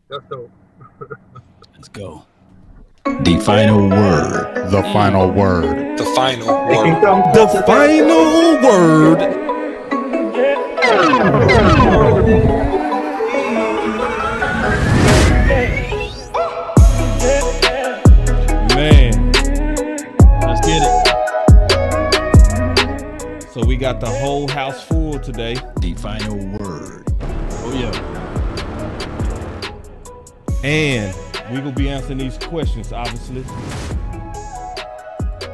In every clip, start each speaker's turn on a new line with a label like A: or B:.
A: That's dope.
B: Let's go. The final word.
C: The final word.
D: The final
A: It can
D: word.
A: come
B: The
A: closer than
B: final word. Man, let's get it. So we got the whole house full today. The final word. Oh yeah. And we will be answering these questions, obviously,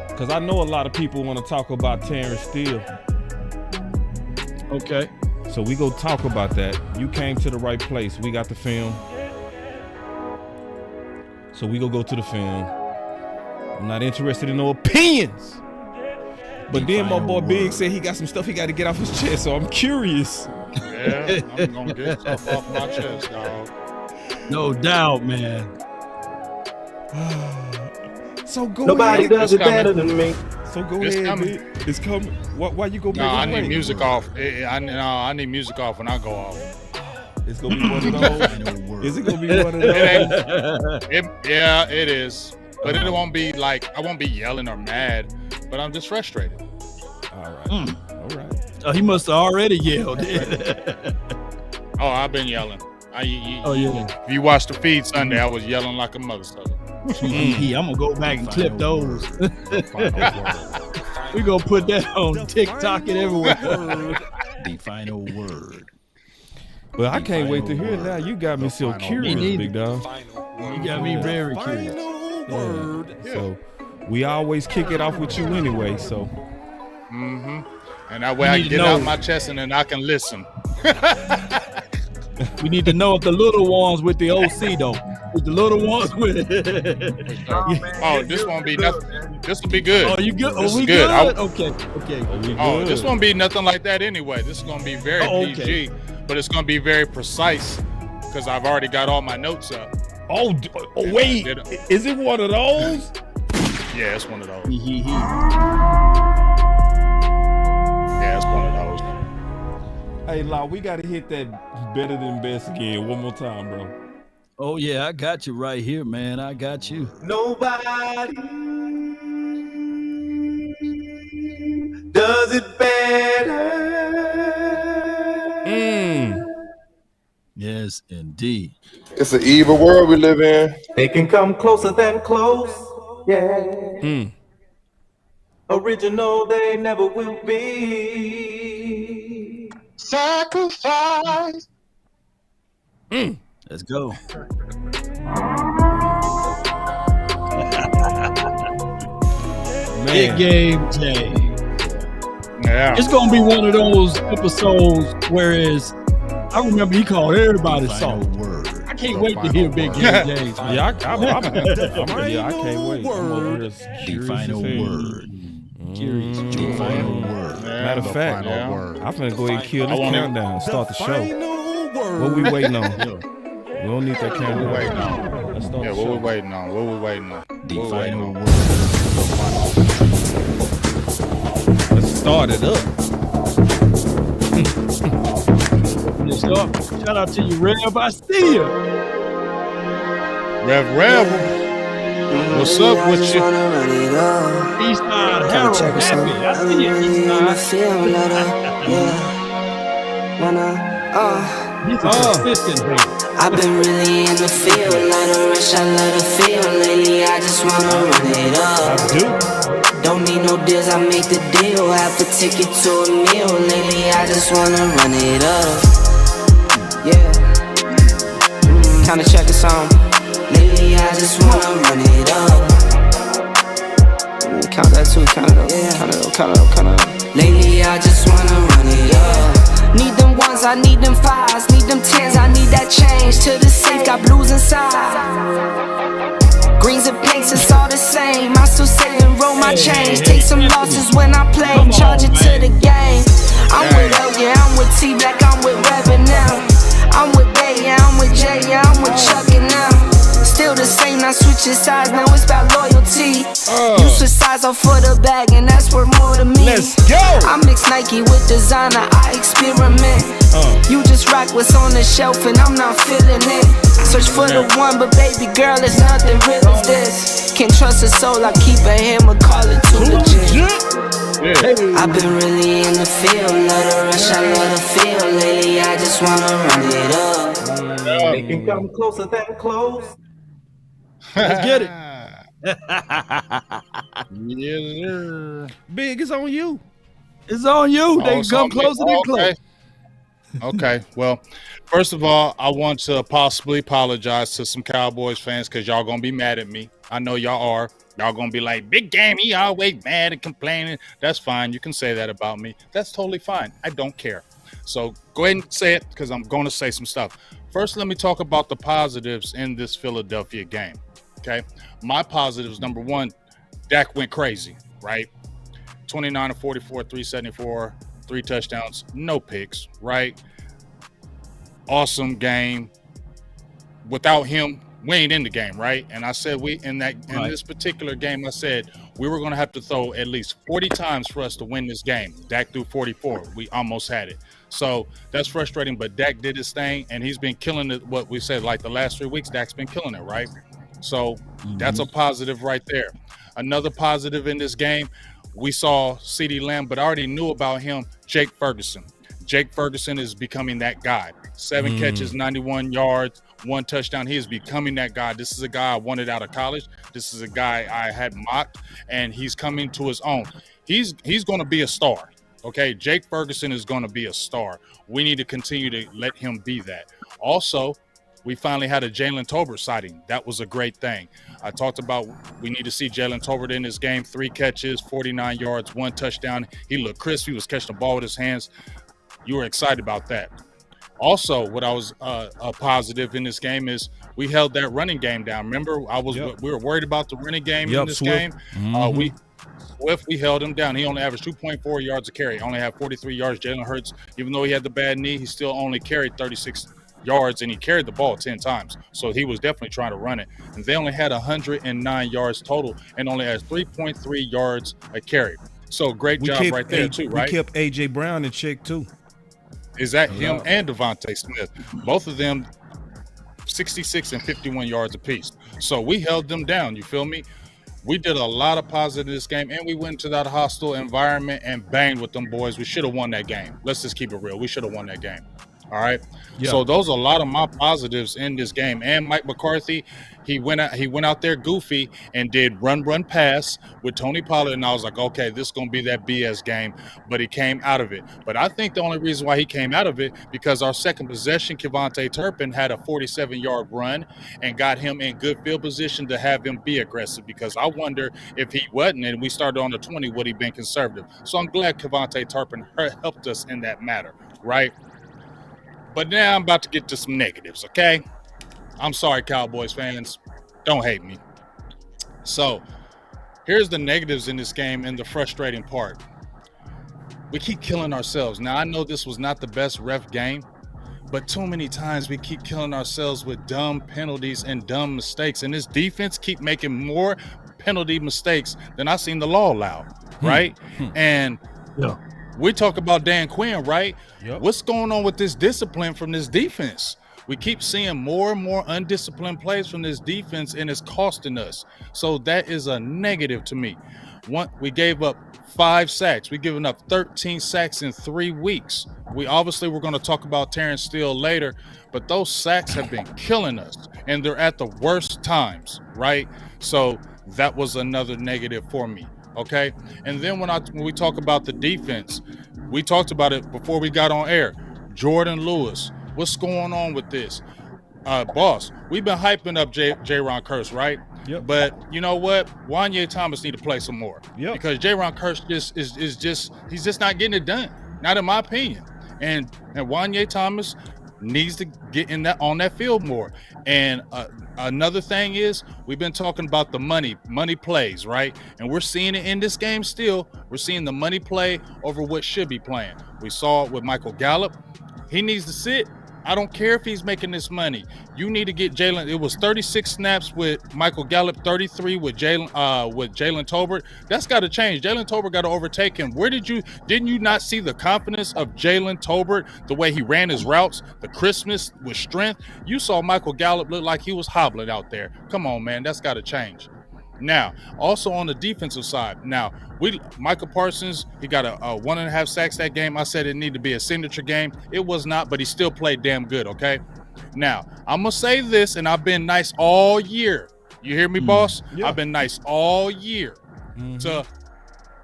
B: because I know a lot of people want to talk about Terence Steele.
E: Okay.
B: So we go talk about that. You came to the right place. We got the film. So we go to the film. I'm not interested in no opinions. But then my boy Big said he got some stuff he got to get off his chest, so I'm curious.
C: Yeah, I'm gonna get stuff off my chest, dog.
E: No doubt, man.
B: So go
A: Nobody
B: ahead.
A: does it better than me.
B: So go
C: It's
B: ahead,
C: coming.
B: Big. It's coming. Why you go Big?
C: No, I need
B: away?
C: music off. I need music off when I go off.
B: It's gonna be one of those. Is it gonna be one of those?
C: Yeah, it is. But it won't be like I won't be yelling or mad, but I'm just frustrated.
B: All right. All right.
E: Oh, he must have already yelled.
C: Oh, I've been yelling.
E: Oh yeah.
C: If you watch the feed Sunday, I was yelling like a mother sucker.
E: I'm gonna go back and clip those. We gonna put that on TikTok and everywhere.
B: The final word. Well, I can't wait to hear it now. You got me so curious,
E: Me
B: big dog.
E: You got me very curious.
B: Word. So we always kick it off with you anyway. So.
C: Mm-hmm. And that way I
E: need to
C: get
E: know.
C: out my chest and then I can listen.
E: We need to know if the little ones with the OC though. With the little ones with
C: Oh, this won't be nothing. This will be good.
E: Oh, you good?
C: This
E: Oh, we
C: is good.
E: good? Okay.
C: Oh, this won't be nothing like that anyway. This is gonna be very PG, but it's gonna be very precise because I've already got all my notes up.
B: Oh wait, is it one of those?
C: Yeah, it's one of those.
E: Yeah,
C: Yeah, it's one of those.
B: Hey, Law, we gotta hit that better than best again one more time, bro.
E: Oh yeah, I got you right here, man. I got you.
A: Nobody does it better.
E: Yes, indeed.
F: It's an evil world we live in.
A: They can come closer than close. Yeah. Original, they never will be.
F: Sacrifice.
E: Let's go. Big game day.
C: Yeah.
E: It's gonna be one of those episodes whereas I remember he called everybody soft. I can't wait to hear Big Game James.
B: Yeah, I can't wait. I'm over here curious
E: final
B: as hell.
E: word. Curious. The final word.
B: Matter of fact, I'm finna go ahead and kill this
C: want it.
B: countdown. Start the show. What we waiting on? We don't need that countdown.
C: What we waiting on?
B: Let's start
C: Yeah,
B: the
C: what
B: show.
C: we waiting on? What we waiting on?
E: The
C: What we waiting
E: final
C: on?
E: word.
B: Let's start it up.
E: Let's go. Shout out to you, Rev. I see you.
C: Rev, what's up with you?
E: Eastside Harold. Happy. I see you, Eastside. He's a consistent baby.
G: I've been really in the field, not a rush, I love the feel. Lately, I just wanna run it up. Don't need no deals, I make the deal. Half a ticket to a meal. Lately, I just wanna run it up. Yeah. Kinda check a song. Lately, I just wanna run it up. Count that too, count it up. Count it up. Lately, I just wanna run it up. Need them ones, I need them fives, need them tens, I need that change. To the safe, got blues inside. Greens and pinks, it's all the same. I still save and roll my change. Take some losses when I play, charge it to the game. I'm with L, yeah, I'm with T Black, I'm with Reverend now. I'm with Bay, yeah, I'm with Jay, yeah, I'm with Chuck and now. Still the same, not switching sides, now it's about loyalty. You switch sides off for the bag, and that's worth more to me.
B: Let's go!
G: I mix Nike with designer, I experiment. You just rock what's on the shelf, and I'm not feeling it. Search for the one, but baby girl, it's nothing real as this. Can't trust a soul, I keep a hammer, call it too legit. I've been really in the field, love the rush, I love the feel. Lately, I just wanna run it up.
A: Make it come closer than close.
E: Let's get it.
C: Yes, sir.
B: Big, it's on you.
E: It's on you. They
C: it's
E: come
C: on me.
E: closer than close.
C: Okay. Well, first of all, I want to possibly apologize to some Cowboys fans because y'all gonna be mad at me. I know y'all are. Y'all gonna be like, Big Game, he always mad and complaining. That's fine. You can say that about me. That's totally fine. I don't care. So go ahead and say it because I'm going to say some stuff. First, let me talk about the positives in this Philadelphia game. Okay. My positives, number one, Dak went crazy, right? 29 of 44, 374, 3 touchdowns, no picks, right? Awesome game. Without him, we ain't in the game, right? And I said in this particular game, I said we were going to have to throw at least 40 times for us to win this game. Dak threw 44. We almost had it. So that's frustrating, but Dak did his thing, and he's been killing it. What we said, like the last 3 weeks, Dak's been killing it, right? So that's a positive right there. Another positive in this game, we saw CeeDee Lamb, but I already knew about him, Jake Ferguson. Jake Ferguson is becoming that guy. 7 catches, 91 yards, 1 touchdown. He is becoming that guy. This is a guy I wanted out of college. This is a guy I had mocked, and he's coming to his own. He's going to be a star. Okay, Jake Ferguson is going to be a star. We need to continue to let him be that. Also, we finally had a Jalen Tolbert sighting. That was a great thing. I talked about we need to see Jalen Tolbert in this game. 3 catches, 49 yards, 1 touchdown. He looked crisp. He was catching the ball with his hands. You were excited about that. Also, what I was a positive in this game is we held that running game down. Remember, we were worried about the running game in this game. We held him down. He only averaged 2.4 yards a carry. Only had 43 yards. Jalen Hurts, even though he had the bad knee, he still only carried 36 yards, and he carried the ball 10 times. So he was definitely trying to run it. And they only had 109 yards total and only had 3.3 yards a carry. So great job right there, too, right?
B: We kept A.J. Brown in check, too.
C: Is that him and Devontae Smith? Both of them 66 and 51 yards apiece. So we held them down, you feel me? We did a lot of positive in this game, and we went into that hostile environment and banged with them boys. We should have won that game. Let's just keep it real. We should have won that game. All right. Yeah. So those are a lot of my positives in this game. And Mike McCarthy, he went out there goofy and did run pass with Tony Pollard, and I was like, okay, this is gonna be that BS game. But he came out of it. But I think the only reason why he came out of it because our second possession, Kevontae Turpin had a 47-yard run and got him in good field position to have him be aggressive. Because I wonder if he wasn't and we started on the 20, would he been conservative? So I'm glad Kevontae Turpin helped us in that matter, right? But now I'm about to get to some negatives, okay? I'm sorry, Cowboys fans. Don't hate me. So here's the negatives in this game and the frustrating part. We keep killing ourselves. Now, I know this was not the best ref game, but too many times we keep killing ourselves with dumb penalties and dumb mistakes. And this defense keep making more penalty mistakes than I seen the law allow, right? And we talk about Dan Quinn, right? Yep. What's going on with this discipline from this defense? We keep seeing more and more undisciplined plays from this defense, and it's costing us. So that is a negative to me. We gave up 5 sacks. We've given up 13 sacks in 3 weeks. We're going to talk about Terence Steele later, but those sacks have been killing us, and they're at the worst times, right? So that was another negative for me. Okay, and then when we talk about the defense, we talked about it before we got on air. Jordan Lewis, what's going on with this? Boss, we've been hyping up J-Ron Curse, right? Yep. But you know what? Wanye Thomas need to play some more. Yep. Because J-Ron Curse he's just not getting it done. Not in my opinion. And Wanye Thomas needs to get on that field more. And another thing is we've been talking about the money plays, right? And we're seeing it in this game still. We're seeing the money play over what should be playing. We saw it with Michael Gallup. He needs to sit I don't care if he's making this money. You need to get Jalen. It was 36 snaps with Michael Gallup, 33 with Jalen Tolbert. That's got to change. Jalen Tolbert got to overtake him. Didn't you not see the confidence of Jalen Tolbert, the way he ran his routes, the crispness with strength? You saw Michael Gallup look like he was hobbling out there. Come on, man, that's got to change. Now, also on the defensive side, Michael Parsons, he got a 1.5 sacks that game. I said it needed to be a signature game. It was not, but he still played damn good, okay? Now, I'm going to say this, and I've been nice all year. You hear me, boss? Yeah. I've been nice all year to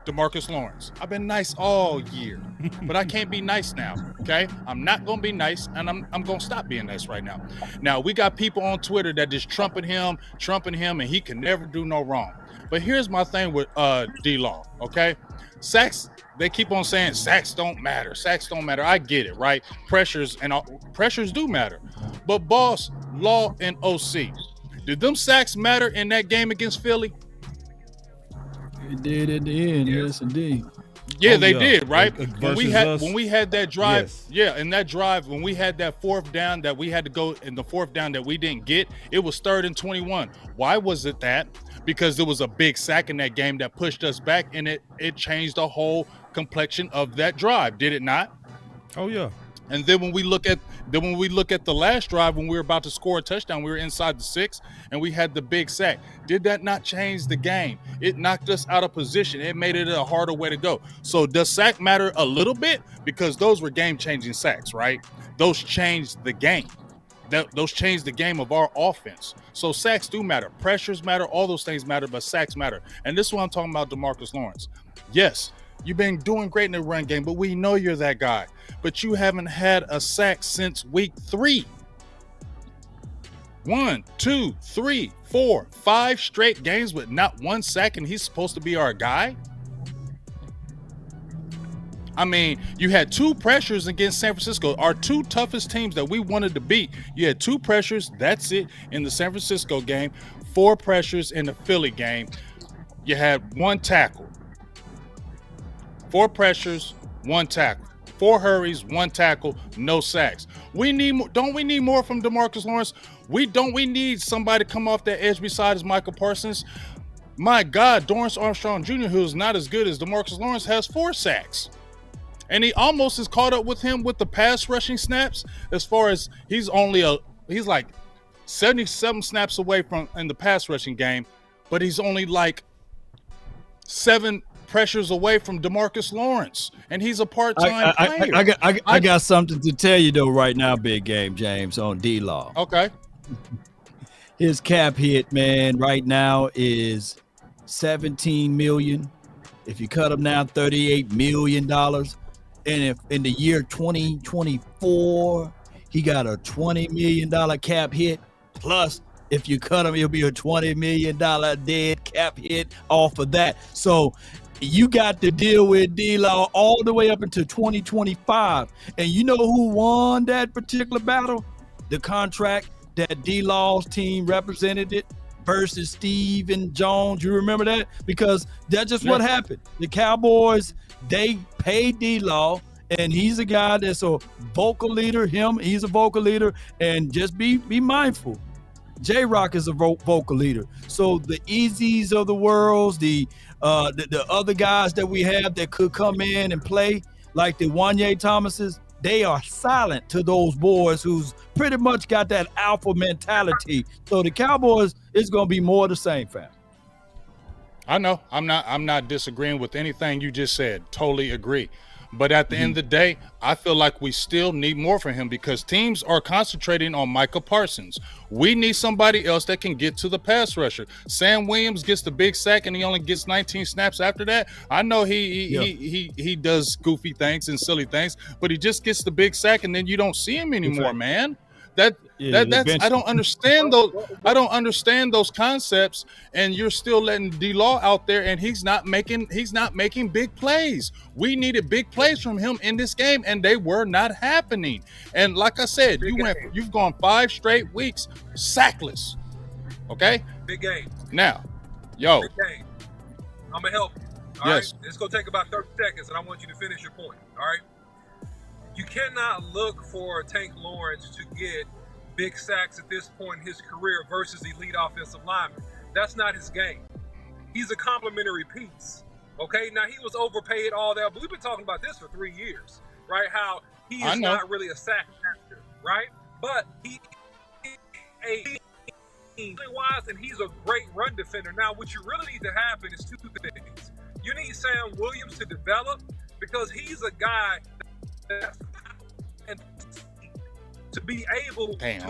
C: DeMarcus Lawrence. I've been nice all year, but I can't be nice now, okay? I'm not going to be nice, and I'm going to stop being nice right now. Now, we got people on Twitter that just trumping him, and he can never do no wrong. But here's my thing with D-Law, okay? Sacks, they keep on saying sacks don't matter. Sacks don't matter. I get it, right? Pressures do matter. But boss, Law, and OC, did them sacks matter in that game against Philly?
E: It did at the end, yes, indeed.
C: Yeah, they did, right? When we had that drive,
B: yes.
C: In that drive, when we had that fourth down that we had to go in the fourth down that we didn't get, it was 3rd and 21. Why was it that? Because there was a big sack in that game that pushed us back, and it changed the whole complexion of that drive, did it not?
B: Oh yeah.
C: And then when we look at the last drive, when we were about to score a touchdown, we were inside the 6 and we had the big sack. Did that not change the game? It knocked us out of position. It made it a harder way to go. So does sack matter a little bit? Because those were game-changing sacks, right? Those changed the game. Those changed the game of our offense. So sacks do matter. Pressures matter. All those things matter, but sacks matter. And this is what I'm talking about, DeMarcus Lawrence. Yes, you've been doing great in the run game, but we know you're that guy. But you haven't had a sack since week 3. 1, 2, 3, 4, 5 straight games with not one sack, and he's supposed to be our guy? I mean, you had 2 pressures against San Francisco, our 2 toughest teams that we wanted to beat. You had 2 pressures, that's it, in the San Francisco game, 4 pressures in the Philly game. You had 1 tackle. 4 pressures, 1 tackle. 4 hurries, 1 tackle, no sacks. Don't we need more from DeMarcus Lawrence? We need somebody to come off that edge besides Michael Parsons. My God, Dorrance Armstrong Jr., who is not as good as DeMarcus Lawrence, has 4 sacks. And he almost is caught up with him with the pass rushing snaps, as far as he's like 77 snaps away from in the pass rushing game, but he's only like 7 pressures away from DeMarcus Lawrence, and he's a part-time player.
E: I got something to tell you though right now, big game, James, on D-Law.
C: Okay.
E: His cap hit, man, right now is $17 million. If you cut him now, $38 million. And if in the year 2024, he got a $20 million cap hit. Plus, if you cut him, it'll be a $20 million dead cap hit off of that. So you got to deal with D-Law all the way up until 2025. And you know who won that particular battle? The contract that D-Law's team represented it versus Stephen Jones. You remember that? Because that's just what happened. The Cowboys, they paid D-Law, and he's a guy that's a vocal leader. He's a vocal leader. And just be mindful. J-Rock is a vocal leader. So the Easies of the world, the other guys that we have that could come in and play, like the Wanye Thomases, they are silent to those boys who's pretty much got that alpha mentality. So the Cowboys is going to be more of the same, fam.
C: I know. I'm not disagreeing with anything you just said. Totally agree. But at the end of the day, I feel like we still need more from him because teams are concentrating on Michael Parsons. We need somebody else that can get to the pass rusher. Sam Williams gets the big sack and he only gets 19 snaps after that. I know he does goofy things and silly things, but he just gets the big sack and then you don't see him anymore, man. That's I don't understand those. I don't understand those concepts. And you're still letting D-Law out there, and he's not making big plays. We needed big plays from him in this game, and they were not happening. And like I said, you've gone 5 straight weeks sackless. Okay.
D: Big game.
C: Now, yo.
D: Big game. I'm gonna help you. All right. It's gonna take about 30 seconds, and I want you to finish your point. All right. You cannot look for Tank Lawrence to get big sacks at this point in his career versus elite offensive linemen. That's not his game. He's a complimentary piece. Okay, now he was overpaid, all that, but we've been talking about this for 3 years, right? How he is not really a sack master, right? But he wise, and he's a great run defender. Now, what you really need to happen is two things. You need Sam Williams to develop, because he's a guy that's to be able to be. Hold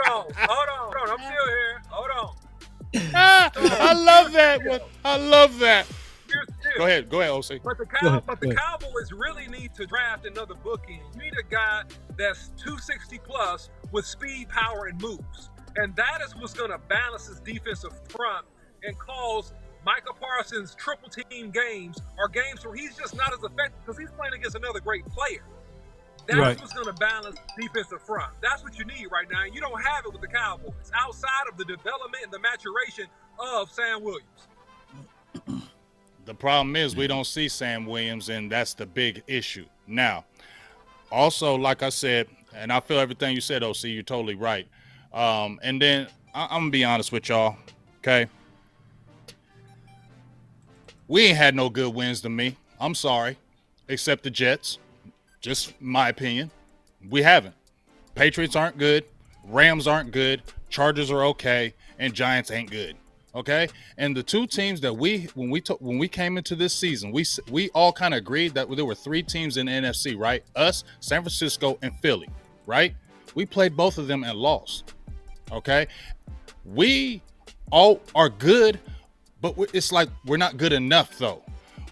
D: on. I'm still here. Hold on.
C: I love that. I love that. Go ahead, OC.
D: But the Cowboys really need to draft another bookend. You need a guy that's 260 plus with speed, power, and moves. And that is what's going to balance his defensive front and cause Micah Parsons' triple team games or games where he's just not as effective because he's playing against another great player. That's what's going to balance defensive front. That's what you need right now. And you don't have it with the Cowboys outside of the development and the maturation of Sam Williams.
C: The problem is we don't see Sam Williams, and that's the big issue. Now, also, like I said, and I feel everything you said, OC, you're totally right. And then I'm going to be honest with y'all, okay? We ain't had no good wins to me. I'm sorry, except the Jets. Just my opinion. We haven't. Patriots aren't good. Rams aren't good. Chargers are okay. And Giants ain't good. Okay? And the two teams that when we came into this season, we all kind of agreed that there were three teams in the NFC, right? Us, San Francisco, and Philly, right? We played both of them and lost. Okay? We all are good, but it's like we're not good enough, though.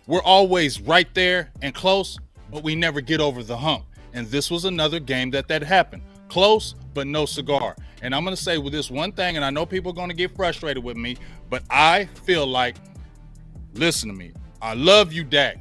C: We're always right there and close, but we never get over the hump. And this was another game that happened. Close, but no cigar. And I'm going to say with this one thing, and I know people are going to get frustrated with me, but I feel like, listen to me, I love you, Dak,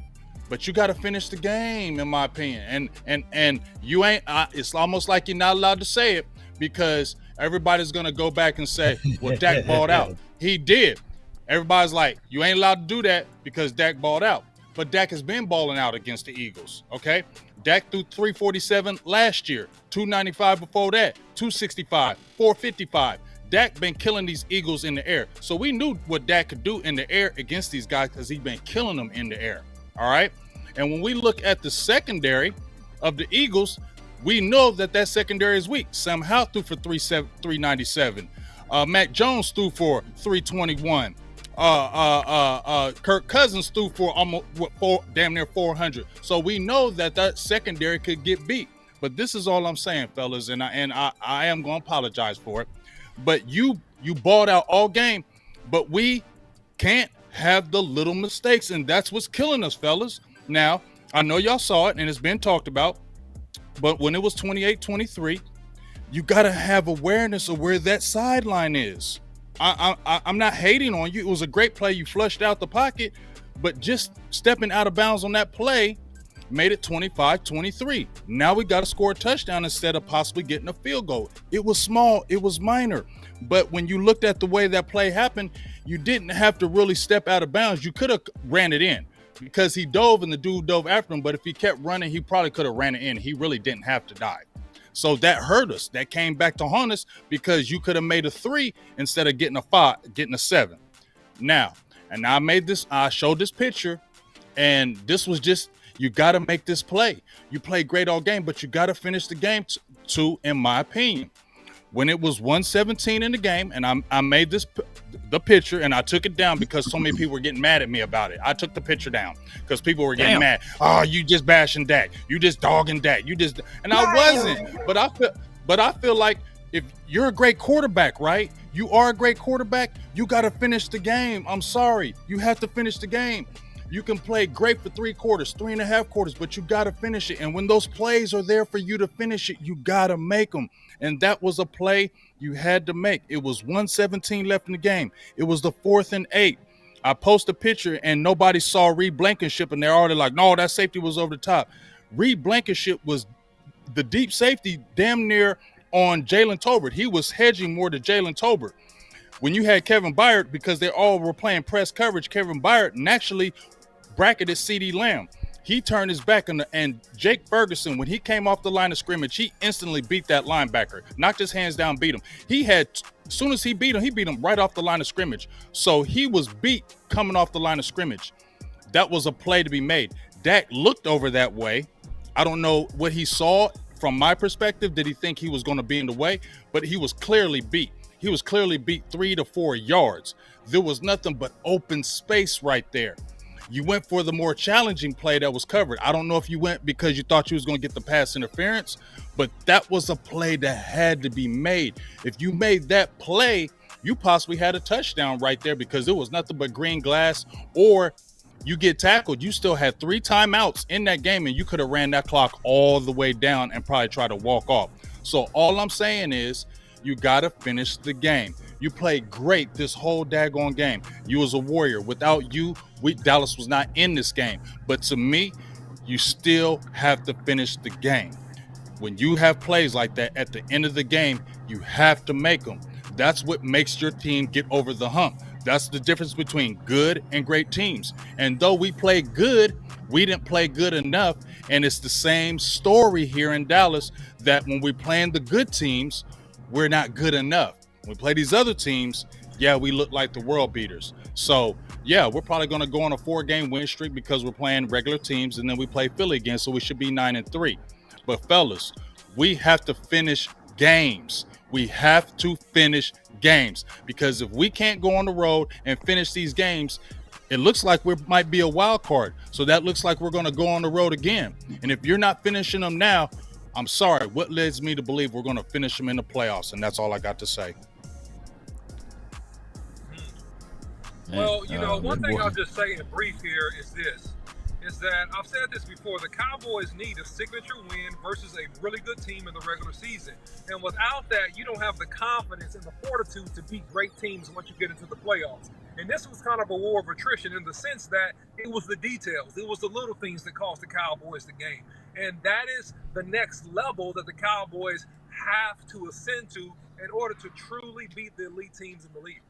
C: but you got to finish the game, in my opinion. And you ain't, it's almost like you're not allowed to say it because everybody's going to go back and say, well, Dak balled out. He did. Everybody's like, you ain't allowed to do that because Dak balled out. But Dak has been balling out against the Eagles, okay? Dak threw 347 last year, 295 before that, 265, 455. Dak been killing these Eagles in the air. So we knew what Dak could do in the air against these guys because he's been killing them in the air, all right? And when we look at the secondary of the Eagles, we know that secondary is weak. Sam Howell threw for 397. Mac Jones threw for 321. Kirk Cousins threw for almost damn near 400. So we know that secondary could get beat. But this is all I'm saying, fellas, and I am going to apologize for it. But you balled out all game, but we can't have the little mistakes, and that's what's killing us, fellas. Now, I know y'all saw it, and it's been talked about, but when it was 28-23, you got to have awareness of where that sideline is. I'm not hating on you. It was a great play. You flushed out the pocket, but just stepping out of bounds on that play made it 25-23. Now we got to score a touchdown instead of possibly getting a field goal. It was small. It was minor. But when you looked at the way that play happened, you didn't have to really step out of bounds. You could have ran it in because he dove and the dude dove after him. But if he kept running, he probably could have ran it in. He really didn't have to dive. So that hurt us. That came back to haunt us because you could have made a 3 instead of getting a 5, getting a 7. Now, and I showed this picture, and this was just, you got to make this play. You played great all game, but you got to finish the game too, in my opinion. When it was 117 in the game, and I made the picture, and I took it down because so many people were getting mad at me about it. I took the picture down because people were getting mad. Oh, you just bashing Dak. You just dogging Dak. And I wasn't. But I feel like if you're a great quarterback, right? You are a great quarterback. You got to finish the game. I'm sorry. You have to finish the game. You can play great for 3 quarters, 3.5 quarters, but you got to finish it. And when those plays are there for you to finish it, you got to make them. And that was a play you had to make. It was 117 left in the game. It was the 4th and 8. I post a picture and nobody saw Reed Blankenship, and they're already like, no, that safety was over the top. Reed Blankenship was the deep safety damn near on Jalen Tolbert. He was hedging more to Jalen Tolbert. when you had Kevin Byard, because they all were playing press coverage, Kevin Byard naturally bracketed CeeDee Lamb. He turned his back on and Jake Ferguson, when he came off the line of scrimmage, he instantly beat that linebacker. Knocked his hands down, beat him. As soon as he beat him right off the line of scrimmage. So he was beat coming off the line of scrimmage. That was a play to be made. Dak looked over that way. I don't know what he saw from my perspective. Did he think he was going to be in the way? But he was clearly beat. He was clearly beat 3 to 4 yards. There was nothing but open space right there. You went for the more challenging play that was covered. I don't know if you went because you thought you was going to get the pass interference, but that was a play that had to be made. If you made that play, you possibly had a touchdown right there because it was nothing but green glass, or you get tackled. You still had 3 timeouts in that game, and you could have ran that clock all the way down and probably tried to walk off. So all I'm saying is you got to finish the game. You played great this whole daggone game. You was a warrior. Without you, Dallas was not in this game. But to me, you still have to finish the game. When you have plays like that at the end of the game, you have to make them. That's what makes your team get over the hump. That's the difference between good and great teams. And though we played good, we didn't play good enough. And it's the same story here in Dallas, that when we're playing the good teams, we're not good enough. When we play these other teams, yeah, we look like the world beaters. So, yeah, we're probably going to go on a 4-game win streak because we're playing regular teams, and then we play Philly again, so we should be 9-3. But, fellas, we have to finish games. We have to finish games, because if we can't go on the road and finish these games, it looks like we might be a wild card. So that looks like we're going to go on the road again. And if you're not finishing them now, I'm sorry. What leads me to believe we're going to finish them in the playoffs? And that's all I got to say.
D: Well, one thing I'll just say in brief here is this, is that I've said this before, the Cowboys need a signature win versus a really good team in the regular season. And without that, you don't have the confidence and the fortitude to beat great teams once you get into the playoffs. And this was kind of a war of attrition in the sense that it was the details. It was the little things that cost the Cowboys the game. And that is the next level that the Cowboys have to ascend to in order to truly beat the elite teams in the league.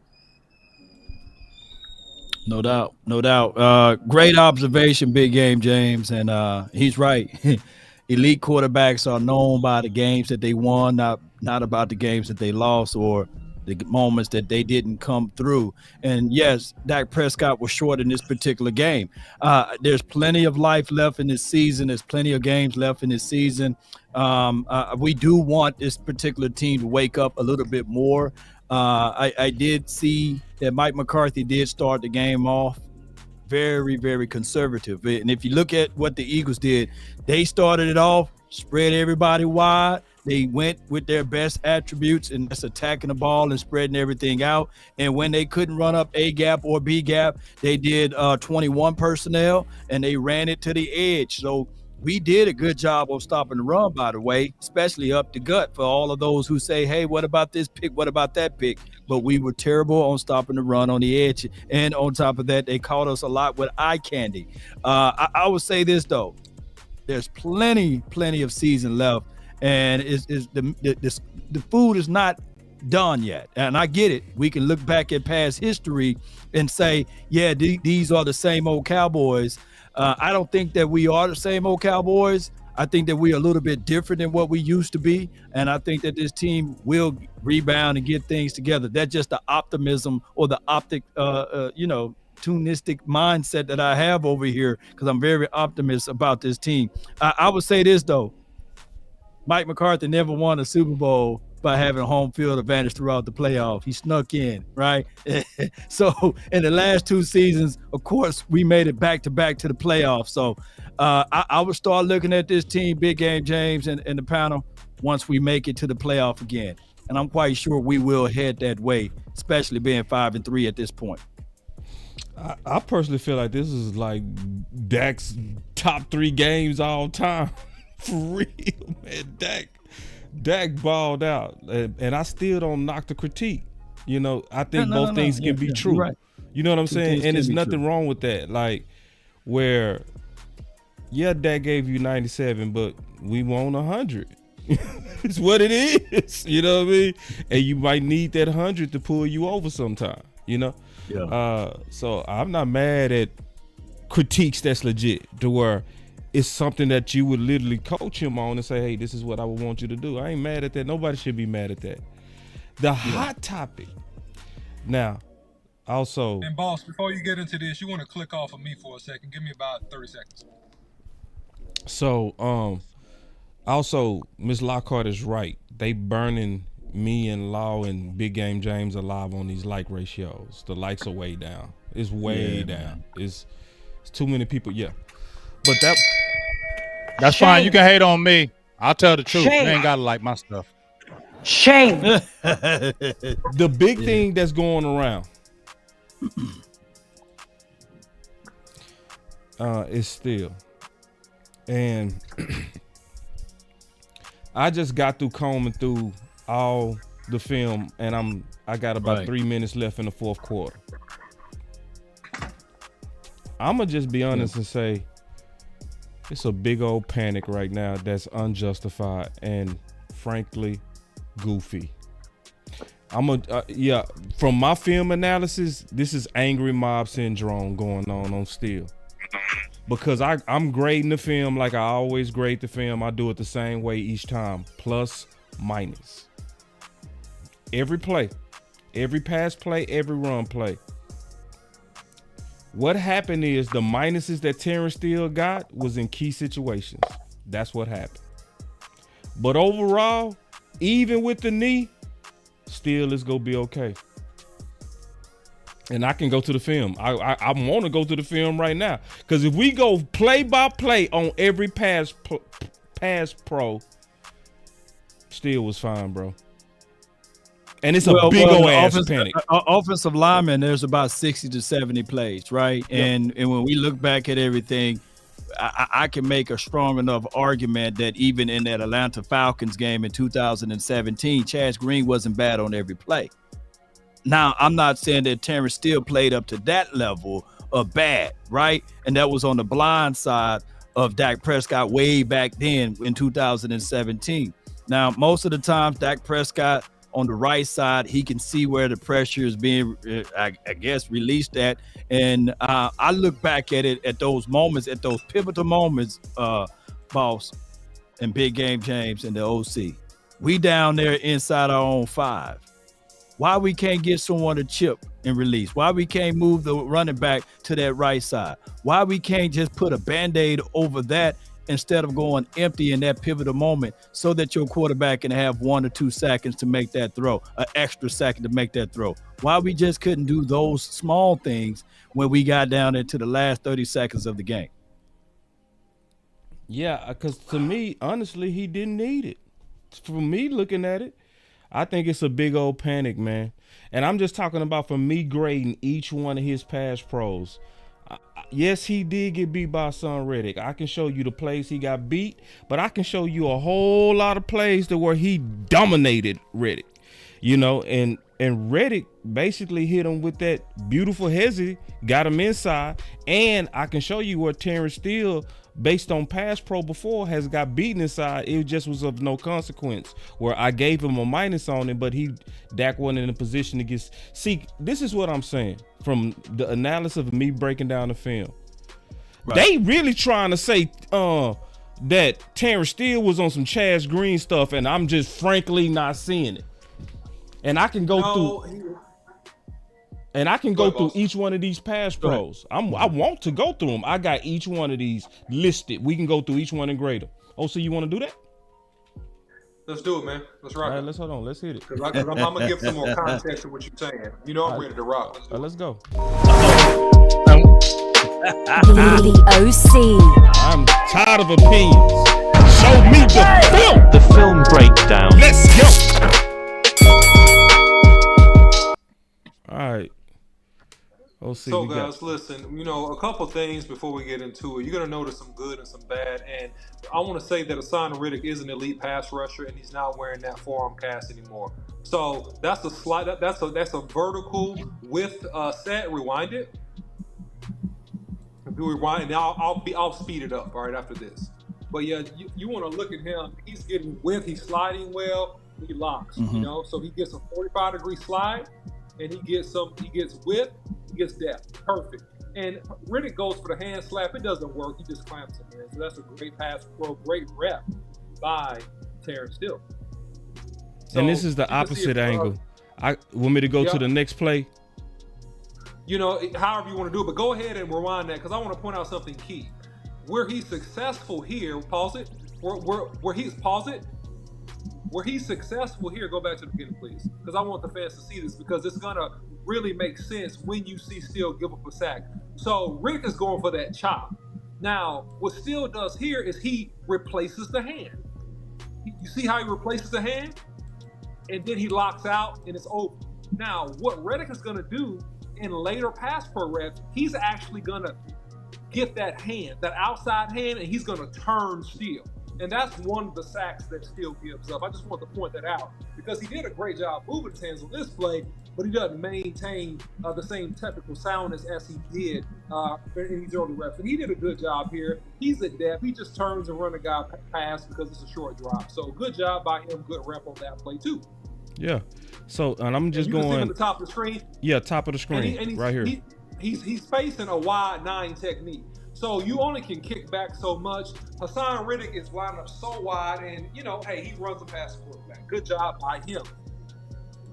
E: No doubt, no doubt. Great observation, Big Game James, and he's right. Elite quarterbacks are known by the games that they won, not about the games that they lost or the moments that they didn't come through. And yes, Dak Prescott was short in this particular game. There's plenty of life left in this season. There's plenty of games left in this season. We do want this particular team to wake up a little bit more. I did see that Mike McCarthy did start the game off very, very conservative. And if you look at what the Eagles did, they started it off, spread everybody wide. They went with their best attributes, and that's attacking the ball and spreading everything out. And when they couldn't run up A gap or B gap, they did 21 personnel, and they ran it to the edge. So we did a good job of stopping the run, by the way, especially up the gut for all of those who say, hey, what about this pick? What about that pick? But we were terrible on stopping the run on the edge. And on top of that, they caught us a lot with eye candy. I would say this, though. There's plenty of season left. And the food is not done yet. And I get it. We can look back at past history and say, yeah, these are the same old Cowboys. I don't think that we are the same old Cowboys. I think that we're a little bit different than what we used to be. And I think that this team will rebound and get things together. That's just the optimism or the tunistic mindset that I have over here, because I'm very optimistic about this team. I would say this, though. Mike McCarthy never won a Super Bowl by having home field advantage throughout the playoff. He snuck in, right? So in the last 2 seasons, of course, we made it back to the playoffs. So I would start looking at this team, Big Game James and the panel, once we make it to the playoff again. And I'm quite sure we will head that way, especially being 5-3 at this point.
B: I personally feel like this is like Dak's top 3 games all time. For real, man. Dak balled out, and I still don't knock the critique. I think both things can be true. Right. You know what I'm saying? And there's nothing wrong with that. Like, where, yeah, Dak gave you 97, but we won 100. It's what it is. You know what I mean? And you might need that 100 to pull you over sometime. You know?
E: Yeah.
B: So I'm not mad at critiques that's legit to where it's something that you would literally coach him on and say, hey, this is what I would want you to do. I ain't mad at that. Nobody should be mad at that. The hot topic. Now, also.
D: And boss, before you get into this, you want to click off of me for a second. Give me about 30 seconds.
B: So, also, Ms. Lockhart is right. They burning me and Law and Big Game James alive on these like ratios. The likes are way down. It's way down. It's too many people. Yeah. But
C: that's fine. You can hate on me. I'll tell the truth. You ain't gotta like my stuff.
H: Shame.
B: The big thing that's going around is Steele. And I just got through combing through all the film, and I got about 3 minutes left in the fourth quarter. I'ma just be honest and say it's a big old panic right now that's unjustified and frankly goofy. From my film analysis, this is angry mob syndrome going on Steele. Because I'm grading the film like I always grade the film. I do it the same way each time, plus, minus. Every play, every pass play, every run play. What happened is the minuses that Terence Steele got was in key situations. That's what happened. But overall, even with the knee, Steele is going to be okay. And I can go to the film. I want to go to the film right now. Because if we go play by play on every pass pro, Steele was fine, bro. And it's a big old ass panic.
E: Offensive lineman, there's about 60 to 70 plays, right? Yep. And when we look back at everything, I can make a strong enough argument that even in that Atlanta Falcons game in 2017, Chaz Green wasn't bad on every play. Now, I'm not saying that Terence Steele played up to that level of bad, right? And that was on the blind side of Dak Prescott way back then in 2017. Now, most of the times, Dak Prescott on the right side, he can see where the pressure is being, I guess, released at. And I look back at it at those moments, at those pivotal moments, boss and Big Game James and the OC. We down there inside our own 5. Why we can't get someone to chip and release? Why we can't move the running back to that right side? Why we can't just put a Band-Aid over that instead of going empty in that pivotal moment so that your quarterback can have 1 or 2 seconds to make that throw, an extra second to make that throw? Why we just couldn't do those small things when we got down into the last 30 seconds of the game?
B: Yeah, because to me, honestly, he didn't need it. For me looking at it, I think it's a big old panic, man. And I'm just talking about for me grading each one of his pass pros. Yes, he did get beat by Son Reddick. I can show you the plays he got beat, but I can show you a whole lot of plays to where he dominated Reddick. You know, and Reddick basically hit him with that beautiful hezzy, got him inside, and I can show you where Terence Steele, based on pass pro before, has got beaten inside. It just was of no consequence, where I gave him a minus on it, but Dak wasn't in a position to get. See, this is what I'm saying from the analysis of me breaking down the film. Right. They really trying to say that Terence Steele was on some Chaz Green stuff, and I'm just frankly not seeing it. And I can go through. And I can go through each one of these pass pros. I want to go through them. I got each one of these listed. We can go through each one and grade them. Oh, so you want to do that?
D: Let's do it, man. Let's rock.
B: All right, let's hold on. Let's hit it.
D: Because I'm going to give some more context to what you're saying. You know I'm ready to rock.
B: Let's go.
I: The OC.
B: I'm tired of opinions. Show me the film.
A: The film breakdown.
B: Let's go. All right.
D: So guys, listen, you know, a couple things before we get into it. You're going to notice some good and some bad. And I want to say that Hassan Reddick is an elite pass rusher, and he's not wearing that forearm cast anymore. So that's a slide. That's a vertical with set. Rewind it. If you rewind, now I'll speed it up. All right, after this. But yeah, you want to look at him. He's getting width. He's sliding well. He locks. You know, so he gets a 45-degree slide, and he gets width. He gets depth. Perfect. And Riddick goes for the hand slap. It doesn't work. He just clamps him in. So that's a great pass pro, great rep by Terence Steele. So
B: and this is the opposite angle. I want me to go to the next play.
D: You know, however you want to do it, but go ahead and rewind that because I want to point out something key. Where he's successful here, pause it. Where he's successful here, go back to the beginning, please, because I want the fans to see this because it's gonna really make sense when you see Steele give up a sack. So Rick is going for that chop. Now, what Steele does here is he replaces the hand. You see how he replaces the hand, and then he locks out, and it's over. Now, what Reddick is gonna do in later pass pro reps, he's actually gonna get that hand, that outside hand, and he's going to turn Steele. And that's one of the sacks that Steele gives up. I just want to point that out because he did a great job moving his hands on this play, but he doesn't maintain the same technical soundness as he did in these early reps. And he did a good job here. He's adept. He just turns and run a guy past because it's a short drop. So good job by him. Good rep on that play too.
B: Yeah. So, and I'm just
D: going. You can see
B: going
D: on the top of the screen.
B: Yeah, top of the screen,
D: and
B: right here.
D: He's facing a wide 9 technique. So you only can kick back so much. Hassan Riddick is lined up so wide, and he runs a pass quarterback. Good job by him.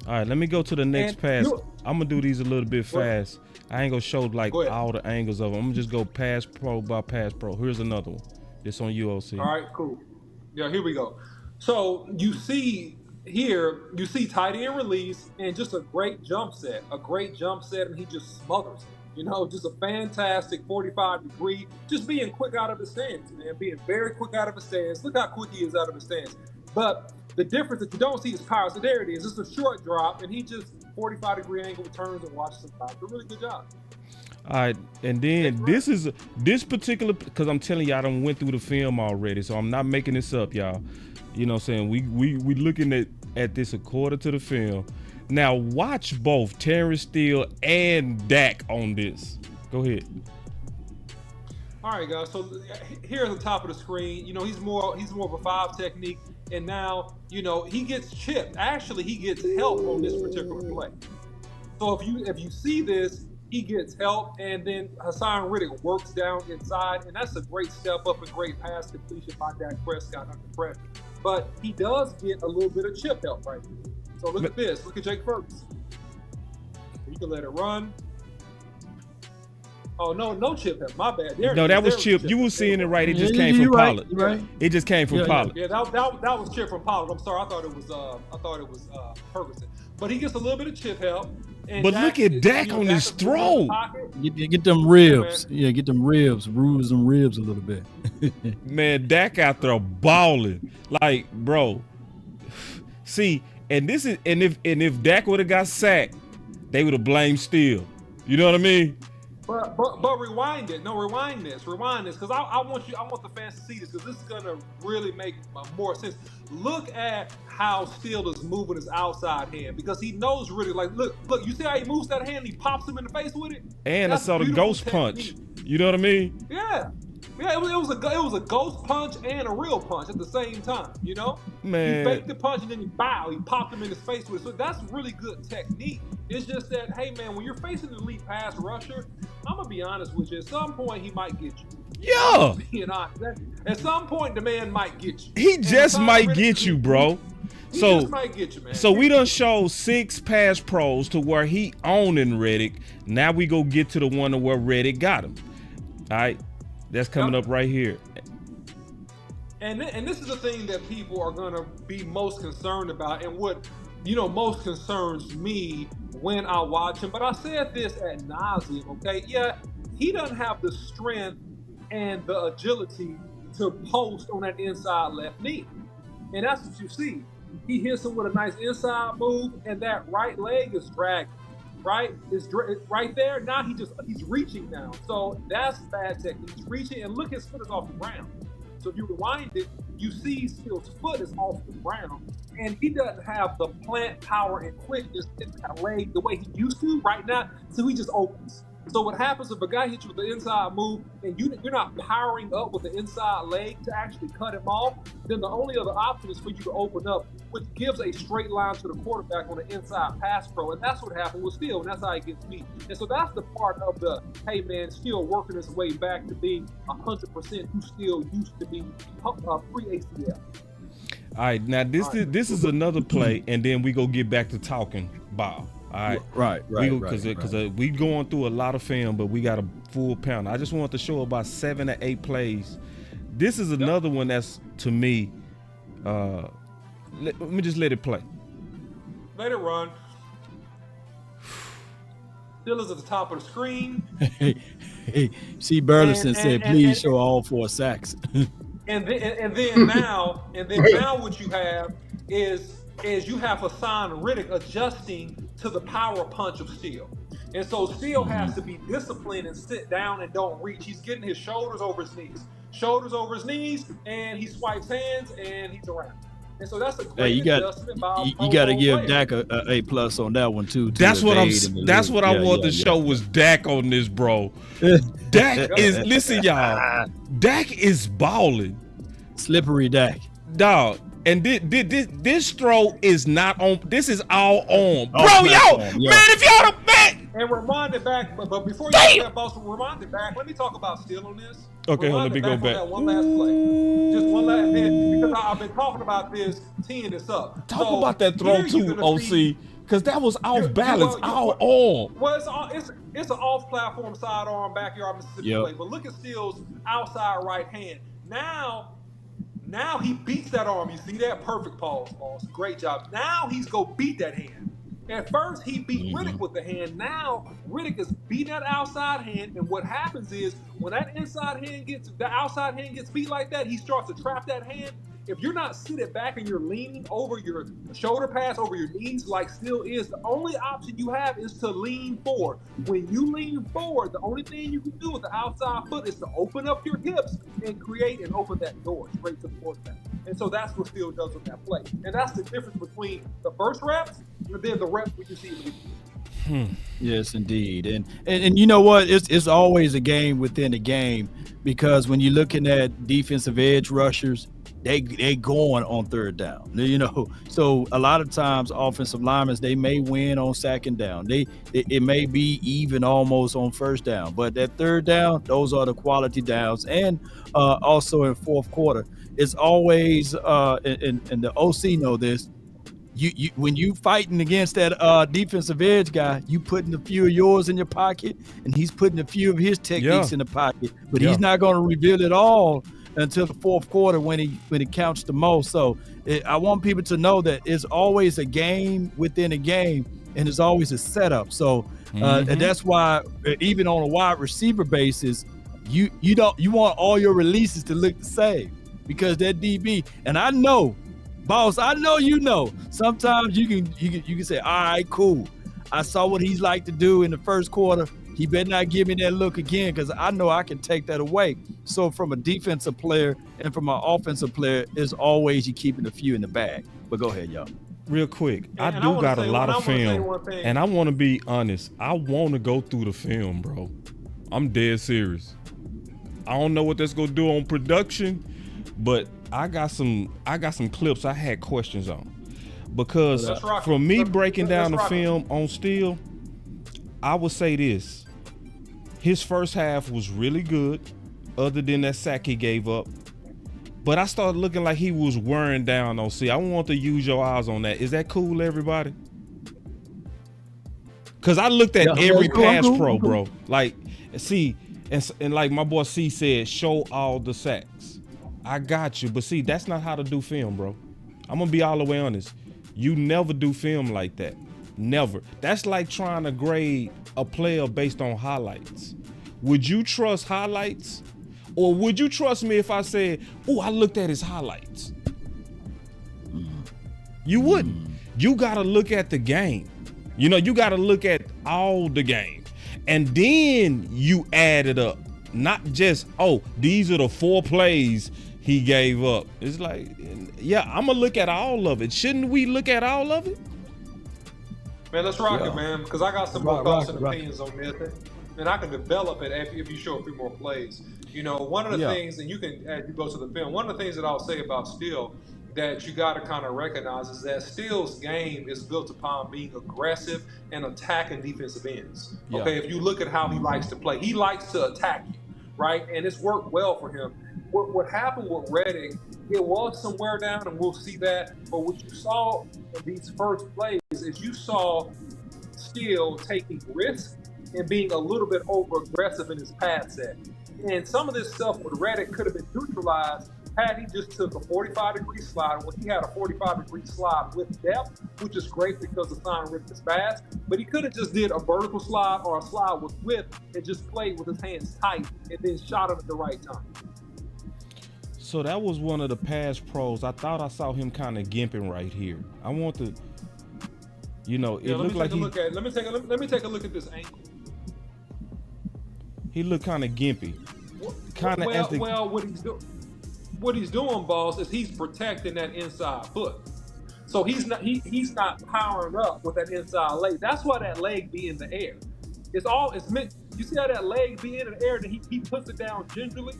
B: All right, let me go to the next pass. I'm gonna do these a little bit fast. I ain't gonna show all the angles of them. I'm gonna just go pass pro by pass pro. Here's another one. This on UOC.
D: All right, cool. Yeah, here we go. So you see tight end release and just a great jump set, and he just smothers it. Just a fantastic 45-degree, just being quick out of his stance, man, being very quick out of his stance. Look how quick he is out of his stance. But the difference that you don't see is power. So there it is. It's a short drop, and he just 45-degree angle turns and watches him pass. A really good job.
B: All right, and then this particular, because I'm telling y'all, I done went through the film already, so I'm not making this up, y'all. You know what I'm saying? We looking at this according to the film. Now watch both Terence Steele and Dak on this. Go ahead.
D: All right, guys. So here at the top of the screen, he's more of a 5 technique, and now he gets chipped. Actually, he gets help on this particular play. So if you see this, he gets help, and then Hassan Riddick works down inside, and that's a great step up and great pass completion by Dak Prescott under pressure. But he does get a little bit of chip help right here. So look at this. Look at Jake Ferguson. You can let it run. Oh, no chip help. My bad.
B: That was chip. You were seeing it right. It just came from Pollard.
E: Right.
B: It just came from Pollard.
D: Yeah, that was chip from Pollard. I'm sorry. I thought it was Ferguson. But he gets a little bit of chip help.
B: But look at Dak on this throw.
E: Get them ribs. Yeah, get them ribs. Bruise them ribs a little bit.
B: Man, Dak out there balling. Like, bro. See, and if Dak would have got sacked, they would have blamed Steele. You know what I mean?
D: But rewind it. No, rewind this, because I want the fans to see this, because this is gonna really make more sense. Look at how Steele is moving his outside hand, because he knows really, look. You see how he moves that hand? He pops him in the face with it.
B: And I saw the ghost punch. You know what I mean?
D: Yeah. It was a ghost punch and a real punch at the same time.
B: Man.
D: He faked the punch and then he popped him in his face with it. So that's really good technique. It's just that, hey man, when you're facing an elite pass rusher, I'm gonna be honest with you. At some point, he might get you.
B: Yeah.
D: Being honest, at some point, the man might get you.
B: He just might get you, bro.
D: He just might get you, man.
B: So we done showed 6 pass pros to where he owning Reddick. Now we go get to the one to where Reddick got him. All right. That's coming up right here.
D: And this is the thing that people are going to be most concerned about, and what most concerns me when I watch him. But I said this ad nauseum, okay? Yeah, he doesn't have the strength and the agility to post on that inside left knee. And that's what you see. He hits him with a nice inside move, and that right leg is dragging. Right? It's right there. Now he's reaching now. So that's bad technique. He's reaching, and look, his foot is off the ground. So if you rewind it, you see Steele's foot is off the ground, and he doesn't have the plant power and quickness in that leg the way he used to right now. So he just opens. So what happens if a guy hits you with the inside move and you're not powering up with the inside leg to actually cut him off, then the only other option is for you to open up, which gives a straight line to the quarterback on the inside pass pro. And that's what happened with Steele, and that's how he gets beat. And so that's the part of the, hey man, Steele working his way back to being 100% who Steele used to be pre-ACL.
B: All right, now this is another play, and then we go get back to talking ball. All right, because we going through a lot of film, but we got a full pound. I just want to show about 7 or 8 plays. This is another one that's, to me, let me just let it play.
D: Let it run. Steelers at the top of the screen.
E: Hey, C. Burleson said, please show all 4 sacks.
D: And then now what you have is you have Hassan Riddick adjusting to the power punch of Steele. And so Steele has to be disciplined and sit down and don't reach. He's getting his shoulders over his knees, and he swipes hands, and he's around. And so that's a great adjustment by
E: you got to give Dak a A+ on that one too.
B: That's what I want to show was Dak on this, bro. Dak is, listen, y'all. Dak is balling.
E: Slippery Dak.
B: Dog. And this throw is not on. This is all on, bro. Yo, man, if y'all don't back.
D: And rewind it back, but before you do that, Boston, rewind it back. Let me talk about Steele on this.
B: Okay, let me go back.
D: That one last play, just one last, because I've been talking about this, teeing this up.
B: Talk about that throw too, OC, because that was off balance, all on.
D: Well, it's an off-platform sidearm backyard Mississippi play, but look at Steele's outside right hand. Now he beats that arm. You see that? Perfect pause, boss. Great job. Now he's go beat that hand. At first, he beat Riddick with the hand. Now, Riddick is beating that outside hand. And what happens is, when that the outside hand gets beat like that, he starts to trap that hand. If you're not sitting back and you're leaning over your shoulder pass, over your knees like Steele is, the only option you have is to lean forward. When you lean forward, the only thing you can do with the outside foot is to open up your hips and create and open that door straight to the quarterback. And so that's what Steele does with that play. And that's the difference between the first reps and then the reps we can see in the beginning.
E: Yes, indeed. And you know what? It's always a game within a game, because when you're looking at defensive edge rushers, they going on third down, you know. So a lot of times offensive linemen, they may win on second down. It may be even almost on first down, but that third down, those are the quality downs. And also in fourth quarter, it's always and the OC know this. You when you fighting against that defensive edge guy, you putting a few of yours in your pocket, and he's putting a few of his techniques in the pocket, but he's not going to reveal it all until the fourth quarter when it counts the most. So I want people to know that it's always a game within a game, and it's always a setup. So and that's why even on a wide receiver basis, you want all your releases to look the same, because that DB, and I know, boss, I know you know. Sometimes you can say, all right, cool. I saw what he's like to do in the first quarter. He better not give me that look again, because I know I can take that away. So from a defensive player and from an offensive player, is always you keeping a few in the bag. But go ahead, y'all.
B: Real quick, I do got a lot of film, and I want to be honest. I want to go through the film, bro. I'm dead serious. I don't know what that's gonna do on production, but I got some clips I had questions on, because from me breaking down the film on Steele, I would say this. His first half was really good, other than that sack he gave up. But I started looking like he was wearing down on C. I want to use your eyes on that. Is that cool, everybody? Because I looked at every pass pro, bro. Like, see, and like my boy C said, show all the sacks. I got you. But see, that's not how to do film, bro. I'm going to be all the way honest. You never do film like that. Never. That's like trying to grade a player based on highlights. Would you trust highlights? Or would you trust me if I said, oh, I looked at his highlights? You wouldn't. You got to look at the game. You know, you got to look at all the game. And then you add it up. Not just, oh, these are the 4 plays he gave up. It's like, yeah, I'm going to look at all of it. Shouldn't we look at all of it?
D: Man, let's rock it, man, because I got some more thoughts and opinions on this. and I can develop it if you show a few more plays. You know, one of the things, and you can, as you go to the film, one of the things that I'll say about Steele that you got to kind of recognize is that Steele's game is built upon being aggressive and attacking defensive ends. Okay, if you look at how he likes to play, he likes to attack you, right? And it's worked well for him. What happened with Reddick, it was some wear down, and we'll see that. But what you saw in these first plays is you saw Steele taking risks and being a little bit over aggressive in his pass set. And some of this stuff with Reddick could have been neutralized had he just took a 45-degree slide. Well, he had a 45-degree slide with depth, which is great because the sign rip is fast. But he could have just did a vertical slide or a slide with width and just played with his hands tight and then shot it at the right time.
B: So that was one of the pass pros. I thought I saw him kind of gimping right here. I want to, you know, it looked like
D: let me take a look at this ankle.
B: He looked kind of gimpy.
D: What he's doing, boss, is he's protecting that inside foot. So he's not powering up with that inside leg. That's why that leg be in the air. It's meant. You see how that leg be in the air, and he puts it down gingerly,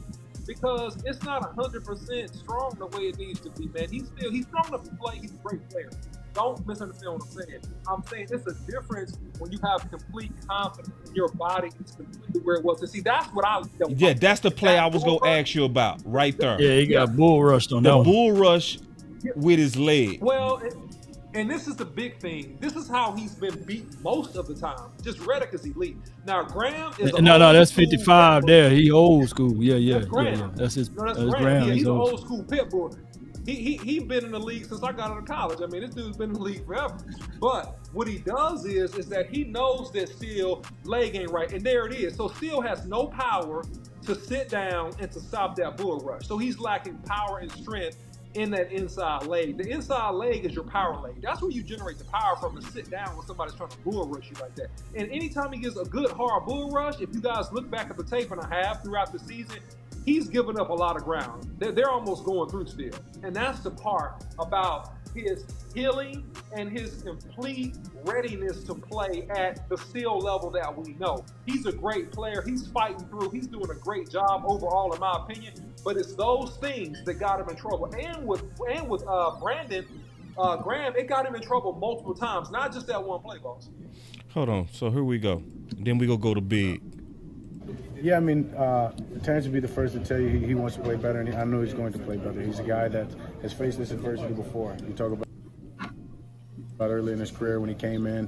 D: because it's not 100% strong the way it needs to be, man. He's strong enough to play. He's a great player. Don't misunderstand what I'm saying. I'm saying it's a difference when you have complete confidence in your body is completely where it was. And see, that's what I don't.
B: Yeah, that's the play I was going to ask you about right there.
E: Yeah, he got bull rushed on that
B: The
E: one.
B: bull rush with his leg.
D: Well, and this is the big thing. This is how he's been beat most of the time. Just Reddick is elite. Now, Graham is
E: that's 55 there. He old school. Yeah. That's his.
D: No, that's
E: Graham.
D: Graham. Yeah, he's an
E: old
D: old school pit bull. He been in the league since I got out of college. I mean, this dude's been in the league forever. But what he does is that he knows that Steele leg ain't right, and there it is. So Steele has no power to sit down and to stop that bull rush. So he's lacking power and strength in that inside leg. The inside leg is your power leg. That's where you generate the power from, to sit down when somebody's trying to bull rush you like that. And anytime he gets a good hard bull rush, if you guys look back at the tape, and I have throughout the season, he's given up a lot of ground. They're almost going through still. And that's the part about his healing and his complete readiness to play at the Steele level that we know. He's a great player. He's fighting through. He's doing a great job overall, in my opinion. But it's those things that got him in trouble. And with Brandon Graham, it got him in trouble multiple times, not just that one play, boss.
B: Hold on. So here we go. Then we go to big.
H: Yeah, I mean, Terence would be the first to tell you he wants to play better, and I know he's going to play better. He's a guy that has faced this adversity before. You talk about early in his career when he came in,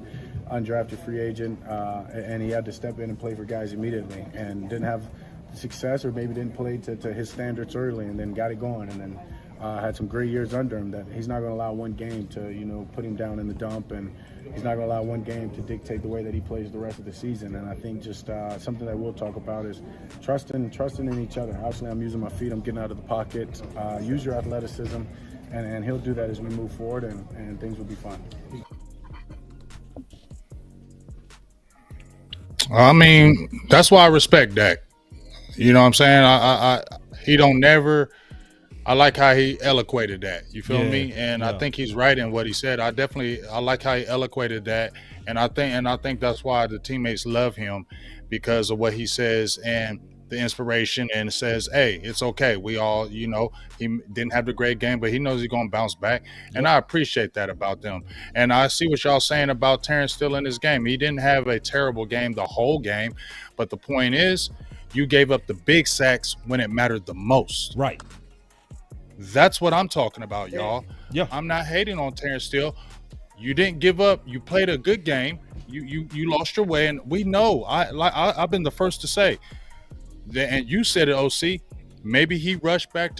H: undrafted free agent, and he had to step in and play for guys immediately, and didn't have success, or maybe didn't play to his standards early, and then got it going, and then had some great years under him. That he's not going to allow one game to put him down in the dump, and he's not going to allow one game to dictate the way that he plays the rest of the season. And I think just something that we'll talk about is trusting in each other. Obviously, I'm using my feet, I'm getting out of the pocket. Use your athleticism, and he'll do that as we move forward, and things will be fine.
C: I mean, that's why I respect Dak. You know what I'm saying? He don't never. I like how he eloquated that. You feel me? And I think he's right in what he said. I like how he eloquated that, and I think that's why the teammates love him, because of what he says and the inspiration, and says, hey, it's okay. We all, he didn't have the great game, but he knows he's gonna bounce back, and I appreciate that about them. And I see what y'all saying about Terence Steele in his game. He didn't have a terrible game the whole game, but the point is, you gave up the big sacks when it mattered the most.
B: Right.
C: That's what I'm talking about, y'all.
B: Yeah.
C: I'm not hating on Terence Steele. You didn't give up. You played a good game. You lost your way, and we know. I've been the first to say that, and you said it, OC. Maybe he rushed back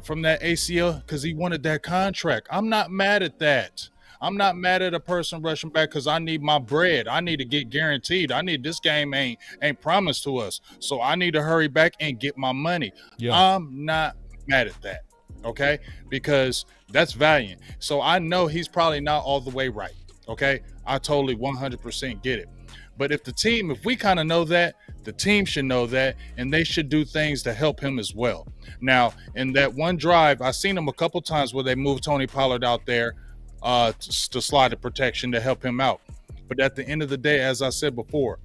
C: from that ACL because he wanted that contract. I'm not mad at that. I'm not mad at a person rushing back because I need my bread. I need to get guaranteed. This game ain't promised to us, so I need to hurry back and get my money. Yeah. I'm not mad at that. Okay, because that's valiant. So I know he's probably not all the way right. Okay, I totally 100% get it. But if we kind of know that, the team should know that, and they should do things to help him as well. Now, in that one drive, I've seen him a couple times where they moved Tony Pollard out there to slide the protection to help him out. But at the end of the day, as I said before,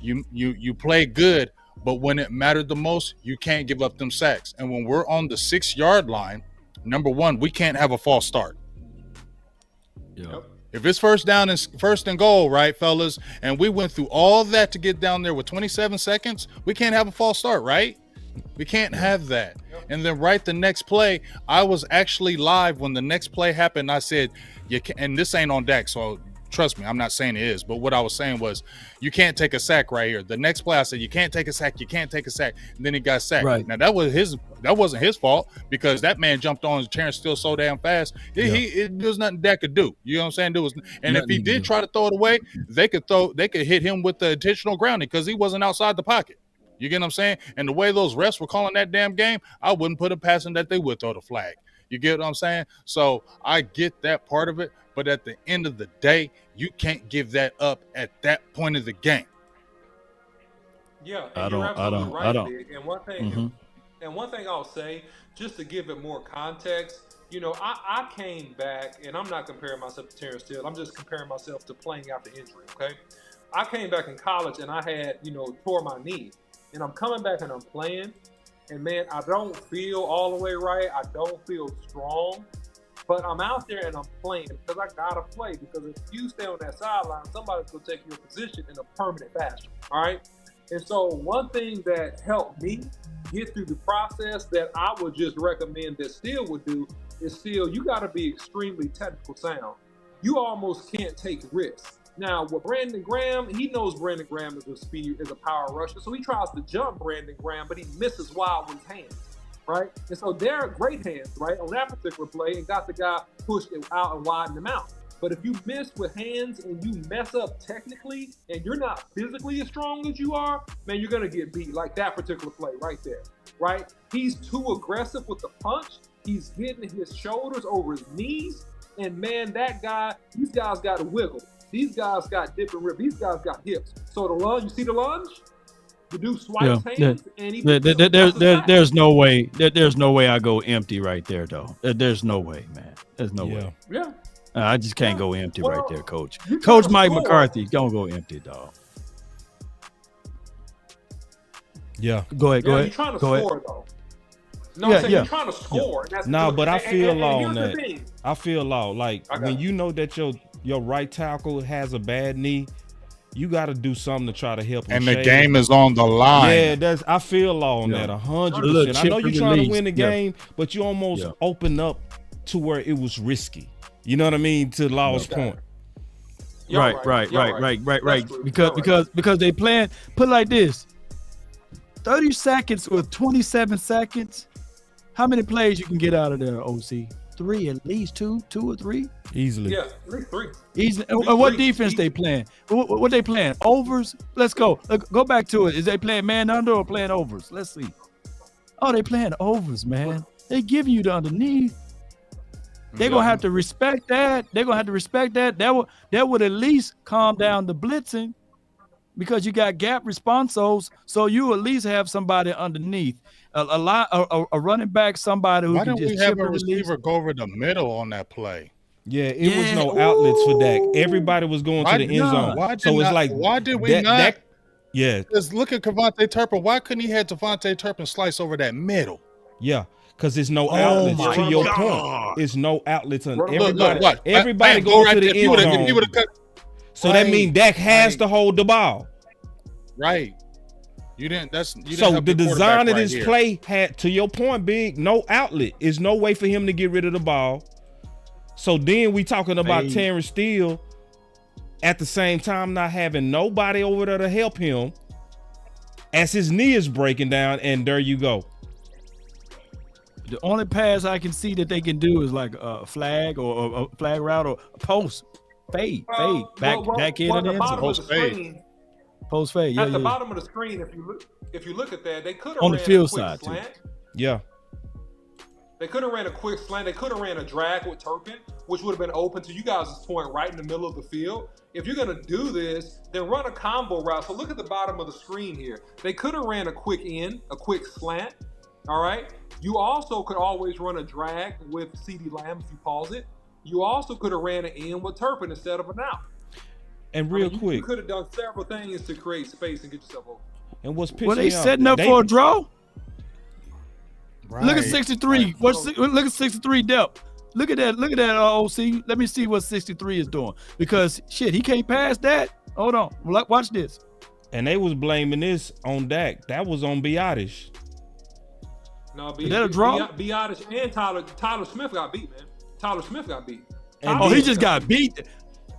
C: You play good, but when it mattered the most, you can't give up them sacks. And when we're on the 6-yard line, number one, we can't have a false start.
E: Yep.
C: If it's first and goal, right, fellas, and we went through all that to get down there with 27 seconds, we can't have a false start, right? We can't have that. And then right the next play, I was actually live when the next play happened. I said, "You can," and this ain't on Dak, so trust me, I'm not saying it is, but what I was saying was, you can't take a sack right here. The next play, I said, you can't take a sack, you can't take a sack. And then he got sacked.
E: Right.
C: Now that wasn't his fault, because that man jumped on Terence Steele so damn fast. There was nothing Dak could do. You know what I'm saying? And if he did try to throw it away, they could hit him with the intentional grounding because he wasn't outside the pocket. You get what I'm saying? And the way those refs were calling that damn game, I wouldn't put it past him that they would throw the flag. You get what I'm saying? So I get that part of it, but at the end of the day, you can't give that up at that point of the game.
D: Yeah,
E: I
D: and
E: don't-
D: you're
E: I
D: absolutely
E: don't-
D: right,
E: I don't.
D: Big. And one thing I'll say, just to give it more context, I came back, and I'm not comparing myself to Terence Steele. I'm just comparing myself to playing out the injury. Okay, I came back in college and I had tore my knee, and I'm coming back and I'm playing, and man, I don't feel all the way right. I don't feel strong. But I'm out there and I'm playing because I gotta play. Because if you stay on that sideline, somebody's gonna take your position in a permanent fashion. All right. And so one thing that helped me get through the process that I would just recommend that Steele would do is you gotta be extremely technical sound. You almost can't take risks. Now with Brandon Graham, he knows Brandon Graham is a power rusher, so he tries to jump Brandon Graham, but he misses wild with his hands. Right? And so they're great hands, right, on that particular play, and got the guy pushed it out and widened him out. But if you miss with hands and you mess up technically and you're not physically as strong as you are, man, you're going to get beat, like that particular play right there, right? He's too aggressive with the punch. He's getting his shoulders over his knees. And, man, these guys got to wiggle. These guys got different ribs. These guys got hips. So the lunge, you see the lunge? The dude swipes hands, and he
E: there's no way. There's no way I go empty right there, though. There's no way, man. There's no way.
D: Yeah.
E: I just can't go empty right there, Coach. Coach Mike McCarthy, don't go empty, dog.
B: Yeah.
E: Go ahead.
D: You're trying to score, though. No, I'm saying you're trying to score.
B: Yeah. No, but I feel on that.
D: Thing.
B: I feel like when you know that your right tackle has a bad knee, you got to do something to try to help him.
C: And the game is on the line.
B: Yeah, I feel on that 100%. I know you're trying to win the game, but you almost open up to where it was risky. You know what I mean? To Law's point.
E: Right. Because they plan. Put it like this: 30 seconds with 27 seconds. How many plays you can get out of there, OC? 3 at least, two or three.
B: Easily.
D: Yeah, three.
E: Easily. What defense they playing? What they playing? Overs? Let's go. Go back to it. Is they playing man under or playing overs? Let's see. Oh, they playing overs, man. They give you the underneath. They're gonna have to respect that. That would at least calm down the blitzing, because you got gap responsos, so you at least have somebody underneath. A running back, somebody who
C: Why
E: can
C: didn't
E: just
C: we have
E: chip
C: a
E: and release.
C: receiver go over the middle on that play?
B: Yeah, it was no outlets for Dak. Everybody was going to the end zone.
C: Why did we not?
B: Yeah.
C: Just look at Devontae Turpin. Why couldn't he have Devontae Turpin slice over that middle?
B: Yeah, because there's no outlets. To your point, it's no outlets on everybody. Everybody goes to the end zone. So that means Dak has to hold the ball.
C: Right. You didn't
B: So the design of this play had, to your point, Big, no outlet. Is no way for him to get rid of the ball. So then we talking about Terence Steele at the same time not having nobody over there to help him as his knee is breaking down, and there you go.
E: The only pass I can see that they can do is like a flag or a flag route or a post fade back in and in. Post fade.
D: At the bottom of the screen, if you look at that, they could have
E: on the field
D: side
E: slant.
D: Too.
B: Yeah.
D: They could have ran a quick slant. They could have ran a drag with Turpin, which would have been open to you guys' point right in the middle of the field. If you're going to do this, then run a combo route. So look at the bottom of the screen here. They could have ran a quick in, a quick slant. All right. You also could always run a drag with CeeDee Lamb if you pause it. You also could have ran an in with Turpin instead of an out.
B: And real quick,
D: you could have done several things to create space and get yourself open.
B: and what's pissing
E: Well, they
B: me off,
E: setting up for a draw.
C: Right.
E: Look at 63. Look at 63 depth. Look at that. Look at that. OC. Let me see what 63 is doing, because shit, he can't pass that. Hold on. Watch this.
B: And they was blaming this on Dak. That was on Biotish.
D: No,
E: Is that a draw?
D: Biotish and Tyler Smith got beat, man. Tyler Smith got beat.
E: Oh, he just got beat.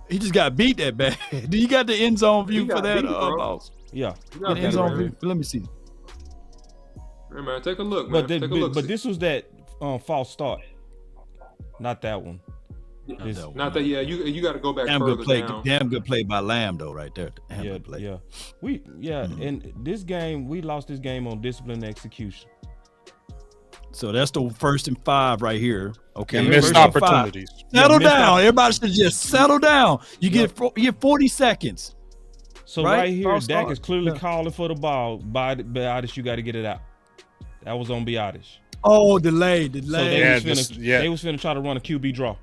E: He just got beat that bad. Do you got the end zone view for that, boss?
B: Yeah.
E: The end zone view. Let me see.
D: Hey, man, take a look, man.
B: But this was that false start, not that one.
D: Not that. Yeah, you got to go back
E: Damn
D: further
E: good play.
D: down.
E: Damn good play by Lamb though, right there. Damn good play.
B: Yeah. And this game, we lost this game on discipline and execution.
E: So that's the 1st and 5 right here. Okay.
C: And missed
E: 1st and 5.
C: opportunities.
E: Settle down. Everybody should just settle down. You get 40 seconds.
B: So right here, Dak is clearly calling for the ball. Biotish, you got to get it out. That was on Biotish.
E: Oh, delay.
B: So they was finna try to run a QB draw.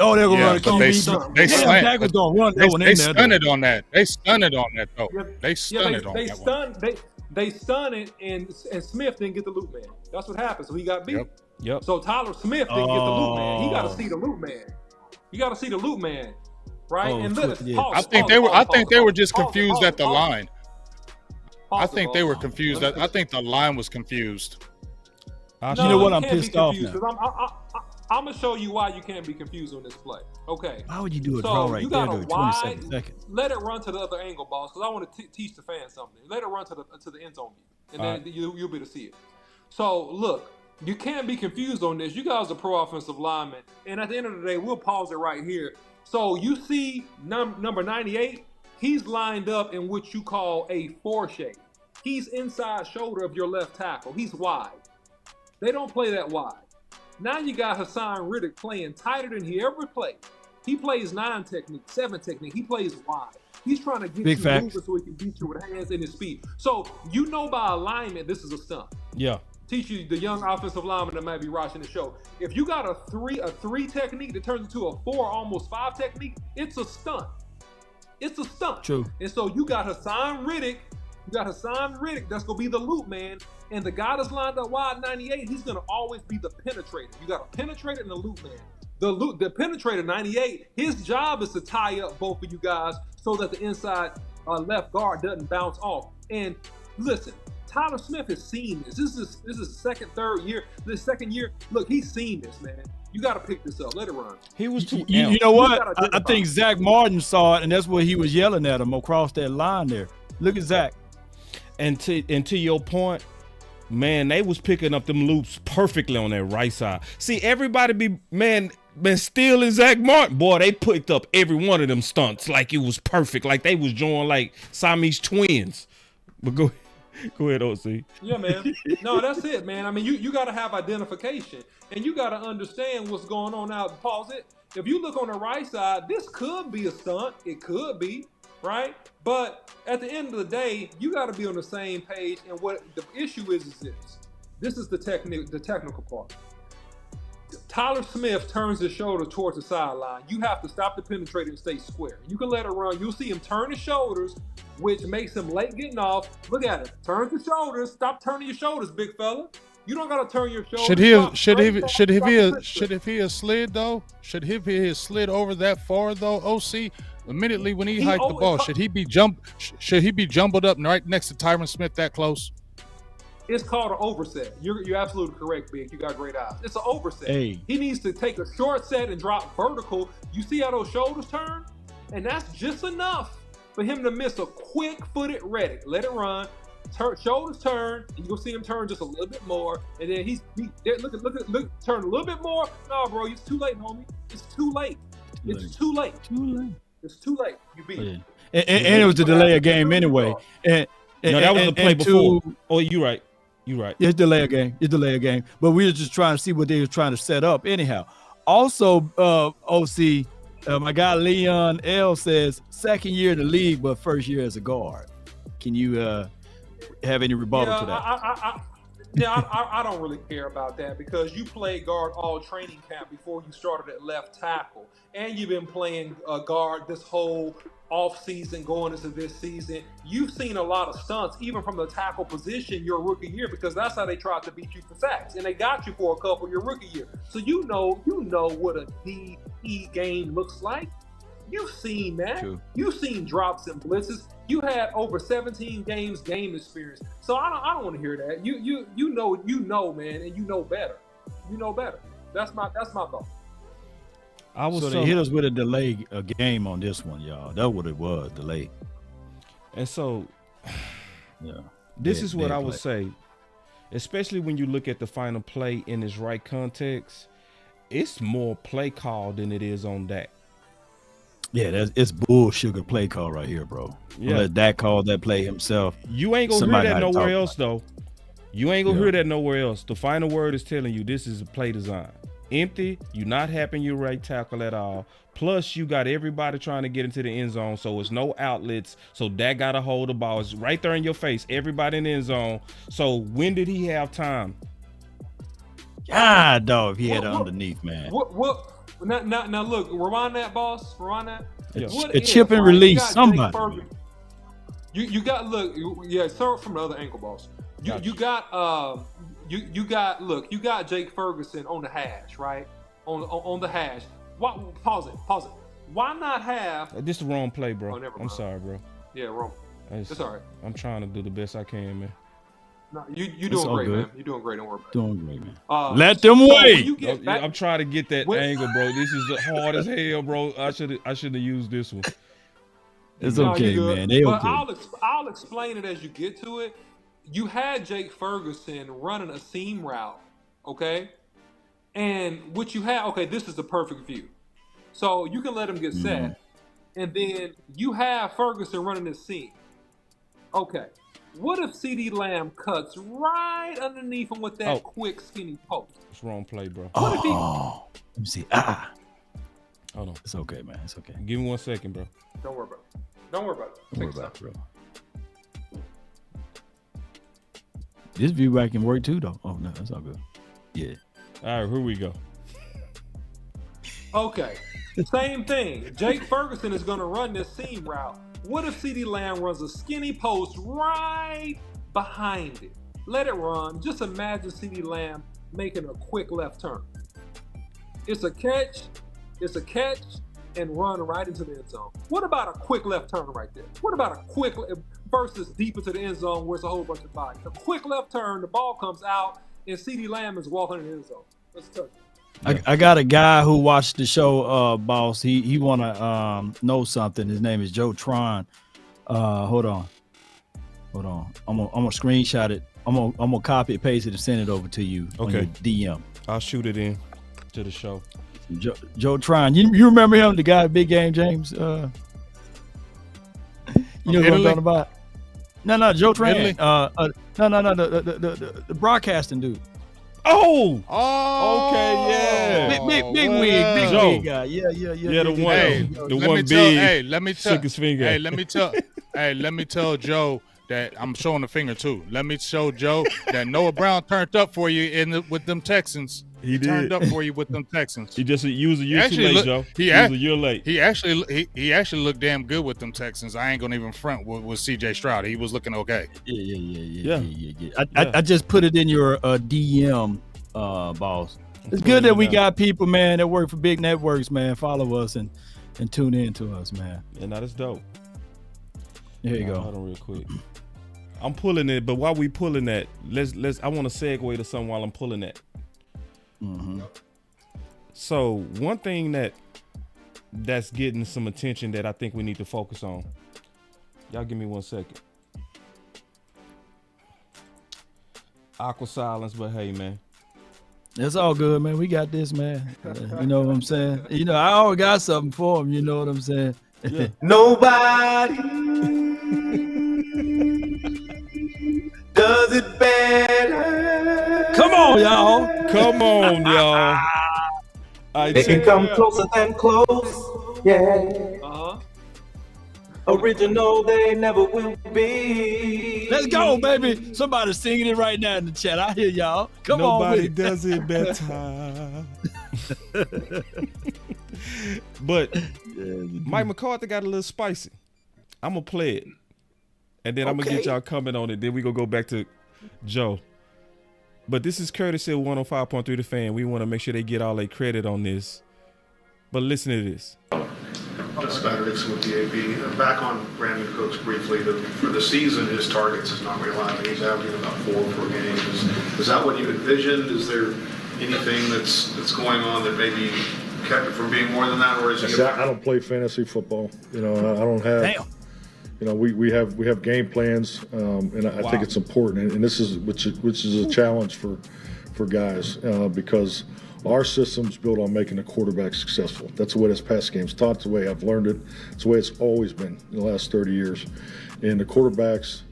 E: Oh, they're gonna run a QB draw.
C: They slammed.
E: Dak was gonna run that one in
C: They
E: there.
C: stunned on that. They stunned on that though. They stunned on that one.
D: They stunned it, and Smith didn't get the loop man. That's what happened. So he got beat.
B: Yep.
D: So Tyler Smith didn't get the loop man. He got to see the loop man. You got to see the loop man, right? And look,
C: I think they were just confused at the line. I think they were confused. I think the line was confused.
E: You know what? I'm pissed off now.
D: I'm gonna show you why you can't be confused on this play. Okay.
E: Why would you do a draw right there during 27 seconds?
D: Let it run to the other angle, boss, because I want to teach the fans something. Let it run to the end zone view, and then you'll be able to see it. So look, you can't be confused on this. You guys are pro offensive linemen, and at the end of the day, we'll pause it right here. So you see number 98. He's lined up in what you call a 4 shape. He's inside shoulder of your left tackle. He's wide. They don't play that wide. Now you got Hassan Riddick playing tighter than he ever played. He plays 9 technique, 7 technique. He plays wide. He's trying to get you moving so he can beat you with hands and his speed. So you know by alignment, this is a stunt.
B: Yeah.
D: Teach you the young offensive lineman that might be watching the show. If you got a 3 technique that turns into a 4, almost 5 technique, it's a stunt. It's a stunt.
E: True.
D: And so you got Hassan Riddick. That's gonna be the loop man. And the guy that's lined up wide 98, he's gonna always be the penetrator. You got a penetrator and a loop man. The penetrator 98, his job is to tie up both of you guys so that the inside left guard doesn't bounce off. And listen, Tyler Smith has seen this. This is second year. Look, he's seen this, man. You got to pick this up. Let it run.
B: He was too.
E: You know what? I think Zach Martin saw it, and that's what he was yelling at him across that line there. Look at Zach.
B: And to your point, man, they was picking up them loops perfectly on that right side. See, everybody been stealing Zach Martin. Boy, they picked up every one of them stunts like it was perfect, like they was drawing like Siamese twins. But go ahead, OC.
D: Yeah, man. No, that's it, man. I mean, you got to have identification, and you got to understand what's going on out. Pause it. If you look on the right side, this could be a stunt. It could be, right? But at the end of the day, you got to be on the same page. And what the issue is this. This is the technical part. Tyler Smith turns his shoulder towards the sideline. You have to stop the penetrator and stay square. You can let it run. You'll see him turn his shoulders, which makes him late getting off. Look at it. Turns the shoulders. Stop turning your shoulders, big fella. You don't gotta turn your shoulders.
C: Should he have slid though? Should he have slid over that far though? OC immediately when he hiked the ball, should he be jumbled up right next to Tyron Smith that close?
D: It's called an overset. You're absolutely correct, Big. You got great eyes. It's an overset.
E: Hey.
D: He needs to take a short set and drop vertical. You see how those shoulders turn? And that's just enough for him to miss a quick-footed Reddick. Let it run. Shoulders turn, and you're gonna see him turn just a little bit more, and then look, turn a little bit more. No, bro, it's too late, homie. It's too late. It's too late. It's too late. You beat it.
E: And it was the delay of game anyway. And
B: that was the play before. Oh, you're right.
E: It's delay of game. But we were just trying to see what they were trying to set up anyhow. Also, OC, my guy Leon L says second year in the league, but first year as a guard. Can you have any rebuttal to that?
D: Yeah, I don't really care about that because you played guard all training camp before you started at left tackle, and you've been playing guard this whole off season going into this season. You've seen a lot of stunts, even from the tackle position your rookie year, because that's how they tried to beat you for sacks, and they got you for a couple your rookie year. So you know what a DE game looks like. You've seen that. True. You've seen drops and blitzes. You had over 17 games game experience. So I don't want to hear that. You know, man, and you know better. You know better. That's my thought.
E: So they hit us with a game on this one, y'all. That's what it was, delay.
B: And so,
E: yeah,
B: this is what I would say, especially when you look at the final play in its right context. It's more play call than it is on Dak.
E: Yeah, it's bullshit play call right here, bro. Yeah, let Dak call that play himself.
B: You ain't gonna hear that nowhere else, though. You ain't gonna hear that nowhere else. The final word is telling you this is a play design. Empty. You're not having your right tackle at all. Plus, you got everybody trying to get into the end zone, so it's no outlets. So Dak got to hold the ball. It's right there in your face. Everybody in the end zone. So when did he have time?
E: God, dog, he had it underneath, man.
D: Now look, rewind that, boss. Rewind that.
E: A chip and release, somebody.
D: You got start from the other ankle, boss. You got Jake Ferguson on the hash, right? On the hash. Pause it. Why not have?
B: This is the wrong play, bro.
D: Oh, never mind.
B: I'm sorry, bro.
D: Yeah, wrong. It's all right.
B: I'm trying to do the best I can, man.
D: No, you doing great, man. You're doing great. Don't worry about it.
E: Doing great, man. Let them wait.
B: I'm trying to get that angle, bro. This is hard as hell, bro. I should have used this one.
E: It's okay, man. They
D: but
E: okay.
D: I'll explain it as you get to it. You had Jake Ferguson running a seam route, okay? And what you had, okay, this is the perfect view. So you can let him get set, and then you have Ferguson running this seam. Okay. What if CeeDee Lamb cuts right underneath him with that quick, skinny post?
B: It's wrong play, bro.
E: Let me see.
B: Hold on.
E: It's okay, man. It's okay.
B: Give me 1 second, bro.
D: Don't worry about it. Don't worry about it,
E: bro. This view back can work too, though. Oh, no, that's all good. Yeah.
B: All right, here we go.
D: Okay. Same thing. Jake Ferguson is going to run this seam route. What if CeeDee Lamb runs a skinny post right behind it? Let it run. Just imagine CeeDee Lamb making a quick left turn. It's a catch, and run right into the end zone. What about a quick left turn right there? What about a quick versus deep into the end zone where it's a whole bunch of bodies? A quick left turn, the ball comes out, and CeeDee Lamb is walking in the end zone. Let's touch it.
E: I got a guy who watched the show, boss. He wanna know something. His name is Joe Tron. Hold on. I'm gonna screenshot it. I'm gonna copy and paste it and send it over to you.
B: Okay.
E: On your DM.
B: I'll shoot it in to the show.
E: Joe Tron. You remember him? The guy, Big Game James. You know what I'm talking about? No, Joe Tron. No. The broadcasting dude.
B: Oh, okay, yeah.
E: Big wig guy. Yeah.
B: Yeah, the one,
C: hey,
B: the one big.
C: Hey, let me tell.
B: Shook his finger.
C: Hey, let me tell Joe that I'm showing the finger too. Let me show Joe that Noah Brown turned up for you with them Texans. He turned up for you with them Texans.
B: He was a year too late, Joe. He was a year late.
C: He actually looked damn good with them Texans. I ain't gonna even front with CJ Stroud. He was looking okay.
E: Yeah. I just put it in your DM, boss. It's good that we got people, man, that work for big networks, man. Follow us and tune in to us, man.
B: And that is dope.
E: There you go.
B: Hold on real quick. I'm pulling it, but while we pulling that, I want to segue to something while I'm pulling that.
E: Mm-hmm.
B: So one thing that's getting some attention that I think we need to focus on. Y'all give me 1 second. Aqua silence, but hey, man.
E: It's all good, man. We got this, man. You know what I'm saying? You know, I always got something for him. You know what I'm saying?
B: Yeah.
A: Nobody does it better.
E: Come on, y'all.
A: They can come closer than close. Yeah. Original, they never will be.
E: Let's go, baby. Somebody's singing it right now in the chat. I hear y'all. Come on
B: Nobody
E: with it.
B: does it better. But Mike McCarthy got a little spicy. I'm going to play it. And then I'm going to get y'all comment on it. Then we going to go back to Joe. But this is courtesy of 105.3 The Fan. We want to make sure they get all their credit on this. But listen to this.
J: Scott Dixon with the AP. Back on Brandon Cooks briefly. For the season, his targets is not reliable. He's averaging about 4 per game. Is that what you envisioned? Is there anything that's going on that maybe kept it from being more than that, or is he?
K: I don't play fantasy football. You know, I don't have.
E: Damn.
K: You know, we have game plans, and I think it's important, and this is which is a challenge for guys because our system's built on making the quarterback successful. That's the way this past game's taught. It's the way I've learned it. It's the way it's always been in the last 30 years. And the quarterback's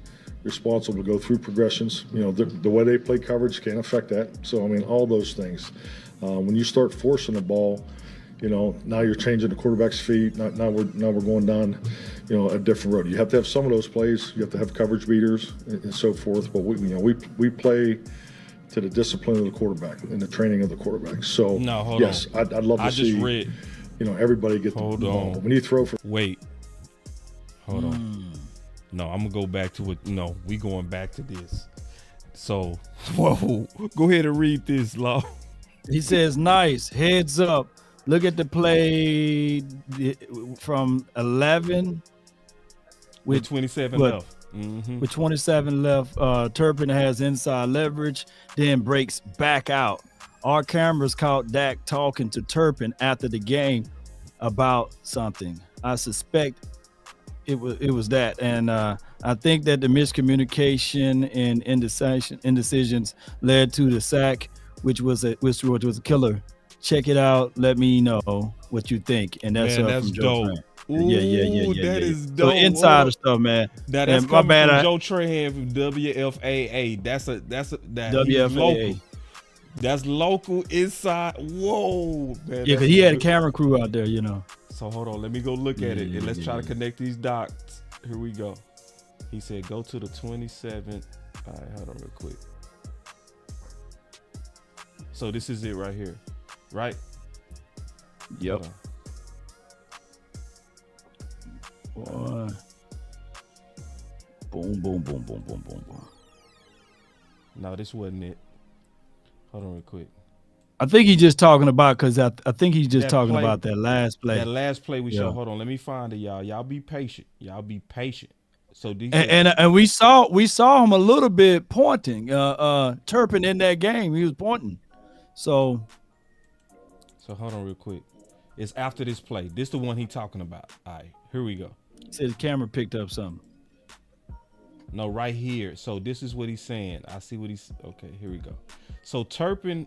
K: responsible to go through progressions. You know, the way they play coverage can't affect that. So, I mean, all those things. When you start forcing the ball, you know, now you're changing the quarterback's feet. Now we're going down, you know, a different road. You have to have some of those plays. You have to have coverage beaters and so forth. But we play to the discipline of the quarterback and the training of the quarterback. So yes, I'd love to see. You know, everybody get the ball. When you throw for
B: Hold on. No, I'm gonna go back to it. No, we going back to this. So, whoa, go ahead and read this, Law.
E: He says, "Nice heads up. Look at the play from 11
B: with 27 left. Mm-hmm.
E: With 27 left, Turpin has inside leverage, then breaks back out. Our cameras caught Dak talking to Turpin after the game about something. I suspect it was that, and I think that the miscommunication and indecisions led to the sack, which was a killer. Check it out. Let me know what you think." And that's from Joe
B: dope.
E: Trahan. Yeah.
B: That is dope.
E: So insider stuff, man.
B: That's coming from Joe Trahan from WFAA. That's WFAA. Local. That's local inside. Whoa, man.
E: Yeah, because he had a camera crew out there, you know.
B: So hold on, let me go look at it and let's try to connect these dots. Here we go. He said go to the 27th. All right, hold on real quick. So this is it right here, right?
E: Yep. Boy. Boom.
B: No, this wasn't it. Hold on real quick.
E: I think he's just talking about because I think he's just talking about that last play.
B: That last play we showed. Hold on, let me find it, y'all. Y'all be patient. So these
E: and we saw him a little bit pointing. Turpin in that game, he was pointing. So
B: hold on real quick. It's after this play. This the one he talking about. All right, here we go.
E: He said the camera picked up something.
B: No, right here. So this is what he's saying. I see what he's okay. Here we go. So Turpin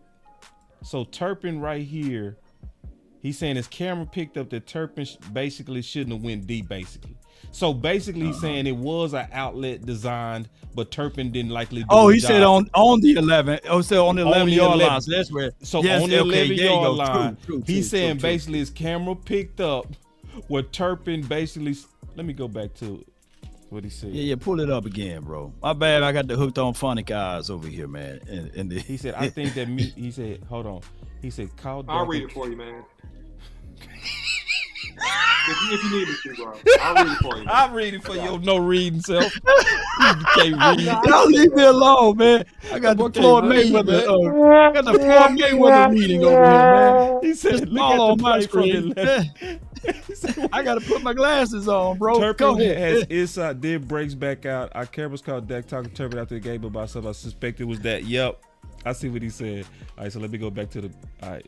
B: right here, he's saying his camera picked up that Turpin basically shouldn't have went deep, basically. So basically he's saying it was an outlet designed, but Turpin didn't likely do
E: he said on the 11. Oh, so on the 11-yard line. So that's where.
B: So on the 11-yard line, he's saying basically his camera picked up what Turpin basically. Let me go back to what he said.
E: Yeah, pull it up again, bro. My bad, I got the hooked on phonic eyes over here, man. And
B: he said, I think that he said, hold on. He said, call
D: I'll read it for you, man. if you need me to, bro. I'll read it for you.
B: I'll read it for you. No reading self. You can't read.
E: Y'all leave me alone, man. I got the Floyd Mayweather. I got the Floyd Mayweather reading over here, man.
B: He said,
E: look at on my screen. I got to put my glasses on, bro.
B: Turpin has inside, then breaks back out. Our cameras caught Dak talking to Turpin after the game about something. I suspect it was that. Yep. I see what he said. All right, so let me go back to the. All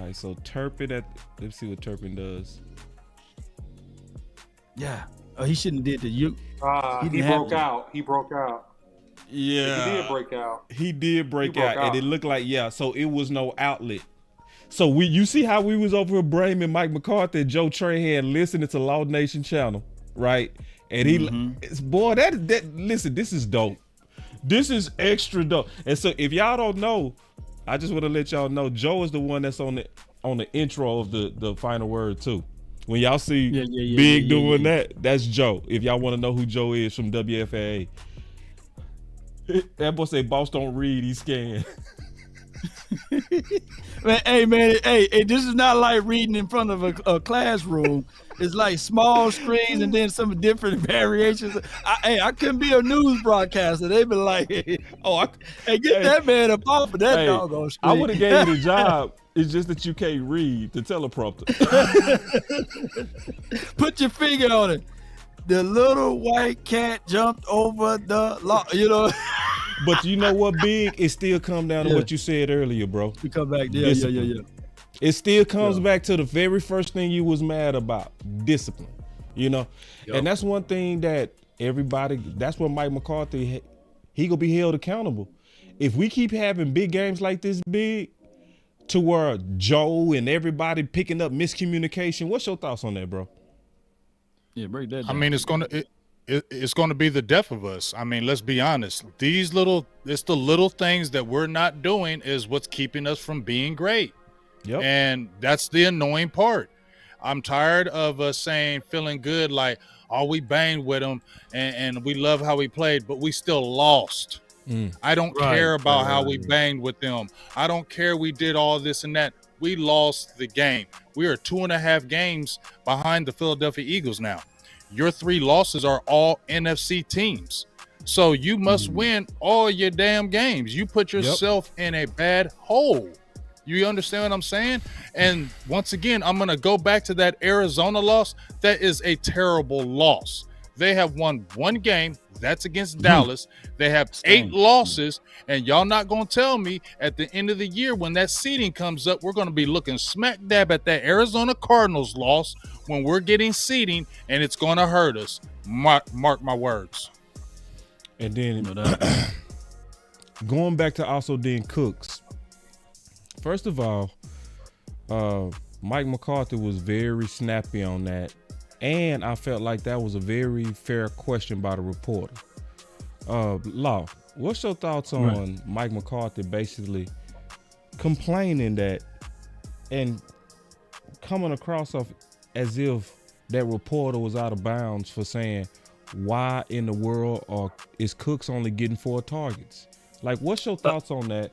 B: right, so Turpin let's see what Turpin does.
E: Yeah. Oh, he shouldn't have did the you.
D: He broke out. He broke out.
B: Yeah.
D: He did break out.
B: He did break out, and it looked like so it was no outlet. So you see how we was over here blaming Mike McCarthy and Joe Trahan listening to Law Nation channel, right? And he, boy, listen, this is dope. This is extra dope. And so if y'all don't know, I just want to let y'all know Joe is the one that's on the intro of the final word too. When y'all see Big doing that, that's Joe. If y'all want to know who Joe is from WFAA. That boy say, boss don't read, he scan.
E: Man, hey, this is not like reading in front of a classroom. It's like small screens and then some different variations. I couldn't be a news broadcaster. They be like, hey, get that man up off of that doggone screen.
B: I would have gave you the job. It's just that you can't read the teleprompter.
E: Put your finger on it. The little white cat jumped over the law,
B: But you know what, Big? It still comes down to what you said earlier, bro.
E: We come back. Yeah.
B: It still comes back to the very first thing you was mad about, discipline, And that's one thing that that's what Mike McCarthy, he gonna be held accountable. If we keep having big games like this, Big, to where Joe and everybody picking up miscommunication, what's your thoughts on that, bro?
E: Yeah, break that down.
C: I mean, it's gonna be the death of us. I mean, let's be honest. It's the little things that we're not doing is what's keeping us from being great.
B: Yep.
C: And that's the annoying part. I'm tired of us feeling good, like, we banged with him and we love how he played, but we still lost. I don't care about how we banged with them. I don't care we did all this and that. We lost the game. We are 2.5 games behind the Philadelphia Eagles now. Your 3 losses are all NFC teams. So you must win all your damn games. You put yourself in a bad hole. You understand what I'm saying? And once again, I'm going to go back to that Arizona loss. That is a terrible loss. They have won 1 game. That's against Dallas. They have 8 losses. And y'all not going to tell me at the end of the year when that seeding comes up, we're going to be looking smack dab at that Arizona Cardinals loss when we're getting seeding, and it's going to hurt us. Mark my words.
B: And then going back to also then Cooks. First of all, Mike McCarthy was very snappy on that. And I felt like that was a very fair question by the reporter. Law, what's your thoughts on Mike McCarthy basically complaining that and coming across as if that reporter was out of bounds for saying, why in the world is Cooks only getting 4 targets? Like, what's your thoughts on that?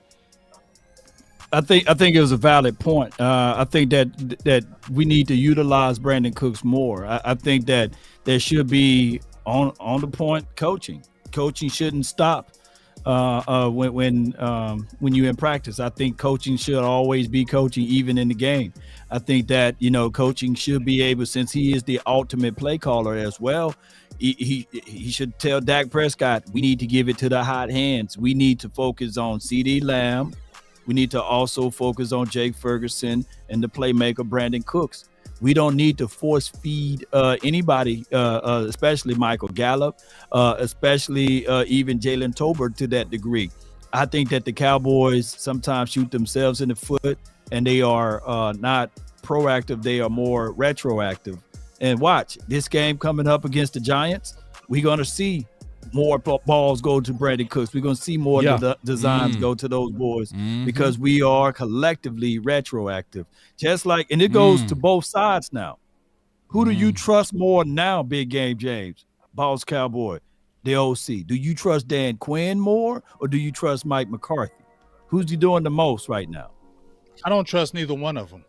E: I think it was a valid point. I think that we need to utilize Brandon Cooks more. I think that there should be on the point coaching. Coaching shouldn't stop when you're in practice. I think coaching should always be coaching, even in the game. I think that coaching should be able, since he is the ultimate play caller as well. He should tell Dak Prescott, we need to give it to the hot hands. We need to focus on CeeDee Lamb. We need to also focus on Jake Ferguson and the playmaker Brandon Cooks. We don't need to force feed anybody, especially Michael Gallup, especially even Jalen Tolbert to that degree. I think that the Cowboys sometimes shoot themselves in the foot, and they are not proactive. They are more retroactive. And watch this game coming up against the Giants. We're going to see more balls go to Brandon Cooks. We're going to see more designs go to those boys because we are collectively retroactive. Just like, and it goes to both sides now. Who do you trust more now, Big Game James, Boss Cowboy, the OC? Do you trust Dan Quinn more or do you trust Mike McCarthy? Who's he doing the most right now?
C: I don't trust neither one of them.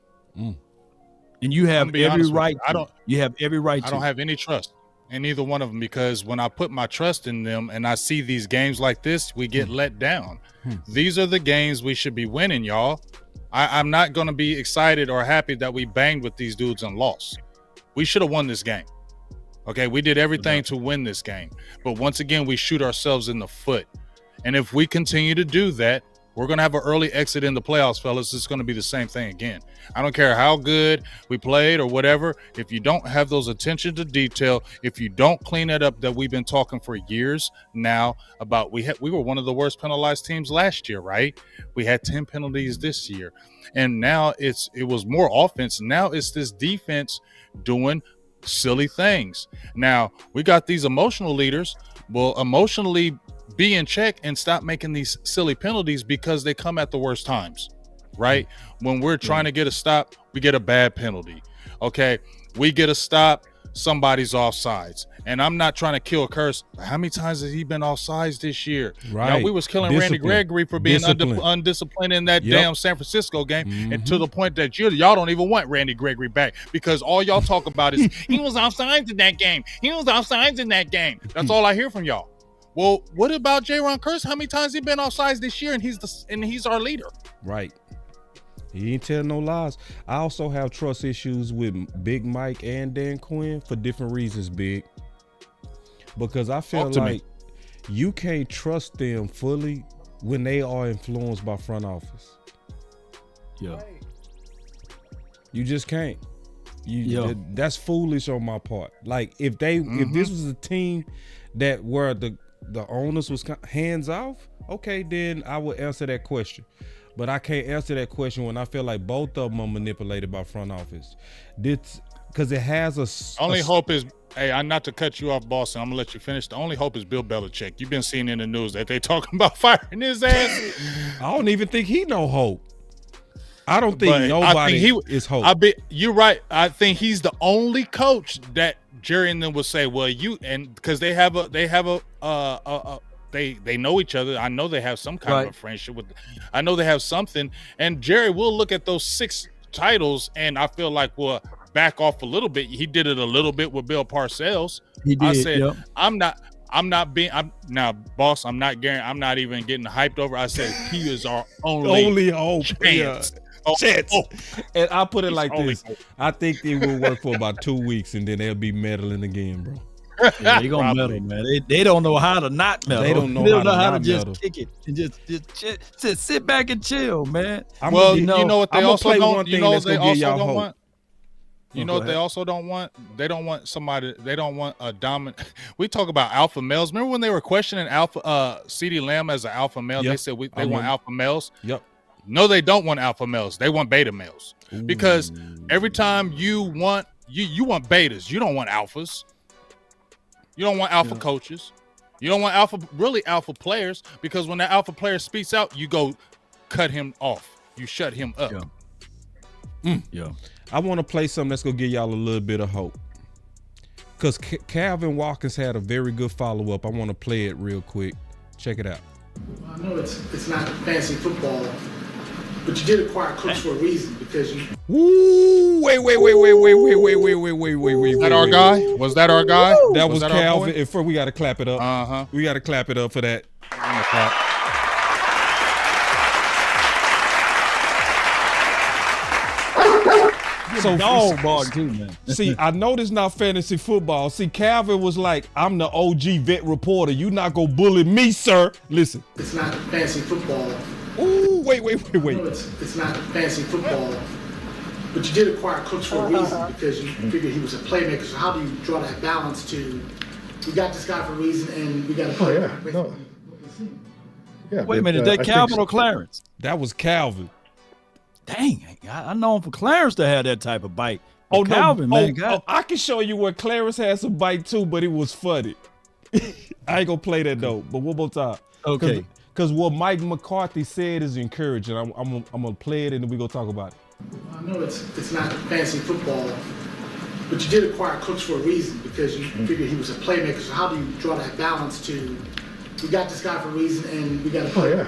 E: And you have every right. You have every right.
C: I don't have any trust in either one of them because when I put my trust in them and I see these games like this, we get let down. These are the games we should be winning, y'all. I'm not going to be excited or happy that we banged with these dudes and lost. We should have won this game. Okay, we did everything to win this game. But once again, we shoot ourselves in the foot. And if we continue to do that, we're going to have an early exit in the playoffs, fellas. It's going to be the same thing again. I don't care how good we played or whatever. If you don't have those attention to detail, if you don't clean it up that we've been talking for years now about, we were one of the worst penalized teams last year, right? We had 10 penalties this year. And now it was more offense. Now it's this defense doing silly things. Now we got these emotional leaders. Well, emotionally be in check and stop making these silly penalties because they come at the worst times, right? When we're trying to get a stop, we get a bad penalty. Okay, we get a stop, somebody's offsides. And I'm not trying to kill Curse. How many times has he been offsides this year?
B: Right.
C: We was killing Randy Gregory for being undisciplined in that damn San Francisco game, and to the point that y'all don't even want Randy Gregory back because all y'all talk about is he was offsides in that game. He was offsides in that game. That's all I hear from y'all. Well, what about Jaron Curse? How many times he been offsides this year, and he's our leader?
B: Right. He ain't telling no lies. I also have trust issues with Big Mike and Dan Quinn for different reasons, Big. Because I feel like you can't trust them fully when they are influenced by front office.
E: Yeah.
B: You just can't. That's foolish on my part. Like if this was a team that where the owners was hands off, okay, then I would answer that question. But I can't answer that question when I feel like both of them are manipulated by front office. Because it has
C: hope is, hey, I'm not to cut you off, boss, and I'm gonna let you finish. The only hope is Bill Belichick. You've been seeing in the news that they talking about firing his ass.
B: I don't even think he no hope. I don't think nobody is hope.
C: You're right. I think he's the only coach that Jerry and them will say, well, because they know each other. I know they have some kind of a friendship with. I know they have something, and Jerry will look at those 6 titles, and I feel like, well, back off a little bit. He did it a little bit with Bill Parcells.
E: He did.
C: I said, I'm not boss. I'm not even getting hyped over. I said he is our only
B: hope.
C: Chance.
B: Chance. And I put it like this: I think they will work for about 2 weeks, and then they'll be meddling again, bro.
E: Yeah, they gonna meddle, man. They don't know how to not meddle.
B: They don't know how to
E: just
B: meddle.
E: kick it and just sit back and chill, man.
C: Well, you know what they also don't. You know what they also don't
B: hope.
C: want. You know what they also don't want? They don't want somebody. They don't want a dominant. We talk about alpha males. Remember when they were questioning CeeDee Lamb as an alpha male? Yep. They said they want alpha males.
B: Yep.
C: No, they don't want alpha males. They want beta males.
B: Ooh.
C: Because every time you want betas, you don't want alphas. You don't want alpha coaches. You don't want alpha players, because when that alpha player speaks out, you go cut him off. You shut him up.
E: Yeah.
B: I want to play something that's going to give y'all a little bit of hope. Because Calvin Watkins had a very good follow-up. I want to play it real quick. Check it out.
L: I know it's not fancy football, but you did acquire Cooks for a reason, because you.
B: Ooh, wait.
C: That our guy? Was that our guy?
B: That was Calvin. And we got to clap it up. We got to clap it up for that.
C: I'm gonna clap.
E: So dog bark too, man.
B: See, I know this not fantasy football. See, Calvin was like, I'm the OG vet reporter. You not gonna bully me, sir. Listen.
L: It's not fancy football.
B: Ooh, wait.
L: I know it's not fancy football, but you did acquire Cooks for a reason, because you figured he was a playmaker. So how do you draw that balance to, we got this guy for a reason and we got to play?
E: Wait a minute, that Calvin or Clarence?
B: That was Calvin.
E: Dang, I know him for Clarence to have that type of bite. Calvin, man.
B: I can show you where Clarence has some bite too, but it was funny. I ain't gonna play that though, but one more time.
E: Okay.
B: Because what Mike McCarthy said is encouraging. I'm gonna play it and then we gonna talk about it.
L: I know it's not fancy football, but you did acquire Cooks for a reason, because you figured he was a playmaker. So how do you draw that balance to, we got this guy for a reason and we got to play?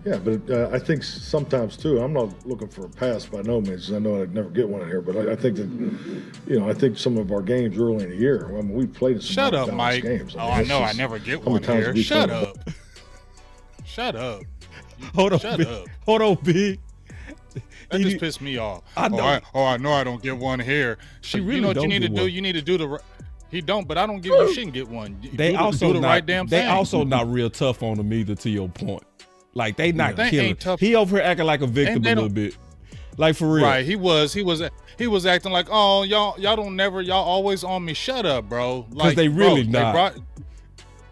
K: Yeah, but I think sometimes too, I'm not looking for a pass by no means. I know I'd never get one in here, but I think that, I think some of our games early in the year, I mean, we played some
C: Shut up, Mike.
K: Games.
C: I know I never get one here. Shut up. Shut up.
B: Hold on,
C: Shut
B: big.
C: up.
B: Hold on, big.
C: That just pissed me off.
B: I know.
C: I know I don't get one here.
B: She really
C: you know what
B: don't
C: you need to
B: get
C: do?
B: one.
C: You need to do the. He don't, but I don't give. You shouldn't get one.
B: They also
C: do the
B: not,
C: right damn thing.
B: They also not real tough on him either. To your point, like they not
C: They
B: killing.
C: ain't tough.
B: He over here acting like a victim a little bit, like for real.
C: Right? He was acting like, oh y'all don't never, y'all always on me. Shut up, bro. Like
B: they really not.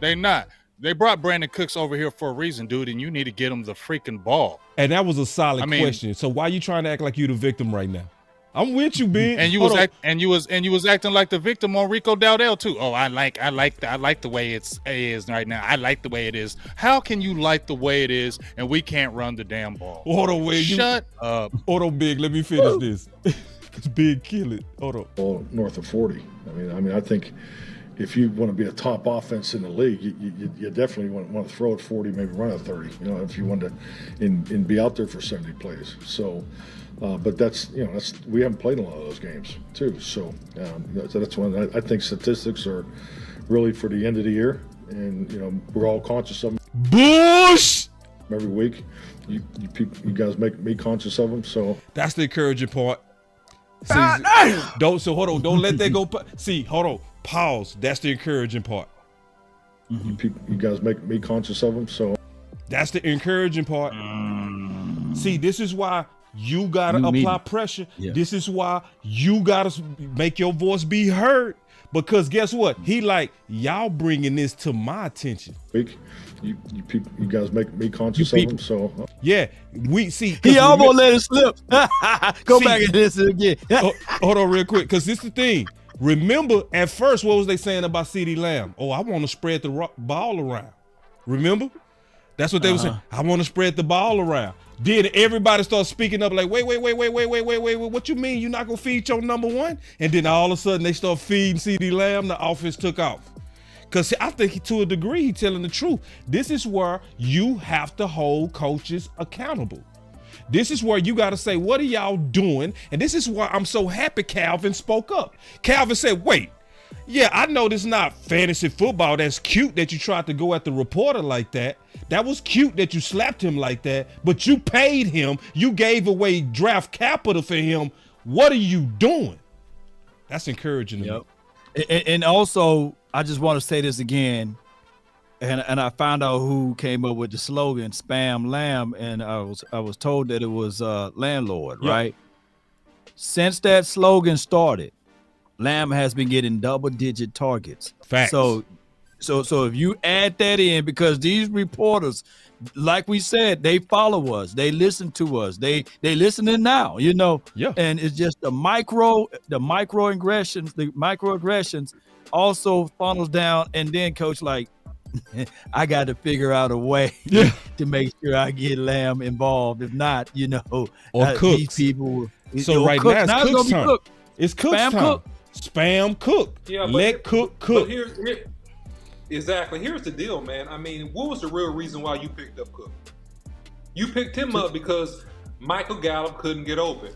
C: They not. They brought Brandon Cooks over here for a reason, dude, and you need to get him the freaking ball.
B: And that was a solid question. So why you trying to act like you the victim right now? I'm with you, Ben.
C: And you was acting like the victim on Rico Dowdell too. Oh, I like the way it is right now. I like the way it is. How can you like the way it is and we can't run the damn ball?
B: Hold on, wait.
C: Shut up.
B: Hold on, big. Let me finish this. It's big kill it. Hold on.
K: Well, north of 40. I mean, I think if you want to be a top offense in the league, you definitely want to throw at 40, maybe run at 30. If you want to, and be out there for 70 plays. So, but that's we haven't played a lot of those games too. So that's one. I think statistics are really for the end of the year, and we're all conscious of them.
B: Bush.
K: Every week, you guys make me conscious of them. So
B: that's the encouraging part. See, hold on. Don't let that go. See, hold on. Pause. That's the encouraging part.
K: You guys make me conscious of them. So
B: that's the encouraging part. See, this is why you gotta apply pressure. Yeah. This is why you gotta make your voice be heard. Because guess what? He like, y'all bringing this to my attention.
K: You guys make me conscious of them. So
B: yeah, we see.
E: He almost let it slip. Go back and listen again.
B: Hold on real quick, because this is the thing. Remember, at first, what was they saying about CeeDee Lamb? Oh, I want to spread the ball around. Remember? That's what they were saying. I want to spread the ball around. Then everybody starts speaking up like, wait. What you mean you're not going to feed your number one? And then all of a sudden they start feeding CeeDee Lamb. The offense took off. Because I think to a degree he's telling the truth. This is where you have to hold coaches accountable. This is where you got to say, what are y'all doing? And this is why I'm so happy Calvin spoke up. Calvin said, wait, yeah, I know this is not fantasy football. That's cute that you tried to go at the reporter like that. That was cute that you slapped him like that, but you paid him. You gave away draft capital for him. What are you doing? That's encouraging to me.
E: And also, I just want to say this again. And I found out who came up with the slogan "Spam Lamb," and I was told that it was Landlord, right? Since that slogan started, Lamb has been getting double-digit targets.
B: Facts.
E: So if you add that in, because these reporters, like we said, they follow us, they listen to us, they listening now,
B: Yeah.
E: And it's just the microaggressions also funnels down, and then coach like, I got to figure out a way to make sure I get Lamb involved. If not,
B: or Cooks.
E: These people.
B: So right now it's Cook's turn. It's Cook's
E: Spam
B: turn.
E: Cook.
B: Spam Cook.
D: Yeah,
B: let Cook cook.
D: Exactly. Here's the deal, man. I mean, what was the real reason why you picked up Cook? You picked him up because Michael Gallup couldn't get open,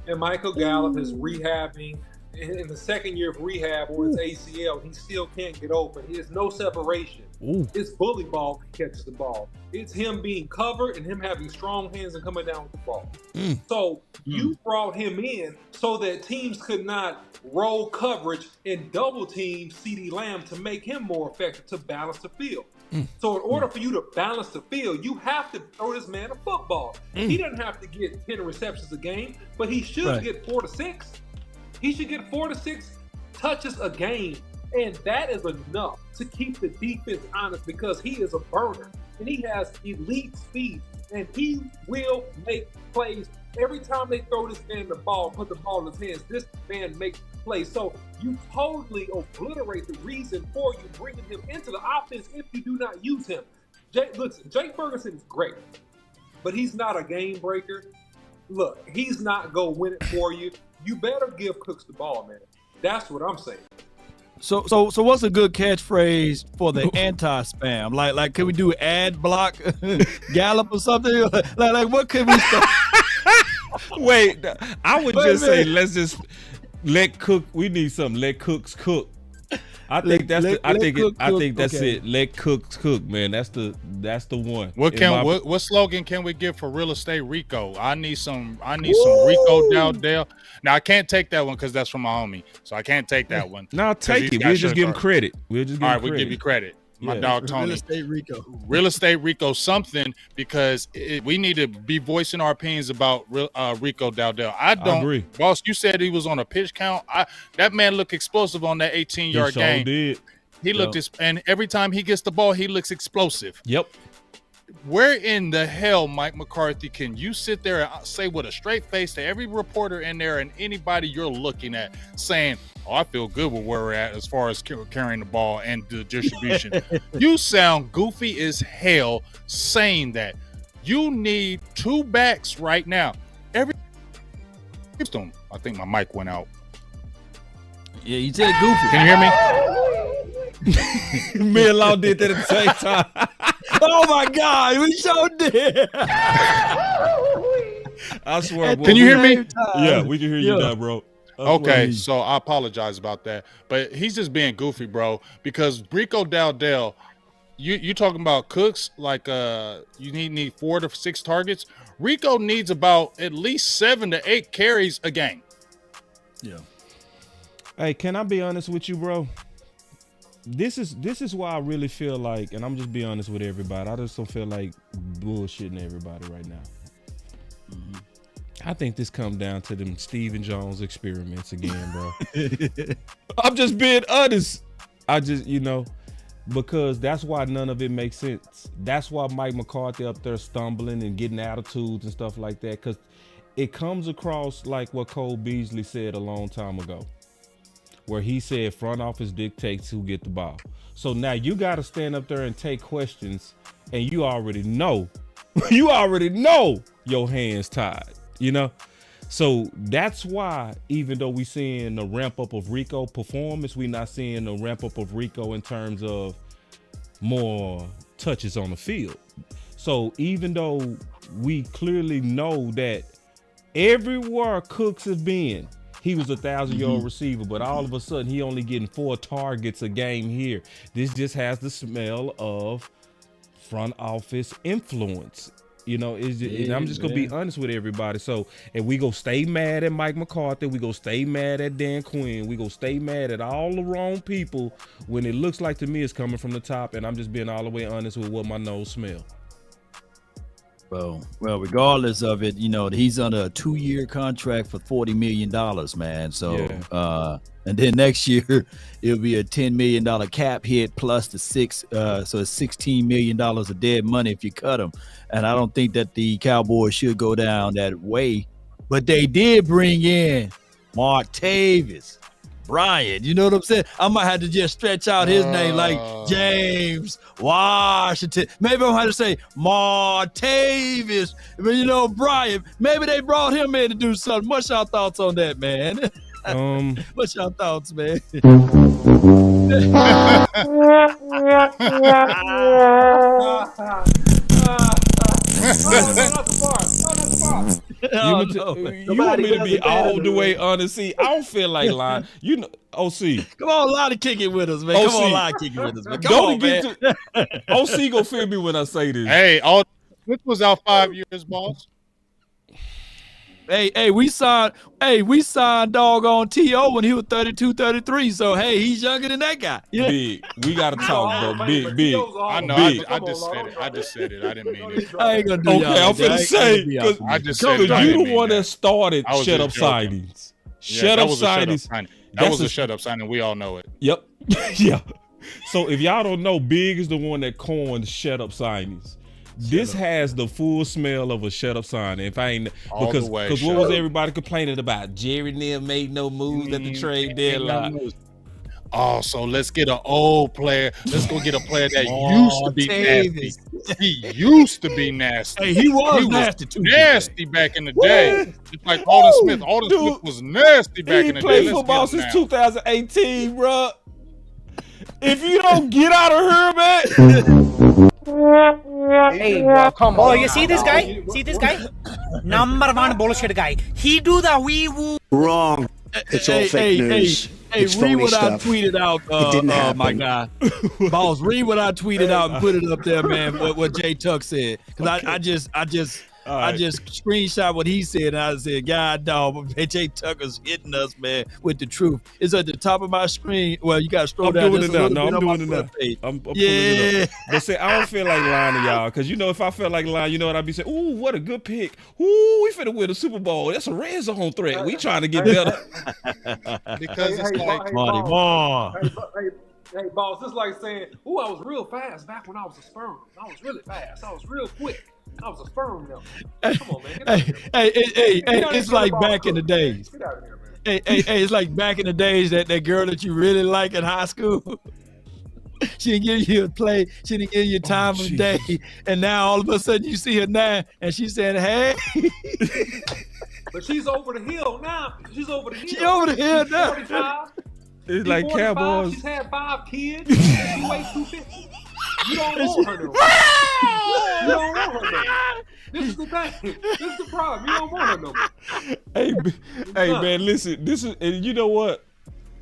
D: and Michael Gallup is rehabbing. In the second year of rehab or his ACL, he still can't get open. He has no separation. It's bully ball that catches the ball. It's him being covered and him having strong hands and coming down with the ball. So you brought him in so that teams could not roll coverage and double team CeeDee Lamb to make him more effective to balance the field. So in order for you to balance the field, you have to throw this man a football. He doesn't have to get 10 receptions a game, but he should get 4 to 6. He should get 4 to 6 touches a game, and that is enough to keep the defense honest because he is a burner, and he has elite speed, and he will make plays. Every time they throw this man the ball, put the ball in his hands, this man makes plays. So you totally obliterate the reason for you bringing him into the offense if you do not use him. Listen, Jake Ferguson is great, but he's not a game breaker. Look, he's not going to win it for you. You better give Cooks the ball, man. That's what I'm saying.
E: So what's a good catchphrase for the anti-spam? Like can we do ad block Gallup or something? like what could we start?
B: Wait, I would just say let's just let Cook. We need something. Let Cooks cook. I think that's it. Let Cooks cook, man. That's the one.
C: What slogan can we give for real estate Rico? I need some Rico Dowdell. Now I can't take that one because that's from my homie, so I can't take that one.
B: No, take it. We'll just give him credit. We'll give
C: you credit. My dog Tony.
E: Real estate
C: Rico something, because we need to be voicing our opinions about Rico Dowdell. I agree. Boss, you said he was on a pitch count. That man looked explosive on that 18-yard game.
B: Did.
C: He looked and every time he gets the ball, he looks explosive.
B: Yep.
C: Where in the hell, Mike McCarthy, can you sit there and say with a straight face to every reporter in there and anybody you're looking at saying, oh, I feel good with where we're at as far as carrying the ball and the distribution? You sound goofy as hell saying that. You need 2 backs right now. I think my mic went out.
E: Yeah, you said goofy.
C: Can you hear me?
B: Me and Law did that at the same time.
E: Oh my God, we sure did.
B: I swear.
C: Can you hear me?
B: Yeah, we can hear you now, bro.
C: Okay, so I apologize about that, but he's just being goofy, bro. Because Rico Dowdell, you talking about Cooks like you need 4 to 6 targets. Rico needs about at least 7 to 8 carries a game.
E: Yeah.
B: Hey, can I be honest with you, bro? This is why I really feel like, and I'm just being honest with everybody, I just don't feel like bullshitting everybody right now. Mm-hmm. I think this comes down to them Stephen Jones experiments again, bro. I'm just being honest. I just, because that's why none of it makes sense. That's why Mike McCarthy up there stumbling and getting attitudes and stuff like that, because it comes across like what Cole Beasley said a long time ago, where he said front office dictates who get the ball. So now you got to stand up there and take questions, and you already know your hands tied, So that's why, even though we seeing the ramp up of Rico performance, we not seeing the ramp up of Rico in terms of more touches on the field. So even though we clearly know that everywhere Cooks has been, he was 1,000-yard receiver, but all of a sudden he only getting 4 targets a game here. This just has the smell of front office influence. And I'm just going to be honest with everybody. So, and we go stay mad at Mike McCarthy. We go stay mad at Dan Quinn. We go stay mad at all the wrong people when it looks like to me it's coming from the top. And I'm just being all the way honest with what my nose smell.
E: Well, regardless of it, he's under a 2-year contract for $40 million, man. So, and then next year it'll be a $10 million cap hit plus the 6. So it's $16 million of dead money if you cut him. And I don't think that the Cowboys should go down that way. But they did bring in Martavis Bryant. You know what I'm saying? I might have to just stretch out his name like James Washington. Maybe I'm going to have to say Martavis. But Bryant, maybe they brought him in to do something. What's your thoughts on that, man? What's your thoughts, man?
B: You want me to be all the way honest? See, I don't feel like lying. OC.
E: Come on, lie to kick it with us, man. Come on, lie to kick it with us, man.
B: OC gonna feel me when I say this.
C: Hey, this was our 5 years, boss.
E: Hey, we signed doggone T.O. when he was 32, 33. So, hey, he's younger than that guy. Yeah.
B: Big. We got to talk, bro. Big.
C: I know.
B: Big.
C: I just said it. I didn't mean it.
E: I ain't going to do
B: okay, I'm finna say.
C: I just said it.
B: You the one that started shut up signings. Shut up signings.
C: That was a shut up signing. We all know it.
B: Yep. Yeah. So, if y'all don't know, Big is the one that coined shut up signings. This has the full smell of a shut up sign. If I ain't because what was everybody complaining about? Jerry Neal made no moves at the trade deadline.
C: Oh, so let's get an old player. Let's go get a player that used to be nasty. He used to be nasty.
E: Hey, he was nasty too.
C: Nasty back in the day. Just like Alden Smith. Alden Smith was nasty back in the day.
B: He played football since 2018, bro. If you don't get out of here, man.
M: Hey, come on. Oh, you see this guy? See this guy? Number 1 bullshit guy. He do the wee woo.
N: Wrong. It's all fake news.
E: Hey, read what I tweeted out, my guy. Boss, read what I tweeted out and put it up there, man, what Jay Tuck said. Because I just screenshot what he said, and I said, God, dog, Jay Tucker's hitting us, man, with the truth. It's at the top of my screen. Well, you got to scroll down.
B: I'm doing it now. No, I'm doing it now. I'm pulling it up. But say, I don't feel like lying to y'all, because if I felt like lying, you know what I'd be saying? Ooh, what a good pick. Ooh, we finna win the Super Bowl. That's a red zone threat. We trying to get better.
C: Because it's like
E: Marty Moore.
D: Hey, boss, it's like saying, ooh, I was real fast back when I was a sperm. I was really fast. I was real quick. I was a sperm now. Come on, man.
E: Hey, it's like back in the days.
D: Get out of here, man.
E: Hey, it's like back in the days that girl that you really like in high school. She didn't give you a play. She didn't give you time of day. And now all of a sudden you see her now and she's saying, hey.
D: But she's over the hill now. She's over the hill.
E: She over the hill now.
D: 45.
B: It's like Cowboys.
D: She's had 5 kids. She weighs 250. You don't want her no more. You don't want her no more. This is the thing. This is the problem. You don't want her no more.
B: Hey, man, listen. This is, and you know what?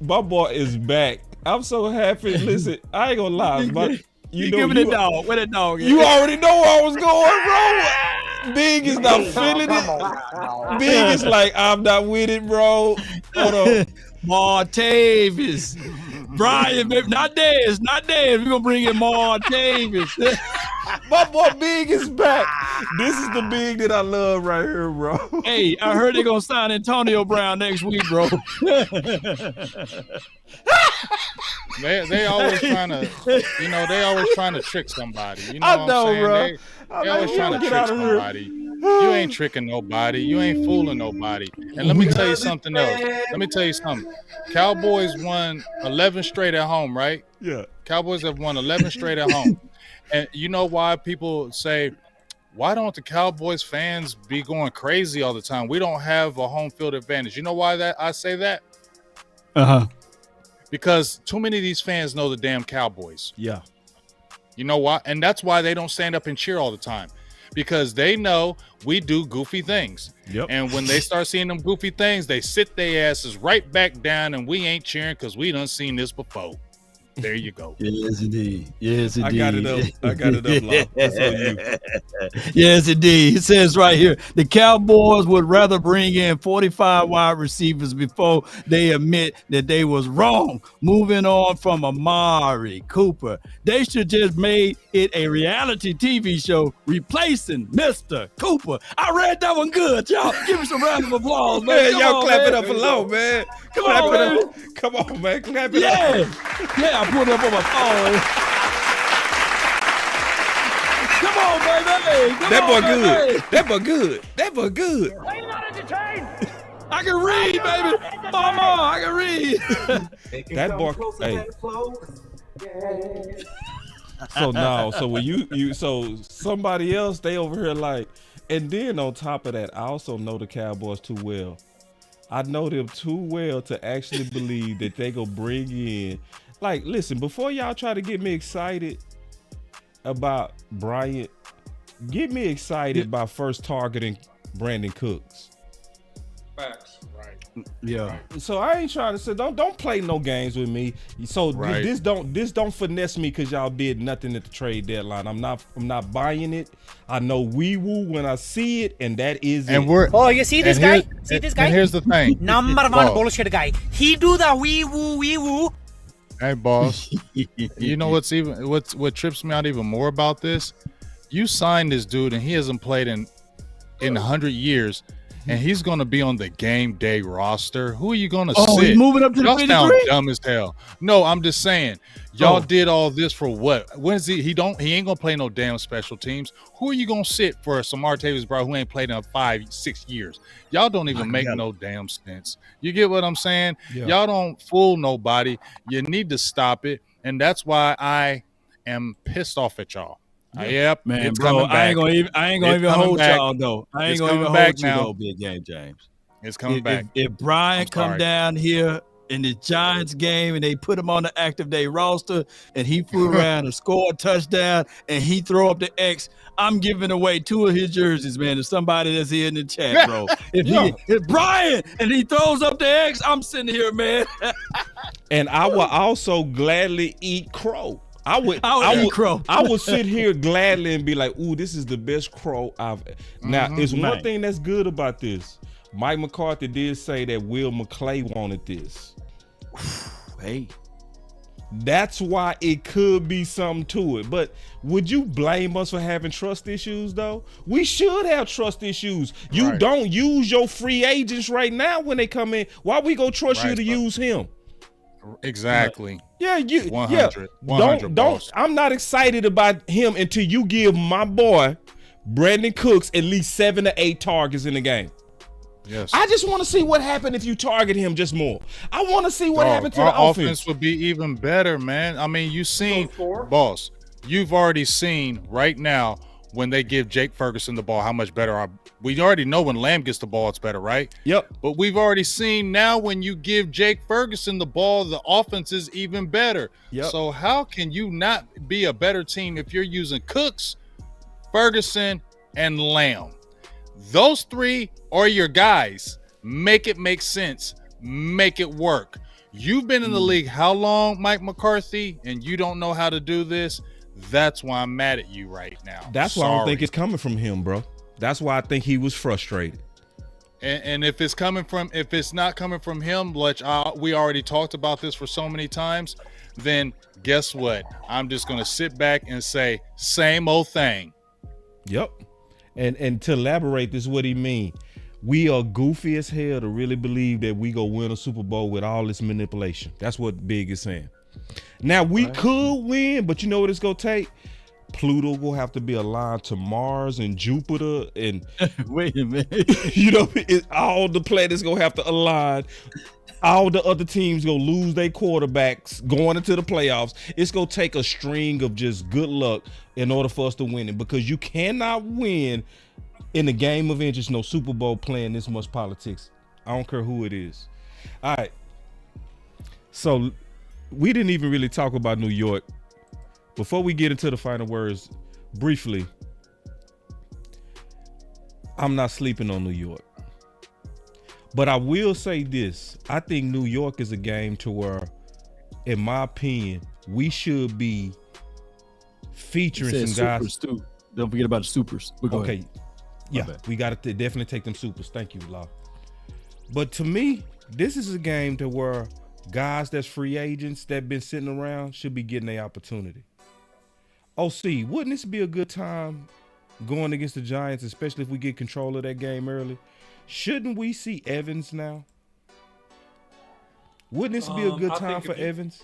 B: My boy is back. I'm so happy. Listen, I ain't gonna lie, but you know,
E: give me the dog. Where the dog is?
B: You already know where I was going, bro. Big is not feeling it. Big is like, I'm not with it, bro. Hold on.
E: Martavis. Brian, baby, not Dez. We're gonna bring in Martavis.
B: My boy Big is back. This is the Big that I love right here, bro.
E: Hey, I heard they're gonna sign Antonio Brown next week, bro.
C: They always trying to, they always trying to trick somebody. You know
B: I
C: what
B: know,
C: I'm saying?
B: bro.
C: They always trying to trick somebody. You ain't tricking nobody. You ain't fooling nobody. And let me tell you something else. Cowboys won 11 straight at home, right?
B: Yeah.
C: Cowboys have won 11 straight at home. And you know why people say, why don't the Cowboys fans be going crazy all the time? We don't have a home field advantage. You know why I say that?
E: Uh-huh.
C: Because too many of these fans know the damn Cowboys.
B: Yeah.
C: You know why? And that's why they don't stand up and cheer all the time. Because they know we do goofy things.
B: Yep.
C: And when they start seeing them goofy things, they sit their asses right back down and we ain't cheering because we done seen this before. There you go.
E: Yes, indeed. Yes, indeed.
B: I got it up, Law. That's on you.
E: Yes, indeed. It says right here, the Cowboys would rather bring in 45 wide receivers before they admit that they was wrong. Moving on from Amari Cooper. They should just made it a reality TV show replacing Mr. Cooper. I read that one good, y'all. Give me some round of applause, man.
B: Man, y'all clap it up for Law, man. Clap it up. Come on, man. Clap it up.
E: Yeah, I put it up on my phone. Come on, baby.
B: That boy good. That boy good. That boy good.
M: Are you not entertained?
E: I can read, baby. Mama, I can read.
B: That boy. Hey. So now, so when you so somebody else, they over here like, and then on top of that, I also know the Cowboys too well. I know them too well to actually believe that they go bring in. Like, listen, before y'all try to get me excited about Bryant, get me excited by first targeting Brandon Cooks.
D: Facts.
E: Yeah.
B: So I ain't trying to say don't play no games with me. So this don't finesse me because y'all did nothing at the trade deadline. I'm not buying it. I know wee woo when I see it, and that is
C: and
B: it.
C: We're
M: you see this guy? See this guy?
C: And here's the thing.
M: Number one bullshit guy. He do the wee woo.
C: Hey, boss. You know what trips me out even more about this? You signed this dude, and he hasn't played in 100 years. And he's going to be on the game day roster. Who are you going to sit?
E: Oh, he's moving up to the
C: Y'all
E: 53?
C: sound dumb as hell. No, I'm just saying. Y'all did all this for what? When is he? He ain't going to play no damn special teams. Who are you going to sit for some Martavis Brown who ain't played in 5-6 years? Y'all don't even make no damn sense. You get what I'm saying? Yeah. Y'all don't fool nobody. You need to stop it. And that's why I am pissed off at y'all. Yep,
E: man, bro. I ain't gonna even hold y'all though. I ain't gonna even hold you though, Big Game James.
C: It's coming back.
E: If Brian come down here in the Giants game and they put him on the active day roster and he flew around and scored a touchdown and he throw up the X, I'm giving away 2 of his jerseys, man, to somebody that's here in the chat, bro. If Brian and he throws up the X, I'm sitting here, man.
B: And I will also gladly eat crow. I would sit here gladly and be like, ooh, this is the best crow I've. Now, it's one thing that's good about this. Mike McCarthy did say that Will McClay wanted this.
E: Hey.
B: That's why it could be something to it. But would you blame us for having trust issues, though? We should have trust issues. You don't use your free agents right now when they come in. Why we gonna trust you to use him?
C: Exactly.
B: Yeah,
C: 100. 100
B: don't. I'm not excited about him until you give my boy Brandon Cooks at least 7 to 8 targets in the game.
C: Yes.
B: I just want to see what happened if you target him just more. I want to see what happened to the
C: offense would be even better, man. I mean, you've already seen right now when they give Jake Ferguson the ball, how much better we already know when Lamb gets the ball, it's better, right?
B: Yep.
C: But we've already seen now when you give Jake Ferguson the ball, the offense is even better.
B: Yep.
C: So how can you not be a better team if you're using Cooks, Ferguson, and Lamb? Those three are your guys. Make it make sense. Make it work. You've been in the league how long, Mike McCarthy, and you don't know how to do this? That's why I'm mad at you right now.
B: That's why I don't think it's coming from him, bro. That's why I think he was frustrated.
C: And if it's not coming from him, which we already talked about this for so many times, then guess what? I'm just going to sit back and say, same old thing.
B: Yep. And to elaborate, this is what he mean. We are goofy as hell to really believe that we go win a Super Bowl with all this manipulation. That's what Big is saying. Now, we could win, but you know what it's going to take? Pluto will have to be aligned to Mars and Jupiter and
E: wait a minute.
B: You know, all the planets going to have to align. All the other teams going to lose their quarterbacks going into the playoffs. It's going to take a string of just good luck in order for us to win it, because you cannot win in the game of inches, no Super Bowl playing this much politics. I don't care who it is. All right. So we didn't even really talk about New York. Before we get into the final words, briefly, I'm not sleeping on New York. But I will say this. I think New York is a game to where, in my opinion, we should be featuring some guys.
E: Supers too. Don't forget about the supers.
B: Okay. Yeah, we got to definitely take them supers. Thank you, Law. But to me, this is a game to where guys that's free agents that been sitting around should be getting their opportunity. OC, wouldn't this be a good time going against the Giants, especially if we get control of that game early? Shouldn't we see Evans now? Wouldn't this be a good time for Evans?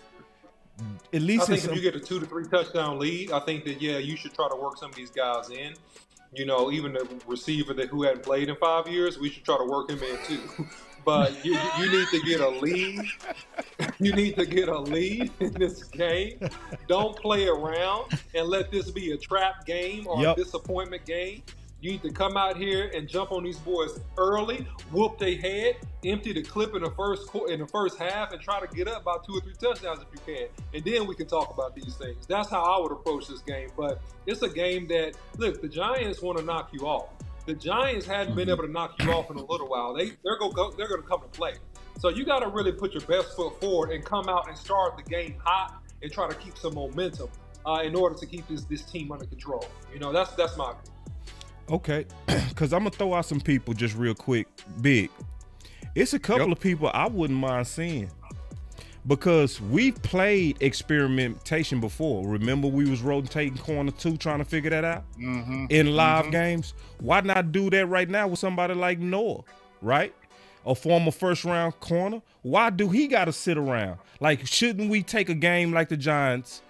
B: At least
D: I think if you get a 2 to 3 touchdown lead, I think that, you should try to work some of these guys in. You know, even the receiver who hadn't played in 5 years, we should try to work him in too. But you need to get a lead. You need to get a lead in this game. Don't play around and let this be a trap game or a disappointment game. You need to come out here and jump on these boys early, whoop their head, empty the clip in the first half, and try to get up by 2 or 3 touchdowns if you can. And then we can talk about these things. That's how I would approach this game. But it's a game that, look, the Giants want to knock you off. The Giants hadn't been able to knock you off in a little while. They're going to come to play. So you got to really put your best foot forward and come out and start the game hot and try to keep some momentum in order to keep this team under control. You know, that's my opinion.
B: Okay, because I'm going to throw out some people just real quick. Big. It's a couple of people I wouldn't mind seeing, because we've played experimentation before. Remember, we was rotating corner 2 trying to figure that out in live games. Why not do that right now with somebody like Noah, right? A former first-round corner. Why do he got to sit around? Like, shouldn't we take a game like the Giants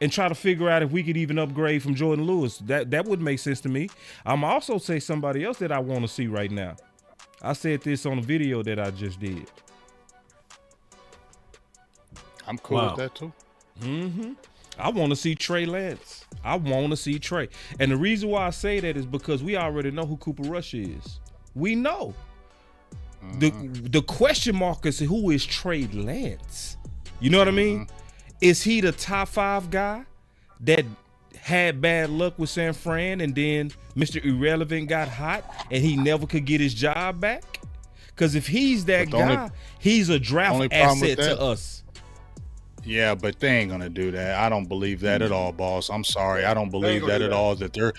B: and try to figure out if we could even upgrade from Jordan Lewis? That would make sense to me. I'm also say somebody else that I want to see right now. I said this on a video that I just did.
C: I'm cool with that too.
B: I want to see Trey Lance. I want to see Trey. And the reason why I say that is because we already know who Cooper Rush is. We know. The question mark is, who is Trey Lance? You know what I mean? Is he the top 5 guy that had bad luck with San Fran and then Mr. Irrelevant got hot and he never could get his job back? Because if he's that guy, he's a draft asset to us.
C: Yeah, but they ain't gonna do that. I don't believe that at all, boss. I'm sorry. I don't believe that at all. That they're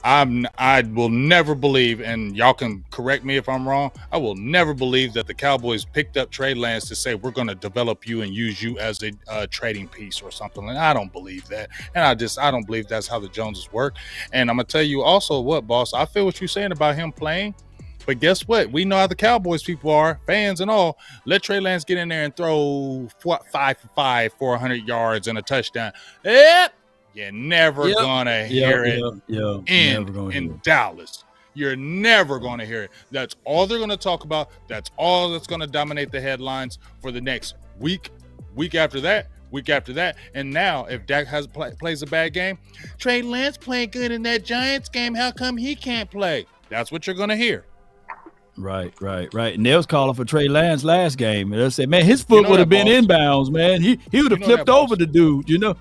C: I will never believe, and y'all can correct me if I'm wrong, I will never believe that the Cowboys picked up Trey Lance to say we're gonna develop you and use you as a trading piece or something. And I don't believe that. And I don't believe that's how the Joneses work. And I'm gonna tell you also what, boss, I feel what you're saying about him playing. But guess what? We know how the Cowboys people are, fans and all. Let Trey Lance get in there and throw 5 for 5, 400 yards and a touchdown. Yep. You're never going to hear it in Dallas. You're never going to hear it. That's all they're going to talk about. That's all that's going to dominate the headlines for the next week. Week after that, week after that. And now, if Dak plays a bad game, Trey Lance playing good in that Giants game. How come he can't play? That's what you're going to hear.
E: Right. And they was calling for Trey Lance last game. And they said, man, his foot would have been inbounds, man. He would have flipped over the dude, you know.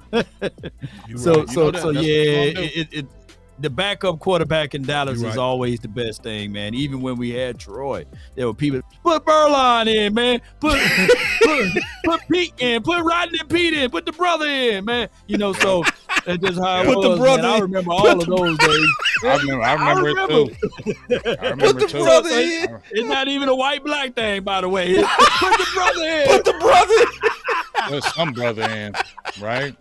E: The backup quarterback in Dallas is always the best thing, man. Even when we had Troy, there were people put Burline in, man. Put Pete in, put Rodney Pete in, put the brother in, man. You know, so that's just how it was. The brother man. I remember all of those days.
C: I remember it too. I remember
E: put the brother in. It's not even a white-black thing, by the way. Put the brother in.
B: Put the brother in.
C: Put some brother in, right?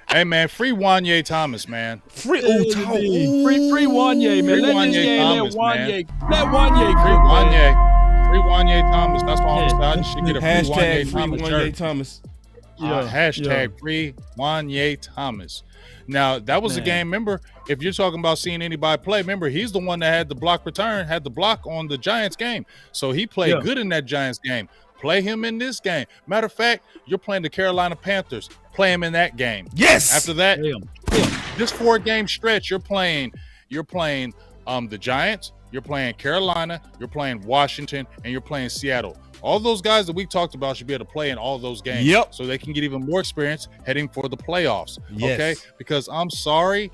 C: Hey man, free Wanye Thomas, man.
E: Free Wanye, man. Let Wanye
C: Free Wanye Thomas. That's why I'm excited. Should get a
B: hashtag
C: free Wanye Thomas. Hashtag free Wanye Thomas. Now that was a game. Remember, if you're talking about seeing anybody play, remember he's the one that had the block return, had the block on the Giants game. So he played good in that Giants game. Play him in this game. Matter of fact, you're playing the Carolina Panthers. Play him in that game.
B: Yes.
C: After that, this 4-game stretch, you're playing the Giants, you're playing Carolina, you're playing Washington, and you're playing Seattle. All those guys that we talked about should be able to play in all those games.
B: Yep.
C: So they can get even more experience heading for the playoffs.
B: Yes.
C: Okay. Because I'm sorry,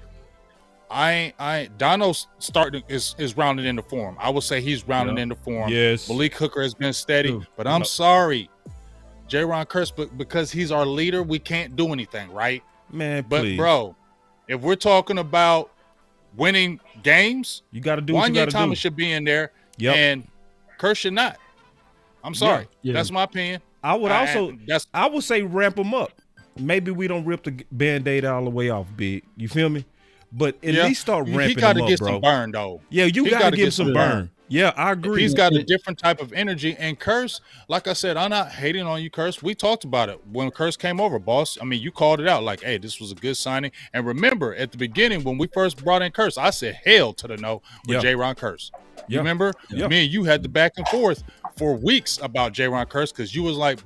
C: Dono's starting is rounded into form. I would say he's rounded into form.
B: Yes.
C: Malik Hooker has been steady, but I'm sorry, J-Ron Curse, but because he's our leader, we can't do anything, right?
B: Man,
C: but
B: please.
C: Bro, if we're talking about winning games,
B: you got to do what you got to do.
C: Thomas should be in there, and Curse should not. I'm sorry. That's my opinion.
B: I would say ramp him up. Maybe we don't rip the Band-Aid all the way off, big. You feel me? But at least start ramping him up, bro.
C: He got to get some burn, though.
B: Yeah, you got to get some burn. Yeah, I agree.
C: He's got a different type of energy. And Curse, like I said, I'm not hating on you, Curse. We talked about it when Curse came over, boss. I mean, you called it out like, hey, this was a good signing. And remember, at the beginning, when we first brought in Curse, I said hell to the no with J-Ron Curse. You remember? Me and you had the back and forth for weeks about J-Ron Curse because you was like,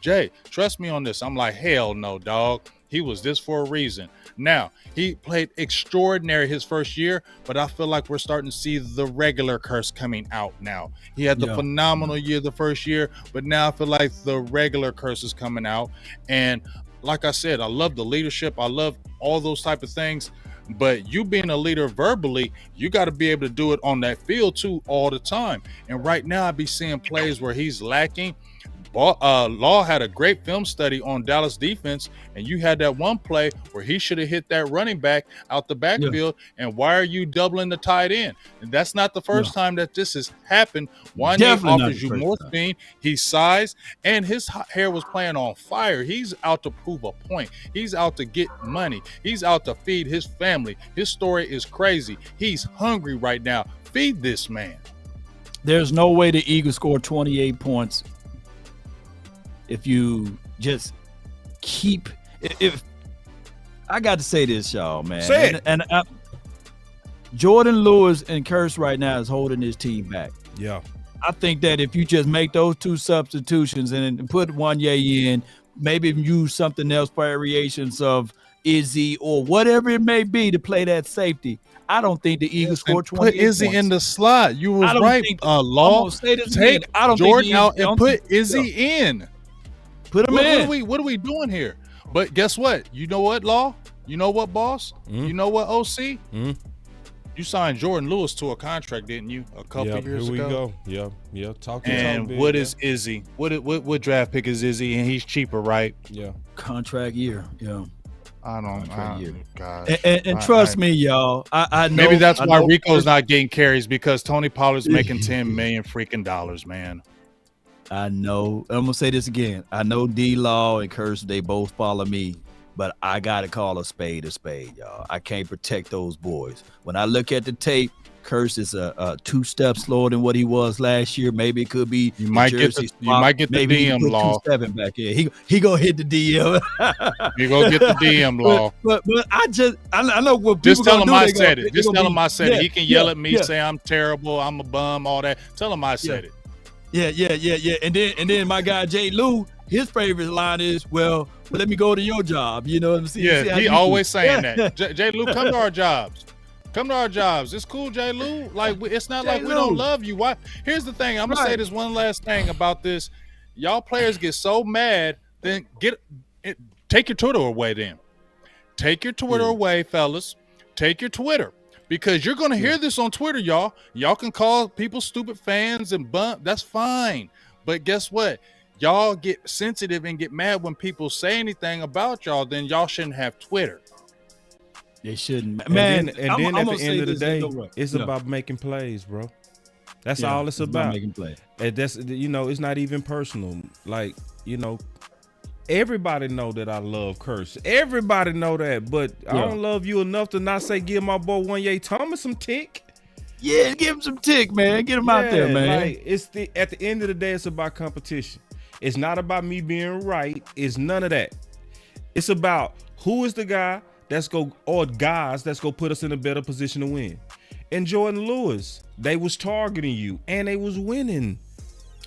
C: Jay, trust me on this. I'm like, hell no, dog. He was this for a reason. Now, he played extraordinary his first year, but I feel like we're starting to see the regular Curse coming out now. He had the phenomenal year the first year, but now I feel like the regular Curse is coming out. And like I said, I love the leadership. I love all those type of things. But you being a leader verbally, you got to be able to do it on that field too all the time. And right now I be seeing plays where he's lacking. Law had a great film study on Dallas defense, and you had that one play where he should have hit that running back out the backfield. And why are you doubling the tight end? And that's not the first time that this has happened. Wanye offers you more speed. He's sized, and his hair was playing on fire. He's out to prove a point. He's out to get money. He's out to feed his family. His story is crazy. He's hungry right now. Feed this man.
E: There's no way the Eagles score 28 points if you just keep. If I got to say this, y'all, man,
B: say it.
E: And Jordan Lewis and Curse right now is holding his team back.
B: Yeah,
E: I think that if you just make those two substitutions and put Wanye in, maybe use something else, variations of Izzy or whatever it may be to play that safety, I don't think the Eagles score 28
C: Put Izzy
E: points.
C: in the slot. You was right, Law. Take Jordan out and put Izzy in.
E: Put him in.
C: What are we doing here? But guess what? You know what, Law? You know what, boss? You know what, OC? You signed Jordan Lewis to a contract, didn't you? A couple years ago.
B: Here we go. Yeah. Talk
C: and what is Izzy? What draft pick is Izzy? And he's cheaper, right?
B: Yeah.
E: Contract year. Yeah.
C: I don't know.
E: And trust me, y'all. I know.
C: Maybe that's why Rico's not getting carries, because Tony Pollard's making $10 million freaking dollars, man.
E: I know. I'm gonna say this again. I know D-Law and Curse, they both follow me, but I gotta call a spade, y'all. I can't protect those boys. When I look at the tape, Curse is a 2 steps slower than what he was last year. Maybe it could be
C: you might get the DM Law
E: 7 back here. He gonna hit the DM.
C: You gonna get the DM Law.
E: But I know what
C: just
E: people
C: tell him
E: do,
C: I said it. Just tell him I said it. He can yell at me, say I'm terrible, I'm a bum, all that. Tell him I said it.
E: Yeah. And then my guy Jay Lou, his favorite line is, well, let me go to your job. You know what I'm saying?
C: Yeah, he always saying that. J. Lou, come to our jobs. Come to our jobs. It's cool, J. Lou. Like, it's not like we don't love you. Why? Here's the thing. I'm gonna say this one last thing about this. Y'all players get so mad, then take your Twitter away. Then take your Twitter away, fellas. Take your Twitter, because you're gonna hear this on Twitter, y'all. Y'all can call people stupid fans and bump. That's fine. But guess what? Y'all get sensitive and get mad when people say anything about y'all. Then y'all shouldn't have Twitter.
E: They shouldn't,
B: man. And then at the end of the day, it's about making plays, bro. That's all it's about.
E: Making plays.
B: And that's, it's not even personal. Like, everybody know that I love Curse. Everybody know that, but I don't love you enough to not say give my boy Wanye Thomas some tick.
E: Yeah, give him some tick, man. Get him out there, man.
B: Like, at the end of the day, it's about competition. It's not about me being right. It's none of that. It's about who is the guy or guys that's go put us in a better position to win. And Jordan Lewis, they was targeting you and they was winning.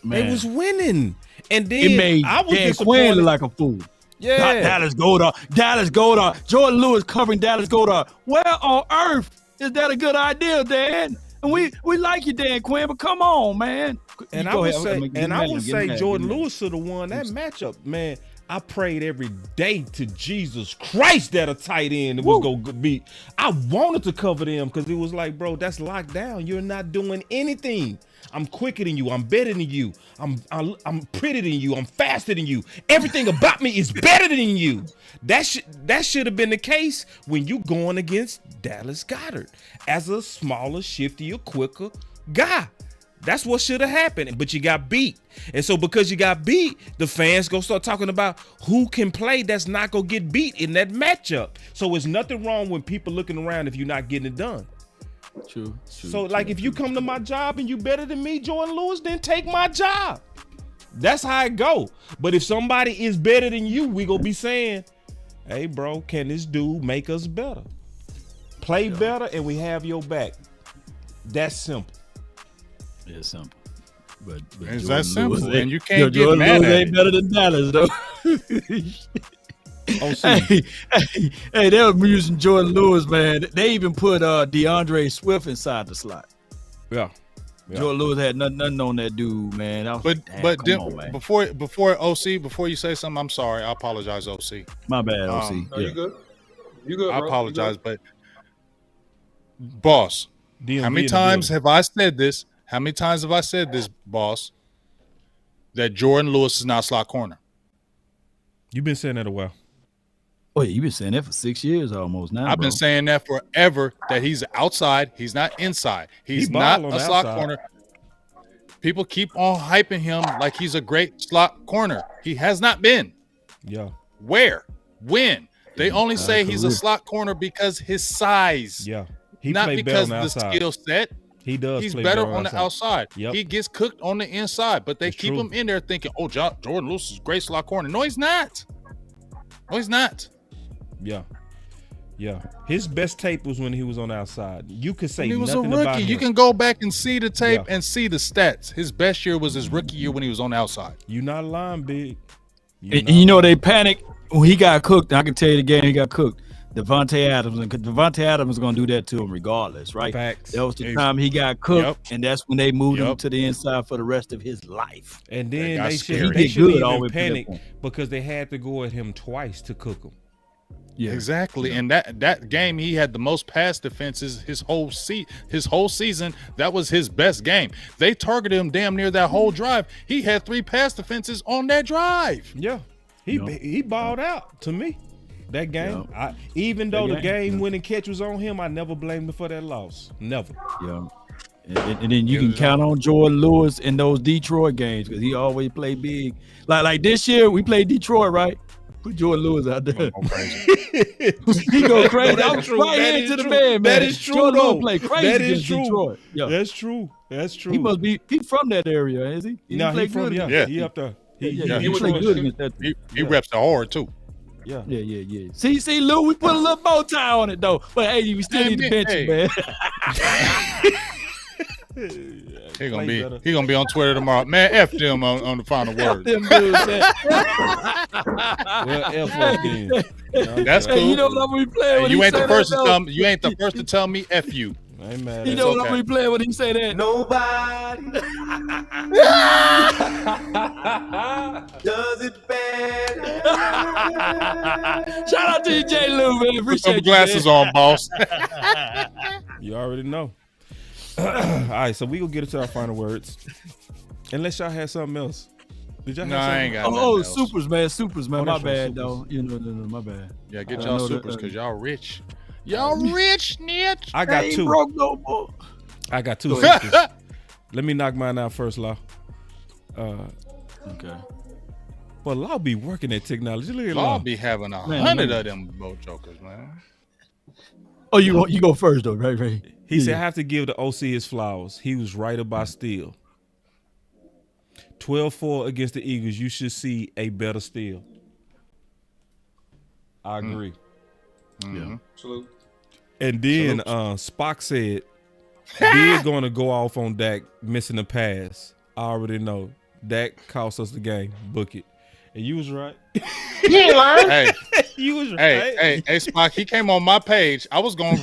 B: Man. They was winning. And then
E: it made
B: I was
E: Dan Quinn look like a fool.
B: Yeah.
E: Dallas Goddard. Jordan Lewis covering Dallas Goddard. Where on earth is that a good idea, Dan? And we like you, Dan Quinn, but come on, man.
B: And I would say Jordan Lewis should have won that matchup, man. I prayed every day to Jesus Christ that a tight end was going to beat. I wanted to cover them because it was like, bro, that's locked down. You're not doing anything. I'm quicker than you. I'm better than you. I'm prettier than you. I'm faster than you. Everything about me is better than you. That should have been the case when you going against Dallas Goddard as a smaller, shiftier, quicker guy. That's what should have happened, but you got beat. And so because you got beat, the fans go start talking about who can play that's not going to get beat in that matchup. So it's nothing wrong when people looking around if you're not getting it done.
E: True.
B: So if you come to my job and you better than me, Jordan Lewis, then take my job. That's how it go. But if somebody is better than you, we going to be saying, hey, bro, can this dude make us better? Play better and we have your back. That's simple.
E: It's simple, but
C: it's that simple, and you can't get
E: Jordan
C: mad
E: Lewis
C: at
E: ain't better than Dallas, though. Hey, they were using Jordan Lewis, man. They even put DeAndre Swift inside the slot.
B: Yeah.
E: Jordan Lewis had nothing on that dude, man.
C: Man. Before OC, before you say something, I'm sorry. I apologize, OC.
E: My bad, OC.
D: No, you good? You good?
C: I
D: bro.
C: apologize, but boss, how many times have I said this? How many times have I said this, boss, that Jordan Lewis is not slot corner?
B: You've been saying that a while.
E: Oh, yeah, you've been saying that for 6 years almost now.
C: I've been saying that forever, that he's outside. He's not inside. He's not a slot corner. People keep on hyping him like he's a great slot corner. He has not been.
B: Yeah.
C: Where? When? They only say he's a slot corner because his size.
B: Yeah.
C: Not because of the skill set.
B: He does.
C: He's better on the outside.
B: Yep.
C: He gets cooked on the inside, but they keep him in there thinking, oh, Jordan Lewis is great slot corner. No, he's not. No, he's not.
B: Yeah. Yeah. His best tape was when he was on the outside. You could say
C: when he was a
B: nothing
C: rookie.
B: about him.
C: You can go back and see the tape and see the stats. His best year was his rookie year when he was on the outside.
B: You're not lying, big.
E: And they panicked when he got cooked. I can tell you the game he got cooked. Devontae Adams, and Devontae Adams is going to do that to him regardless, right?
B: Facts.
E: That was the time he got cooked, and that's when they moved him to the inside for the rest of his life.
B: And then they should even panic because they had to go at him twice to cook him.
C: Yeah, exactly. And that game, he had the most pass defenses his whole season. That was his best game. They targeted him damn near that whole drive. He had 3 pass defenses on that drive.
B: Yeah, he balled out to me. That game, even though the game-winning catch was on him, I never blamed him for that loss. Never.
E: Yeah. And then you can count on Jordan Lewis in those Detroit games because he always played big. Like this year, we played Detroit, right? Put Jordan Lewis out there. He go crazy. I'm right here to the man.
B: That is true,
E: Jordan
B: though.
E: Lewis play crazy
B: that is true.
E: Detroit. Yeah.
B: That's true. That's true.
E: He must be. He's from that area, is he?
B: He played good. He up there.
E: He played good against that.
C: He reps the hard too.
E: Yeah. See, Lou, we put a little bow tie on it though. But hey, we still need to bench him, man.
C: He gonna be on Twitter tomorrow. Man, F them on the final word.
E: Them dudes, man.
B: Well, F up then.
C: That's cool.
E: Hey, you know what I'm gonna be playing when
C: you
E: he
C: ain't
E: say
C: the first
E: that,
C: to tell me. You ain't the first to tell me F you.
B: I ain't mad.
E: You know what I'm gonna be playing when he say that?
A: Nobody does it better.
E: Shout out to you, J. Lou, man.
C: Put
E: Appreciate
C: some glasses
E: you,
C: on, boss.
B: You already know. All right, so we gonna get into our final words. Unless y'all had something else. Did y'all have something?
C: I ain't got nothing
E: Oh,
C: else.
E: supers, man.
B: Oh,
E: My
B: that's right,
E: bad,
B: supers.
E: though. You know, no, my bad.
C: Yeah, get
E: I
C: y'all
E: know that,
C: supers because y'all rich. Y'all rich, Nitch.
B: I got
E: ain't
B: two.
E: broke no more.
B: I got two. Supers. Let me knock mine out first, Law.
E: Okay.
B: Well, Law be working at technology. Look at
C: Law
B: Law.
C: be having
E: Man,
C: 100
E: man.
C: of them boat jokers, man.
E: Oh, you go first, though, right?
B: He said, I have to give the OC his flowers. He was right about Steele. 12-4 against the Eagles. You should see a better Steele. I agree.
C: Mm-hmm.
D: Salute.
B: And then Spock said, Big going to go off on Dak missing the pass. I already know. Dak cost us the game. Book it. And you was right.
C: Hey,
B: You was right.
C: hey, Spock. He came on my page. I was going.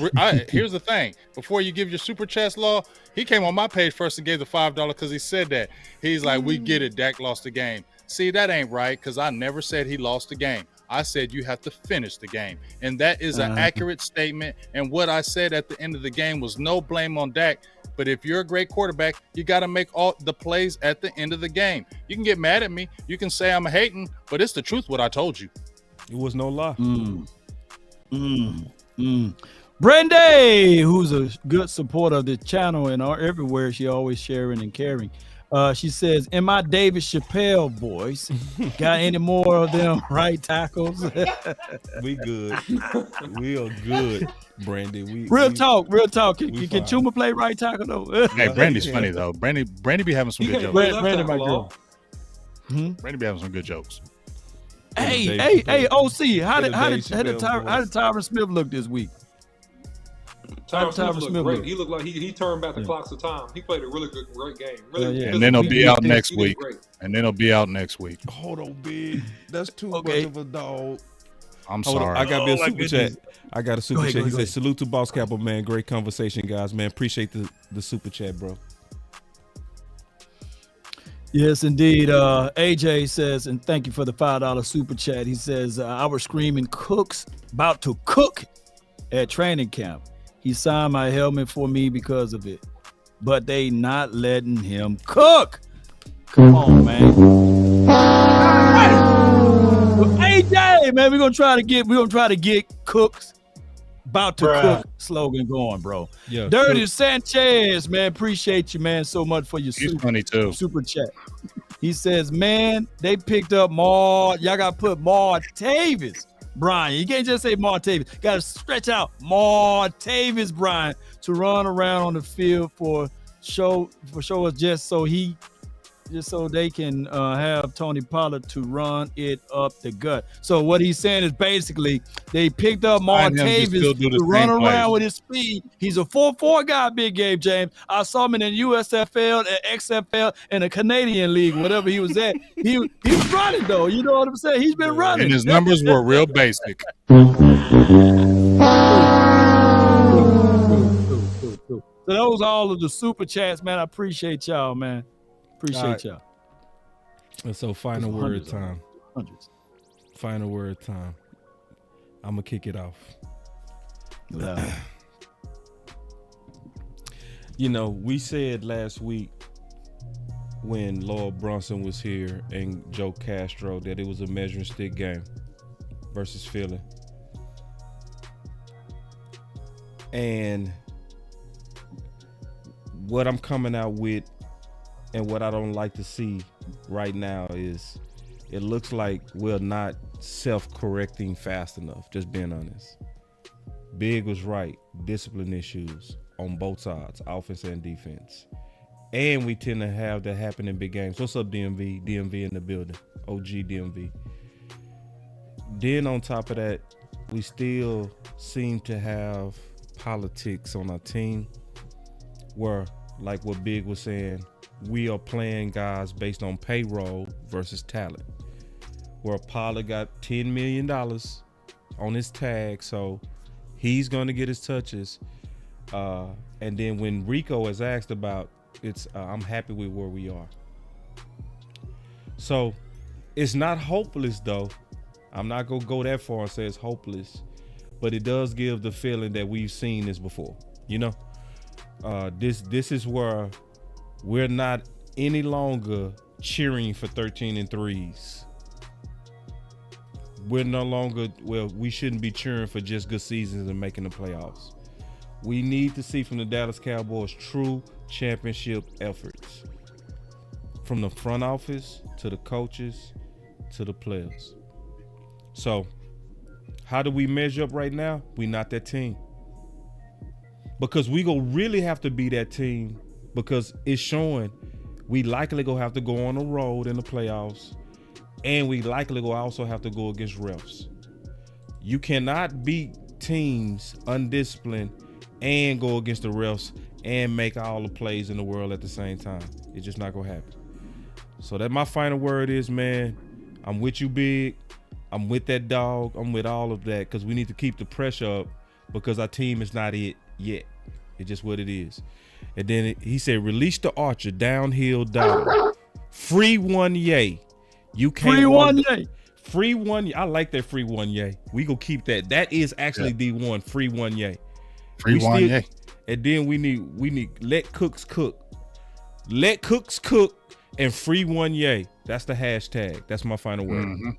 C: Here's the thing. Before you give your super chats, Law, he came on my page first and gave the $5 because he said that. He's like, we get it. Dak lost the game. See, that ain't right because I never said he lost the game. I said you have to finish the game. And that is an accurate statement. And what I said at the end of the game was no blame on Dak. But if you're a great quarterback, you got to make all the plays at the end of the game. You can get mad at me. You can say I'm hating, but it's the truth what I told you.
B: It was no lie.
E: Brenda, who's a good supporter of the channel and everywhere, she always sharing and caring. She says, in my David Chappelle voice, got any more of them right tackles?
B: We good. We are good, Brandy.
E: Real talk. Can Chuma play right tackle though?
C: Hey, Brandy's funny though. Brandy be having some good jokes.
E: Brandy, my girl.
C: Brandy be having some good jokes.
E: Hey, OC, how did Tyron Smith look this week?
D: Tyron Smith looked
E: Smith
D: great.
E: look?
D: He looked like he turned back the clocks of time. He played a really great game. Really,
C: And then he'll be out next
D: he did
C: week.
D: great.
C: And then he'll be out next week.
B: Hold on, Big. That's too much of a dog.
C: I'm
B: Hold
C: sorry.
B: on. I got to be a super chat. I got a super
E: ahead,
B: chat.
E: go
B: He said,
E: ahead.
B: salute to Boss Capital, man. Great conversation, guys, man. Appreciate the super chat, bro.
E: Yes, indeed. AJ says, and thank you for the $5 super chat. He says, I was screaming Cooks about to cook at training camp. He signed my helmet for me because of it, but they not letting him cook. Come on, man. AJ, man, we're gonna try to get Cooks about to cook slogan going, bro.
B: Yeah,
E: Dirty
B: Cook.
E: Sanchez, man, appreciate you, man, so much for your
C: He's funny too.
E: super chat. He says, man, they picked up y'all got to put Martavis Brian. You can't just say Martavis. Got to stretch out Martavis Brian to run around on the field for show us just so they can have Tony Pollard to run it up the gut. So what he's saying is basically they picked up Martavis to run around with his speed. He's a 4-4 guy, Big Gabe James. I saw him in the USFL, XFL, and the Canadian League, whatever he was at. He was running though. You know what I'm saying? He's been running.
C: And his numbers were real basic.
E: So those are all of the super chats, man. I appreciate y'all, man. Appreciate y'all.
B: And so final word
E: Hundreds.
B: time.
E: Hundreds.
B: Final word time. I'm going to kick it off. You know, we said last week when Lord Brunson was here and Joe Castro that it was a measuring stick game versus Philly. And what I'm coming out with and what I don't like to see right now is it looks like we're not self-correcting fast enough, just being honest. Big was right. Discipline issues on both sides, offense and defense. And we tend to have that happen in big games. What's up, DMV? DMV in the building. OG DMV. Then on top of that, we still seem to have politics on our team where like what Big was saying, we are playing guys based on payroll versus talent. Where Pollard got $10 million on his tag, so he's going to get his touches. And then when Rico is asked about, I'm happy with where we are. So it's not hopeless, though. I'm not going to go that far and say it's hopeless, but it does give the feeling that we've seen this before. You know, this is where we're not any longer cheering for 13 and 3s. We're no longer, we shouldn't be cheering for just good seasons and making the playoffs. We need to see from the Dallas Cowboys true championship efforts. From the front office to the coaches to the players. So, how do we measure up right now? We're not that team. Because we gonna really have to be that team because it's showing we likely gonna have to go on the road in the playoffs, and we likely gonna also have to go against refs. You cannot beat teams undisciplined and go against the refs and make all the plays in the world at the same time. It's just not gonna happen. So that my final word is, man, I'm with you, Big. I'm with that dog. I'm with all of that because we need to keep the pressure up because our team is not it yet. It's just what it is. And then he said, release the Archer, downhill dog. Free one yay. You can't
E: free one yay.
B: Free one. I like that free one yay. We gonna keep that. That is actually the one. Free one yay.
C: Free one yay.
B: And then we need let cooks cook. Let cooks cook and free one yay. That's the hashtag. That's my final word.
C: Mm-hmm.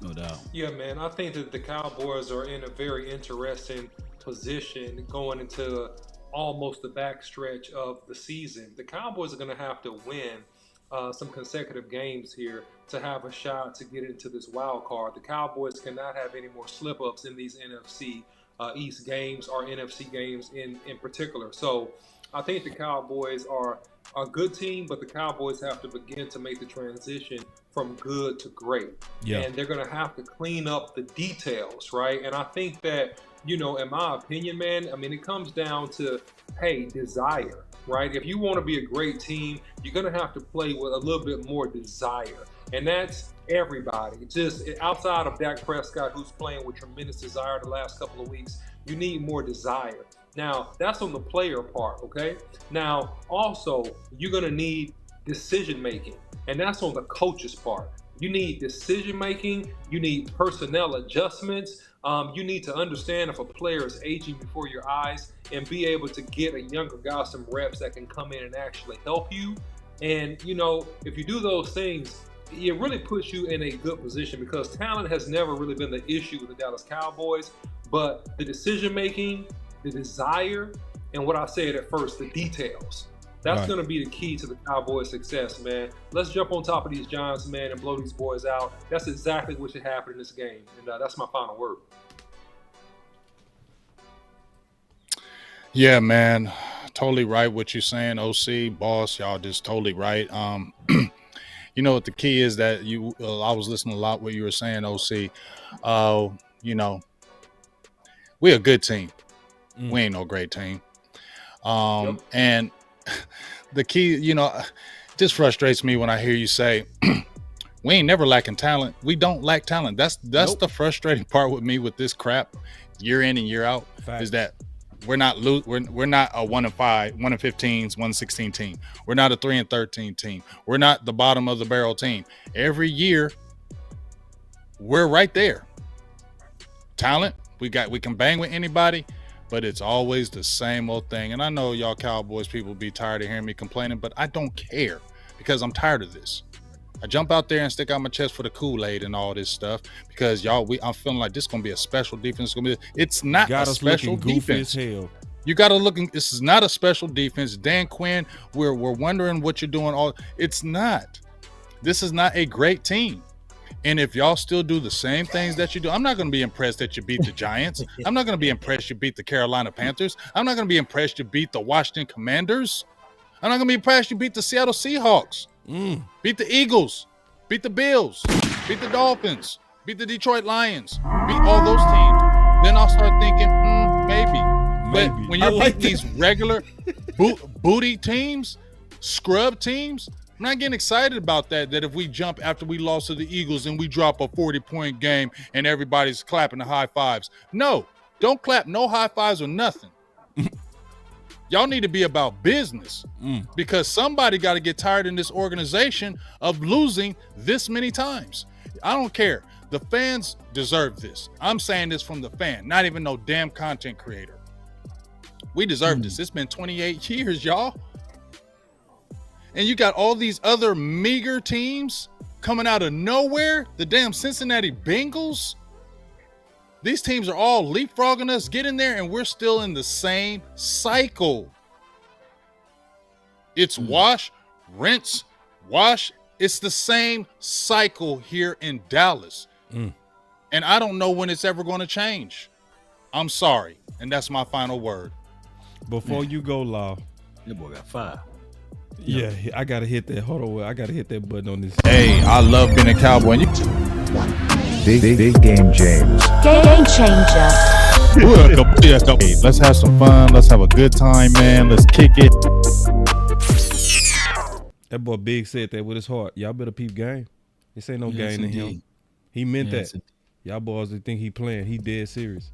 E: No doubt.
D: Yeah, man. I think that the Cowboys are in a very interesting position going into almost the backstretch of the season. The Cowboys are going to have to win some consecutive games here to have a shot to get into this wild card. The Cowboys cannot have any more slip-ups in these NFC East games or NFC games in particular. So I think the Cowboys are a good team, but the Cowboys have to begin to make the transition from good to great.
B: Yeah.
D: And they're going to have to clean up the details, right? And I think that, you know, in my opinion, man, I mean, it comes down to, hey, desire, right? If you want to be a great team, you're going to have to play with a little bit more desire. And that's everybody. Just outside of Dak Prescott, who's playing with tremendous desire the last couple of weeks, you need more desire. Now, that's on the player part, okay? Now, also, you're going to need decision-making, and that's on the coach's part. You need decision-making. You need personnel adjustments. You need to understand if a player is aging before your eyes and be able to get a younger guy some reps that can come in and actually help you. And, you know, if you do those things, it really puts you in a good position because talent has never really been the issue with the Dallas Cowboys, but the decision-making, the desire, and what I said at first, the details. That's going to be the key to the Cowboys' success, man. Let's jump on top of these Giants, man, and blow these boys out. That's exactly what should happen in this game, and that's my final word.
C: Yeah, man. Totally right what you're saying, OC, boss. Y'all just totally right. You know what the key is that I was listening a lot what you were saying, OC. You know, we're a good team. We ain't no great team. And the key, you know, just frustrates me when I hear you say we ain't never lacking talent. We don't lack talent. That's the frustrating part with me with this crap year in and year out.
B: Facts.
C: Is that we're not a 1-5, 1-15s, 1-16 team. We're not a 3-13 team. We're not the bottom of the barrel team. Every year we're right there. Talent, we can bang with anybody. But it's always the same old thing. And I know y'all Cowboys people be tired of hearing me complaining, but I don't care because I'm tired of this. I jump out there and stick out my chest for the Kool-Aid and all this stuff because I'm feeling like this is going to be a special defense. It's not a special defense. You got to look. This is not a special defense. Dan Quinn, we're wondering what you're doing. It's not. This is not a great team. And if y'all still do the same things that you do, I'm not going to be impressed that you beat the Giants. I'm not going to be impressed you beat the Carolina Panthers. I'm not going to be impressed you beat the Washington Commanders. I'm not going to be impressed you beat the Seattle Seahawks. Beat the Eagles. Beat the Bills. Beat the Dolphins. Beat the Detroit Lions. Beat all those teams. Then I'll start thinking, maybe. But when you're beating these regular booty teams, scrub teams, I'm not getting excited about that if we jump after we lost to the Eagles and we drop a 40-point game and everybody's clapping the high fives. No, don't clap no high fives or nothing. Y'all need to be about business because somebody got to get tired in this organization of losing this many times. I don't care. The fans deserve this. I'm saying this from the fan, not even no damn content creator. We deserve this. It's been 28 years, y'all. And you got all these other meager teams coming out of nowhere. The damn Cincinnati Bengals. These teams are all leapfrogging us, getting there, and we're still in the same cycle. It's wash, rinse, wash. It's the same cycle here in Dallas. And I don't know when it's ever going to change. I'm sorry. And that's my final word.
B: Before you go, Law.
E: Your boy got 5.
B: Yeah, I got to hit that. Hold on. I got to hit that button on this.
C: Hey, I love being a Cowboy.
O: Big game, James.
I: Game changer.
C: Hey, let's have some fun. Let's have a good time, man. Let's kick it.
B: That boy Big said that with his heart. Y'all better peep game. This ain't no game to him. He meant that. Y'all boys think he playing. He dead serious.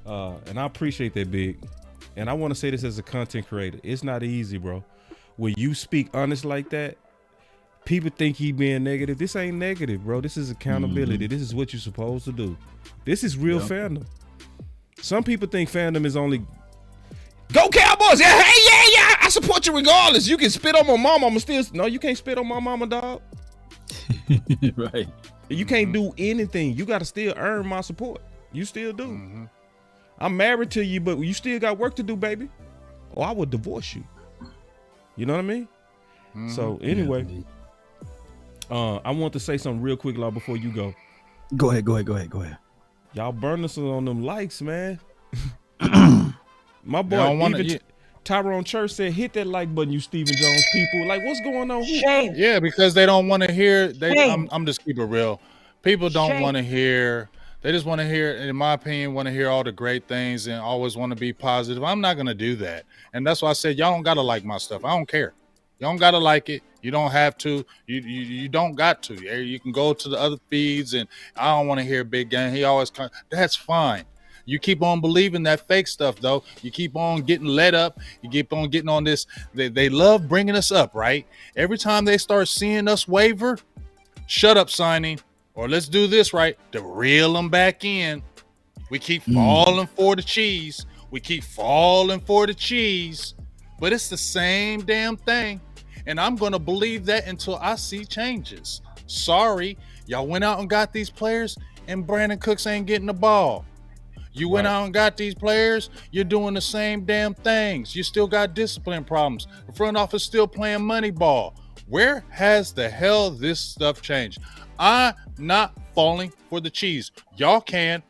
B: And I appreciate that, Big. And I want to say this as a content creator. It's not easy, bro. When you speak honest like that, people think he being negative. This ain't negative, bro. This is accountability. This is what you're supposed to do. This is real fandom. Some people think fandom is only go Cowboys. Yeah, hey, yeah. I support you regardless. You can spit on my mama. I'm still no. You can't spit on my mama, dog.
E: Right.
B: You can't do anything. You got to still earn my support. You still do. I'm married to you, but you still got work to do, baby. Or I would divorce you. You know what I mean? So anyway, I want to say something real quick, Law, before you go.
E: Go ahead.
B: Y'all burn us on them likes, man. My boy, Tyrone Church said, hit that like button, you Stephen Jones people. Like, what's going on here?
M: Shame.
C: Yeah, because they don't want to hear. I'm just keep it real. People don't want to hear. They just want to hear, in my opinion, want to hear all the great things and always want to be positive. I'm not going to do that. And that's why I said, y'all don't got to like my stuff. I don't care. You don't got to like it. You don't have to. You don't got to. You can go to the other feeds and I don't want to hear Big Game. He always comes. That's fine. You keep on believing that fake stuff, though. You keep on getting let up. You keep on getting on this. They love bringing us up, right? Every time they start seeing us waver, shut up signing. Or let's do this right to reel them back in. We keep falling for the cheese. We keep falling for the cheese. But it's the same damn thing. And I'm going to believe that until I see changes. Sorry, y'all went out and got these players and Brandon Cooks ain't getting the ball. You went out and got these players. You're doing the same damn things. You still got discipline problems. The front office still playing money ball. Where has the hell this stuff changed? I'm not falling for the cheese. Y'all can.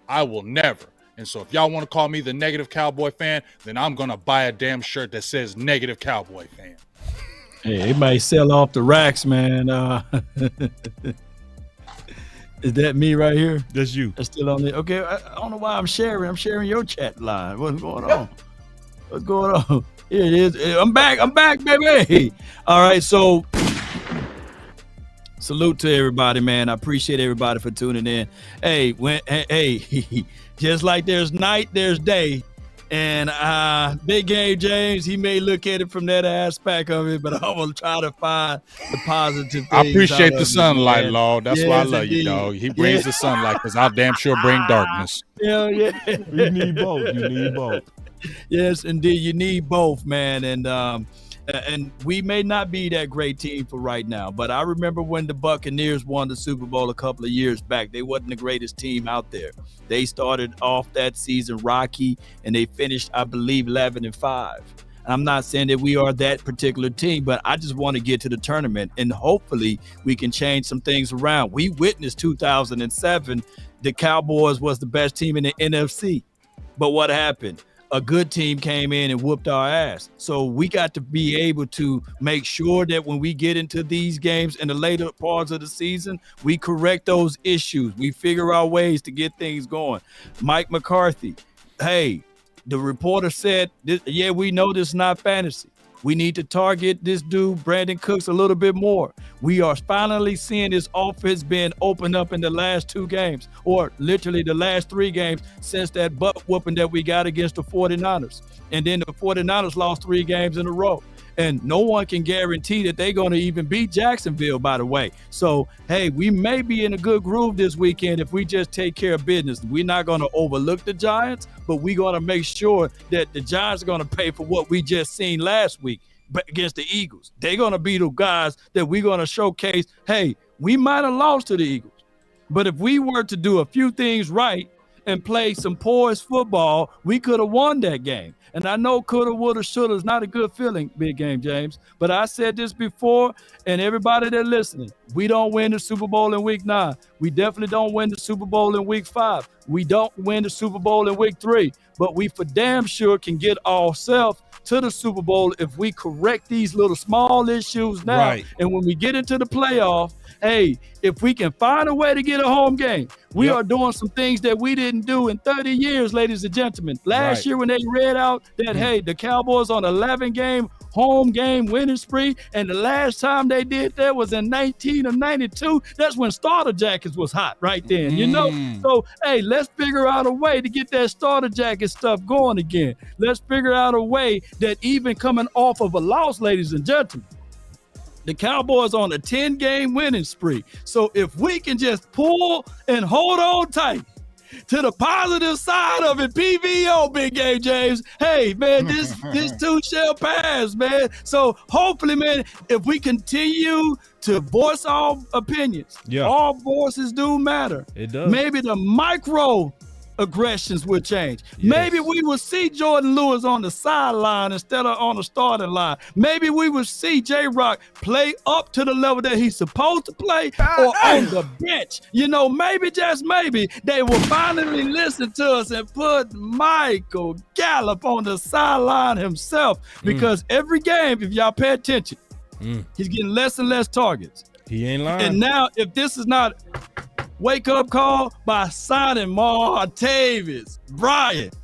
C: I will never. And so if y'all want to call me the negative Cowboy fan, then I'm going to buy a damn shirt that says negative Cowboy fan.
E: Hey, it might sell off the racks, man. Is that me right here?
B: That's you.
E: That's still on there. Okay, I don't know why I'm sharing. I'm sharing your chat line. What's going on? What's going on? Here it is. I'm back, baby. All right, so salute to everybody, man. I appreciate everybody for tuning in. Hey, just like there's night, there's day. And Big Game James, he may look at it from that aspect of it, but I'm going to try to find the positive things.
C: I appreciate the sunlight, Lord. That's why I love you, dog. He brings the sunlight because I'll damn sure bring darkness.
E: Hell yeah.
B: You need both.
E: Yes, indeed. You need both, man. And we may not be that great team for right now, but I remember when the Buccaneers won the Super Bowl a couple of years back. They wasn't the greatest team out there. They started off that season rocky, and they finished, I believe, 11-5. I'm not saying that we are that particular team, but I just want to get to the tournament, and hopefully we can change some things around. We witnessed 2007. The Cowboys was the best team in the NFC, but what happened? A good team came in and whooped our ass. So we got to be able to make sure that when we get into these games in the later parts of the season, we correct those issues. We figure out ways to get things going. Mike McCarthy, hey, the reporter said, yeah, we know this is not fantasy. We need to target this dude, Brandon Cooks, a little bit more. We are finally seeing this offense being opened up in the last 2 games, or literally the last 3 games since that butt whooping that we got against the 49ers. And then the 49ers lost 3 games in a row. And no one can guarantee that they're going to even beat Jacksonville, by the way. So, hey, we may be in a good groove this weekend if we just take care of business. We're not going to overlook the Giants, but we're going to make sure that the Giants are going to pay for what we just seen last week against the Eagles. They're going to be the guys that we're going to showcase, hey, we might have lost to the Eagles, but if we were to do a few things right and play some poised football, we could have won that game. And I know coulda, woulda, shoulda is not a good feeling, Big Game James. But I said this before, and everybody that listening, we don't win the Super Bowl in week 9. We definitely don't win the Super Bowl in week 5. We don't win the Super Bowl in week 3. But we for damn sure can get ourselves to the Super Bowl if we correct these little small issues now.
B: Right.
E: And when we get into the playoff, hey, if we can find a way to get a home game, we are doing some things that we didn't do in 30 years, ladies and gentlemen. Last year when they read out that, hey, the Cowboys on 11-game home game winning spree, and the last time they did that was in 1992. That's when starter jackets was hot right then, you know? So, hey, let's figure out a way to get that starter jacket stuff going again. Let's figure out a way that even coming off of a loss, ladies and gentlemen, the Cowboys on a 10-game winning spree. So if we can just pull and hold on tight to the positive side of it, PVO, Big Game James, hey, man, this too shall pass, man. So hopefully, man, if we continue to voice our opinions, all voices do matter.
B: It does.
E: Maybe the micro aggressions will change. Maybe we will see Jordan Lewis on the sideline instead of on the starting line. Maybe we will see J-Rock play up to the level that he's supposed to play or on the bench. You know, maybe, just maybe, they will finally listen to us and put Michael Gallup on the sideline himself, because every game, if y'all pay attention, he's getting less and less targets.
B: He ain't lying.
E: And now, if this is not wake-up call by signing Martavis Bryant,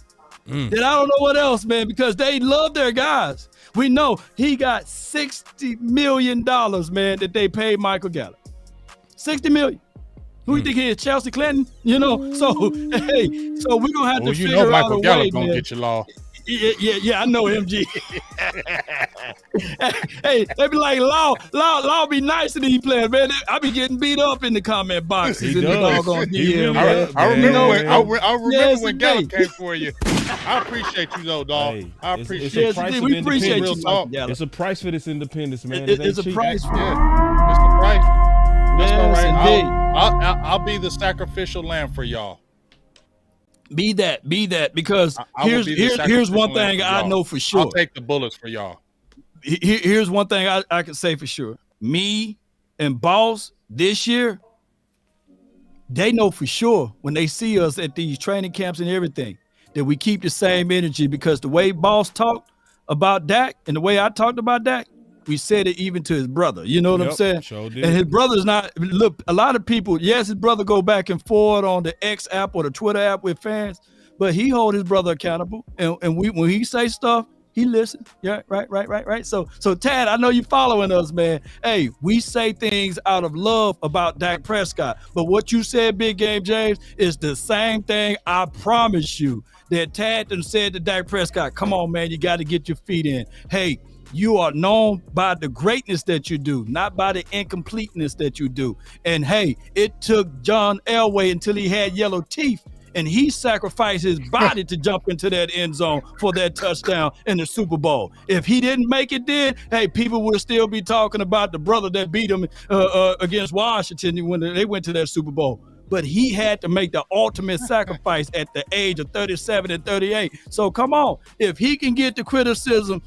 E: then I don't know what else, man, because they love their guys. We know he got $60 million, man, that they paid Michael Gallup. $60 million. Who you think he is, Chelsea Clinton? You know, so, hey, so we're going to have to figure out
C: Michael
E: a
C: Gallup
E: way,
C: gonna
E: man.
C: get you law.
E: Yeah, I know MG. Hey, they be like, Law be nice to these players, man. I be getting beat up in the comment boxes.
C: I remember when Gallup came for you. I appreciate you though, dog.
B: Hey,
C: I appreciate
B: it's a price
C: you.
B: of
E: We appreciate you,
B: independence.
E: Gallup.
B: It's a price for this independence, man.
E: It's a price for it.
C: Yeah, it's the price. That's all
E: Yes,
C: right.
E: indeed.
C: I'll be the sacrificial lamb for y'all.
E: Be that, because
C: I will be the
E: here's one
C: sacrificial lamb
E: thing
C: for
E: I
C: y'all.
E: know for sure.
C: I'll take the bullets for y'all.
E: Here's one thing I can say for sure. Me and Boss this year, they know for sure when they see us at these training camps and everything that we keep the same energy, because the way Boss talked about Dak and the way I talked about Dak, we said it even to his brother. You know what I'm saying?
B: Sure did.
E: And his brother's not, look, a lot of people, yes, his brother go back and forth on the X app or the Twitter app with fans, but he hold his brother accountable. And when he say stuff, he listen. Yeah, right. So Tad, I know you following us, man. Hey, we say things out of love about Dak Prescott, but what you said, Big Game James, is the same thing, I promise you, that Tad done said to Dak Prescott. Come on, man, you got to get your feet in. Hey, you are known by the greatness that you do, not by the incompleteness that you do. And hey, it took John Elway until he had yellow teeth, and he sacrificed his body to jump into that end zone for that touchdown in the Super Bowl. If he didn't make it then, hey, people would still be talking about the brother that beat him against Washington when they went to that Super Bowl. But he had to make the ultimate sacrifice at the age of 37 and 38. So come on, if he can get the criticism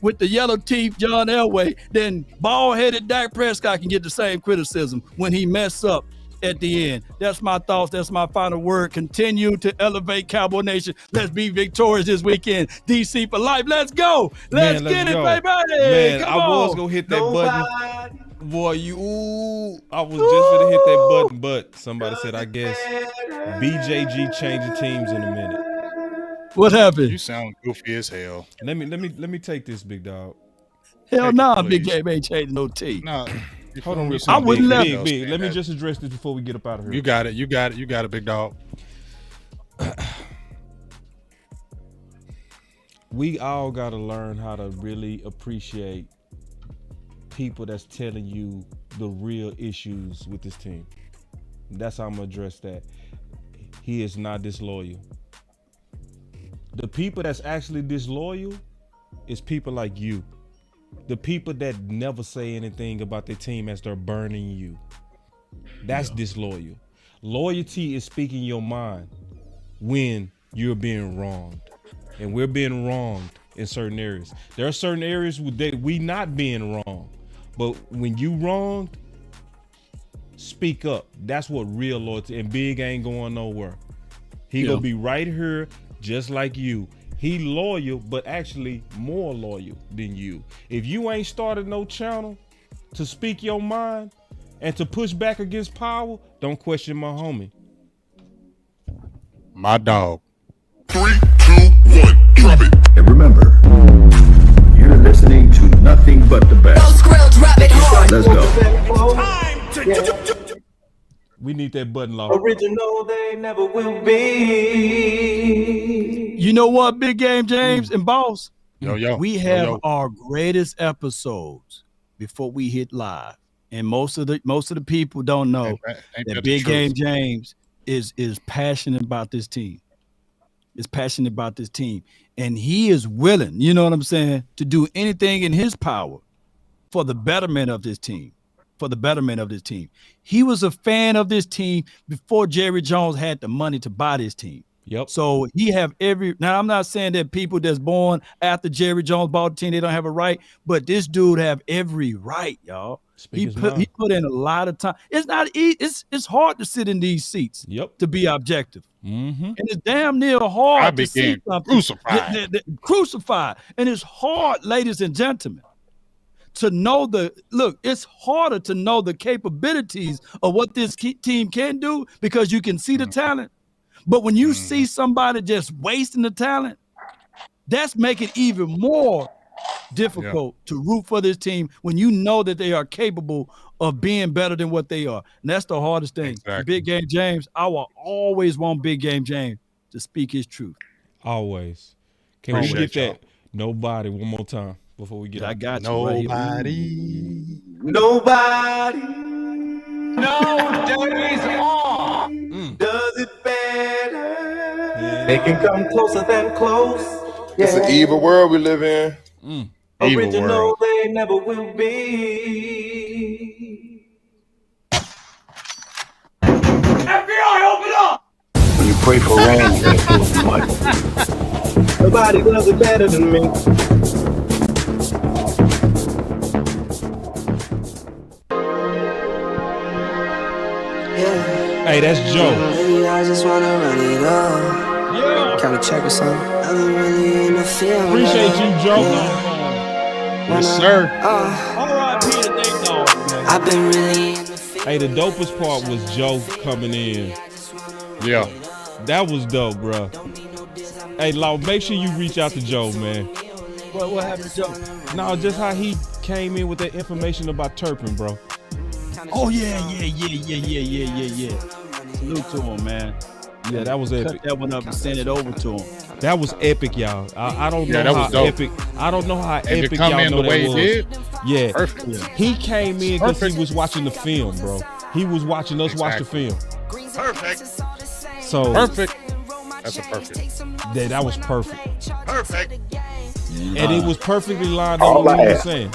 E: with the yellow teeth John Elway, then bald-headed Dak Prescott can get the same criticism when he mess up at the end. That's my thoughts. That's my final word. Continue to elevate Cowboy Nation. Let's be victorious this weekend. DC for life. Let's go. Let's get it, baby.
B: Man,
E: Come
B: I was
E: on.
B: going to hit that button. Boy, I was just going to hit that button, but somebody said, I guess BJG changing teams in a minute.
E: What happened?
C: You sound goofy as hell.
B: Let me take this, big dog.
E: Hell
C: Take
E: no,
C: it,
E: Big
C: please.
E: Game ain't changing no T.
C: No,
B: Hold on, real
E: I
B: quick.
E: wouldn't let
B: Big. Let me just address this before we get up out of here.
C: You got it. You got it. You got it, big dog.
B: We all got to learn how to really appreciate people that's telling you the real issues with this team. That's how I'm gonna address that. He is not disloyal. The people that's actually disloyal is people like you. The people that never say anything about their team as they're burning you. That's disloyal. Loyalty is speaking your mind when you're being wronged. And we're being wronged in certain areas. There are certain areas that we not being wronged. But when you wronged, speak up. That's what real loyalty. And Big ain't going nowhere. He gonna be right here just like you. He loyal, but actually more loyal than you. If you ain't started no channel to speak your mind and to push back against power, don't question my homie.
C: My dog.
P: 3, 2, 1, drop it.
O: And remember, you're listening to nothing but the best. Let's go.
B: We need that button lock.
A: Original, they never will be.
E: You know what, Big Game James and Boss?
C: Yo.
E: We have our greatest episodes before we hit live. And most of the people don't know that Big Game James is passionate about this team. Is passionate about this team. And he is willing, you know what I'm saying, to do anything in his power for the betterment of this team. For the betterment of this team. He was a fan of this team before Jerry Jones had the money to buy this team.
B: Yep.
E: So he have now I'm not saying that people that's born after Jerry Jones bought the team, they don't have a right, but this dude have every right, y'all. He put in a lot of time. It's not easy. It's hard to sit in these seats.
B: Yep.
E: To be objective.
B: Mm-hmm.
E: And it's damn near hard to see something.
C: Crucified.
E: Crucified. And it's hard, ladies and gentlemen, to know it's harder to know the capabilities of what this team can do because you can see the talent. But when you see somebody just wasting the talent, that's make it even more difficult to root for this team when you know that they are capable of being better than what they are. And that's the hardest thing.
C: Exactly.
E: Big Game James, I will always want Big Game James to speak his truth.
B: Always. Can we get that? Nobody one more time before we get out.
E: I got
C: Nobody.
E: you.
A: Nobody.
M: No days off.
A: Does it better. They can come closer than close.
F: It's an evil world we live in.
A: Original,
C: world.
A: they never will be.
M: FBI, open up!
O: When you pray for rain, you gotta pray for mud.
A: Nobody does it better than me.
B: Hey, that's Joe.
G: I just wanna run it up.
B: Yeah.
G: Can we check or something? I've been really in the field.
B: Appreciate you, Joe.
C: Yes, sir.
E: R.I.P. to Nate Dogg, man.
G: I've been really in the field.
B: Hey, the dopest part was Joe coming in.
C: Yeah.
B: That was dope, bro. Hey, Law, make sure you reach out to Joe, man.
E: What happened, Joe?
B: No, just how he came in with that information about Turpin, bro.
E: Oh yeah. Salute to him, man.
B: Yeah, that was epic.
E: Cut that one up and send it over to him.
B: That was epic, y'all. I don't know
C: that
B: how
C: was dope.
B: epic. I don't know how
C: And to
B: epic
C: come
B: y'all
C: in
B: know
C: the way
B: that
C: he
B: was.
C: did.
B: Yeah,
C: Perfect.
B: He came in because he
C: Perfect.
B: was watching the film, bro. He was watching us watch the film.
C: Perfect.
B: So
C: Perfect. That's a perfect.
B: that was perfect,
C: Perfect.
B: and it was perfectly lined up with what he was saying.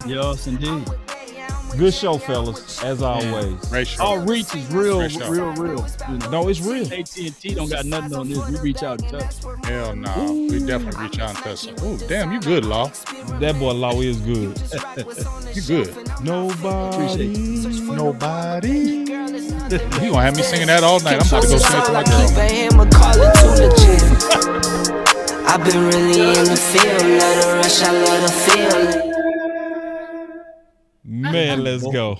E: Yes, indeed.
B: Good show, fellas, as always.
C: Great show.
E: Our reach is real.
C: Great show.
E: You know.
B: No, it's real.
E: AT&T don't got nothing on this. We reach out and touch.
C: Hell no. We definitely reach out and touch some. Ooh, damn, you good, Law.
B: That boy Law is good.
C: You good.
B: Nobody.
C: Nobody. You gonna have me singing that all night. I'm about to go sing it to my girl.
G: I've been really in the field. Let her rush, I let her feel it.
B: Man, let's go.